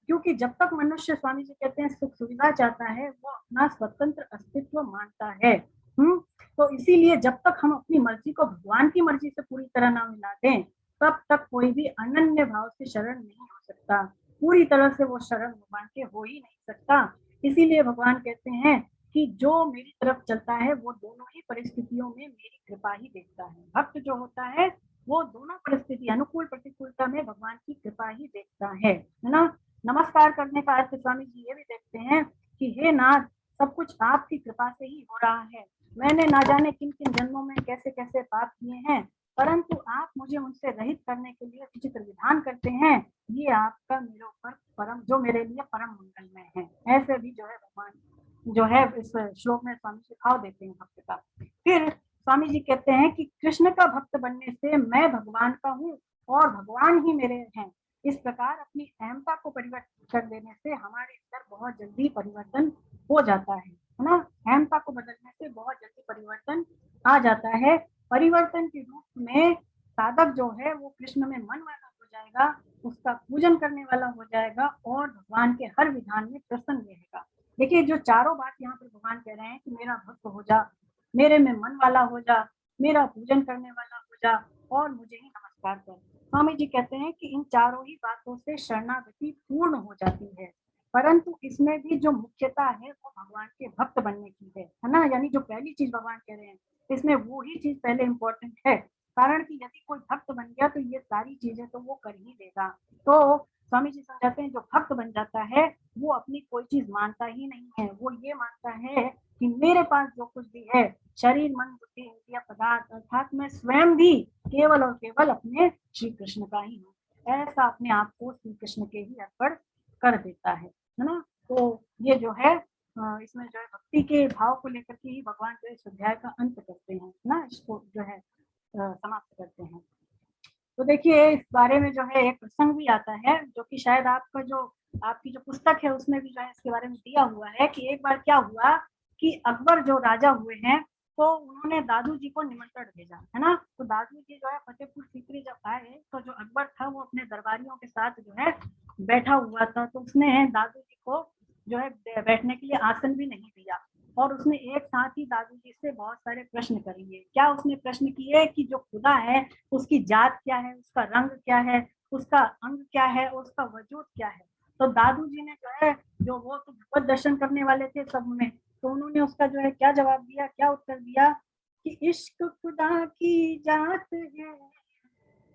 क्योंकि जब तक मनुष्य, स्वामी जी कहते हैं, सुख सुविधा चाहता है वो अपना स्वतंत्र अस्तित्व मानता है। तो इसीलिए जब तक हम अपनी मर्जी को भगवान की मर्जी से पूरी तरह ना मिला दें तब तक कोई भी अनन्य भाव से शरण नहीं हो सकता, पूरी तरह से वो शरण भगवान के हो ही नहीं सकता। इसीलिए भगवान कहते हैं कि जो मेरी तरफ चलता है वो दोनों ही परिस्थितियों में मेरी कृपा ही देखता है। भक्त जो होता है वो दोनों परिस्थिति, अनुकूल प्रतिकूलता में भगवान की कृपा ही देखता है ना। नमस्कार करने का अर्थ स्वामी जी ये भी देखते हैं कि हे नाथ, सब कुछ आपकी कृपा से ही हो रहा है। मैंने ना जाने किन किन जन्मों में कैसे कैसे पाप किए हैं, परंतु आप मुझे उनसे रहित करने के लिए विचित्र विधान करते हैं। ये आपका मेरे ऊपर परम, जो मेरे लिए परम मंगलमय है। ऐसे भी जो है भगवान जो है इस श्लोक में स्वामी सिखाव देते हैं भक्त का। फिर स्वामी जी कहते हैं कि कृष्ण का भक्त बनने से मैं भगवान का हूँ और भगवान ही मेरे हैं। इस प्रकार अपनी अहमता को परिवर्तन कर देने से हमारे अंदर बहुत जल्दी परिवर्तन हो जाता है ना। अहमता को बदलने से बहुत जल्दी परिवर्तन आ जाता है। परिवर्तन के रूप में साधक जो है वो कृष्ण में मन वाला हो जाएगा, उसका पूजन करने वाला हो जाएगा और भगवान के हर विधान में प्रसन्न रहेगा। देखिए जो चारों बात यहाँ पर भगवान कह रहे हैं कि मेरा भक्त हो जा, मेरे में मन वाला हो जा, मेरा पूजन करने वाला हो जा और मुझे ही नमस्कार कर। स्वामी जी कहते हैं कि इन चारों ही बातों से शरणागति पूर्ण हो जाती है, परंतु इसमें भी जो मुख्यता है वो भगवान के भक्त बनने की है ना। यानी जो पहली चीज भगवान कह रहे हैं इसमें वो ही चीज पहले इम्पोर्टेंट है, कारण कि यदि कोई भक्त बन गया तो ये सारी चीजें तो वो कर ही देगा। तो स्वामी जी समझाते हैं जो भक्त बन जाता है वो अपनी कोई चीज मानता ही नहीं है, वो ये मानता है कि मेरे पास जो कुछ भी है, शरीर, मन, बुद्धि, इंद्रिय, पदार्थ, अर्थात मैं स्वयं भी केवल और केवल अपने श्री कृष्ण का ही हूँ। ऐसा अपने आप को श्री कृष्ण के ही अर्पण कर देता है ना। तो ये जो है इसमें जो है भक्ति के भाव को लेकर के ही भगवान जो इस अध्याय का अंत करते हैं ना, इसको जो है समाप्त करते हैं। तो देखिए इस बारे में जो है एक प्रसंग भी आता है जो कि शायद आपका जो आपकी जो पुस्तक है उसमें भी जो है इसके बारे में दिया हुआ है कि एक बार क्या हुआ कि अकबर जो राजा हुए हैं तो उन्होंने दादू जी को निमंत्रण भेजा, है ना। तो दादू जी जो है फतेहपुर सीकरी जब आए तो जो अकबर था वो अपने दरबारियों के साथ जो है बैठा हुआ था, तो उसने दादू जी को जो है बैठने के लिए आसन भी नहीं दिया और उसने एक साथ ही दादू जी से बहुत सारे प्रश्न कर लिए। क्या उसने प्रश्न किए कि जो खुदा है उसकी जात क्या है, उसका रंग क्या है, उसका अंग क्या है, उसका वजूद क्या है। तो दादू जी ने जो है जो वो तो भगवत दर्शन करने वाले थे सब में, तो उन्होंने उसका जो है क्या जवाब दिया, क्या उत्तर दिया कि इश्क खुदा की जात है,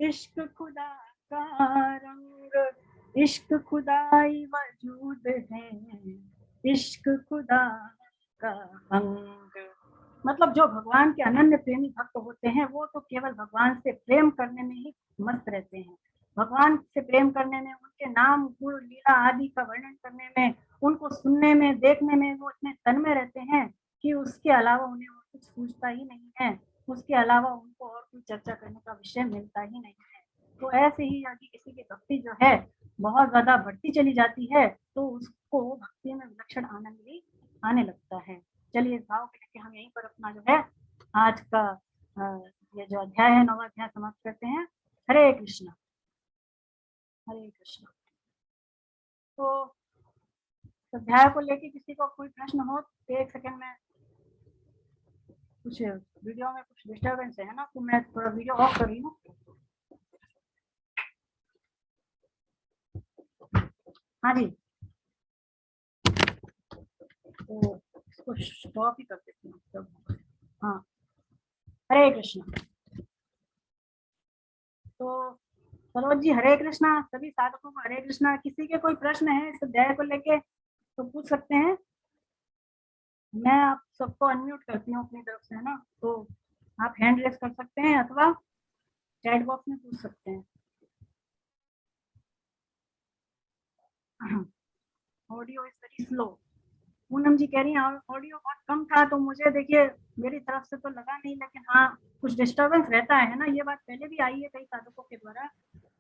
इश्क खुदा का रंग, इश्क खुदाई वजूद है, इश्क खुदा का अंग। मतलब जो भगवान के अनन्य प्रेमी भक्त होते हैं वो तो केवल भगवान से प्रेम करने में ही मस्त रहते हैं। भगवान से प्रेम करने में, उनके नाम गुण लीला आदि का वर्णन करने में, उनको सुनने में, देखने में वो इतने तन्मय रहते हैं कि उसके अलावा उन्हें और कुछ सूझता ही नहीं है, उसके अलावा उनको और कोई चर्चा करने का विषय मिलता ही नहीं है। तो ऐसे ही यदि किसी की भक्ति जो है बहुत ज्यादा बढ़ती चली जाती है तो उसको भक्ति में विलक्षण आनंद भी आने लगता है। चलिए इस भाव को लेकर हम यहीं पर अपना जो है आज का ये जो अध्याय है 9वां अध्याय समाप्त करते हैं। हरे कृष्ण हरे कृष्ण। तो अध्याय को लेके किसी को कोई प्रश्न हो तो एक सेकंड में, कुछ वीडियो में कुछ डिस्टर्बेंस है ना, तो मैं थोड़ा वीडियो ऑफ कर रही हूँ। हाँ जी, तो इसको स्टॉप ही कर देती हूँ तब। हाँ, हरे कृष्ण। तो सरोज जी हरे कृष्णा, सभी साधकों को हरे कृष्णा। किसी के कोई प्रश्न है इस अध्याय को लेके तो पूछ सकते हैं। मैं आप सबको अनम्यूट करती हूँ अपनी तरफ से, है ना, तो आप हैंड रेस कर सकते हैं अथवा चैट बॉक्स में पूछ सकते हैं। Audio is very slow. Poonam ji कह रही हैं ऑडियो बहुत कम था, तो मुझे देखिए मेरी तरफ से तो लगा नहीं, लेकिन हाँ कुछ डिस्टर्बेंस रहता है ना। ये बात पहले भी आई है कई साधकों के द्वारा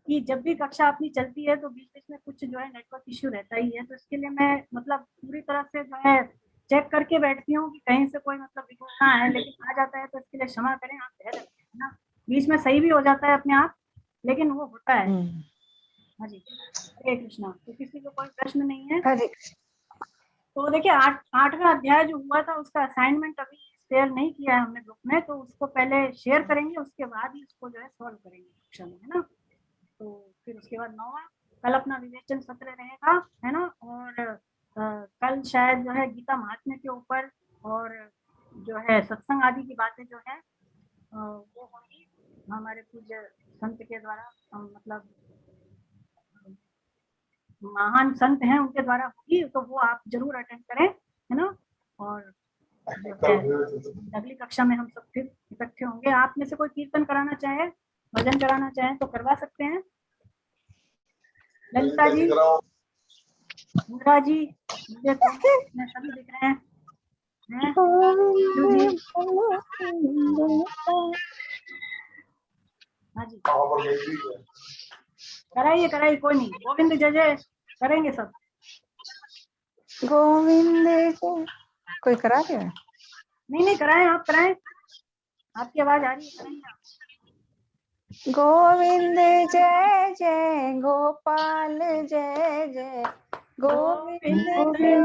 कि जब भी कक्षा अपनी चलती है तो बीच बीच में कुछ जो है नेटवर्क इश्यू रहता ही है। तो इसके लिए मैं मतलब पूरी तरह से जो है चेक करके बैठती हूँ कि कहीं से कोई मतलब इशू ना है, लेकिन आ जाता है तो इसके लिए क्षमा करें, आप धैर्य रखें, है ना। बीच में सही भी हो जाता है अपने आप, लेकिन वो होता है। हाँ जी, हरे कृष्णा। तो किसी को कोई प्रश्न नहीं है? तो देखिए 8वां अध्याय जो हुआ था उसका असाइनमेंट अभी शेयर नहीं किया है हमने ग्रुप में, तो उसको पहले शेयर करेंगे, उसके बाद ही उसको जो है सॉल्व करेंगे कक्षा में, है ना। तो फिर उसके बाद 9वां कल अपना विवेचन सत्र रहेगा, है ना। और कल शायद जो है गीता महात्म्य के ऊपर और जो है सत्संग आदि की बातें जो है वो होंगी हमारे पूज्य संत के द्वारा, मतलब महान संत हैं उनके द्वारा होगी, तो वो आप जरूर अटेंड करें, है ना। और अगली कक्षा में हम सब फिर इकट्ठे होंगे। आप में से कोई कीर्तन कराना चाहे, भजन कराना चाहे तो करवा सकते हैं। ललिता जी, इंदिरा जी, मुझे सभी दिख रहे हैं। जी हाँ जी, कराइए कराइए, कोई नहीं। गोविंद जय जय करेंगे सब। गोविंद कोई करा रहे हैं? नहीं कराएं, आप कराएं, आपकी आवाज आ रही है, कराएंगे आप। गोविंद जय जय गोपाल जय जय गोविंद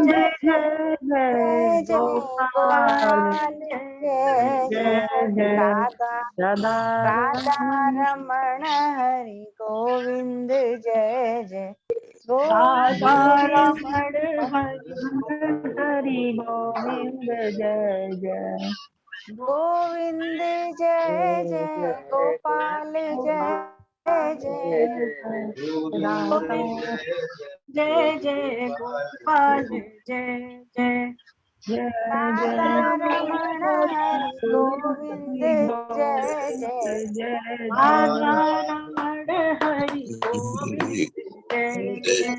जय जय जय जय गोपाल जय जय राधा रमण हरि गोविंद जय जय राधा रमण हरि गोविंद जय जय गोविंद जय जय गोपाल जय जय गोविंद जय जय गोपाल जय जय राधा रमण हरि गोविंद जय जय राधा रमण हरि गोविंद जय जय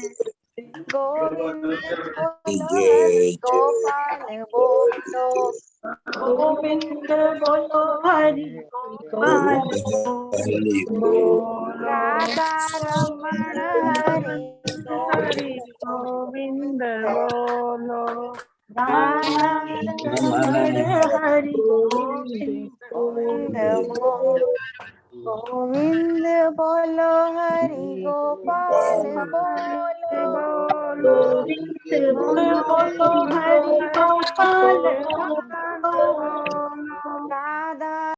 गोविंद बोलो हरि गोपाल बोलो गोविंद बोलो हरि गोपाल बोलो राधा रमण हरि गोविंद बोलो राधा रमण हरि गोविंद बोलो गोविंद बोलो हरि गोपाल बोलो गोविंद बोलो हरि गोपाल बोलो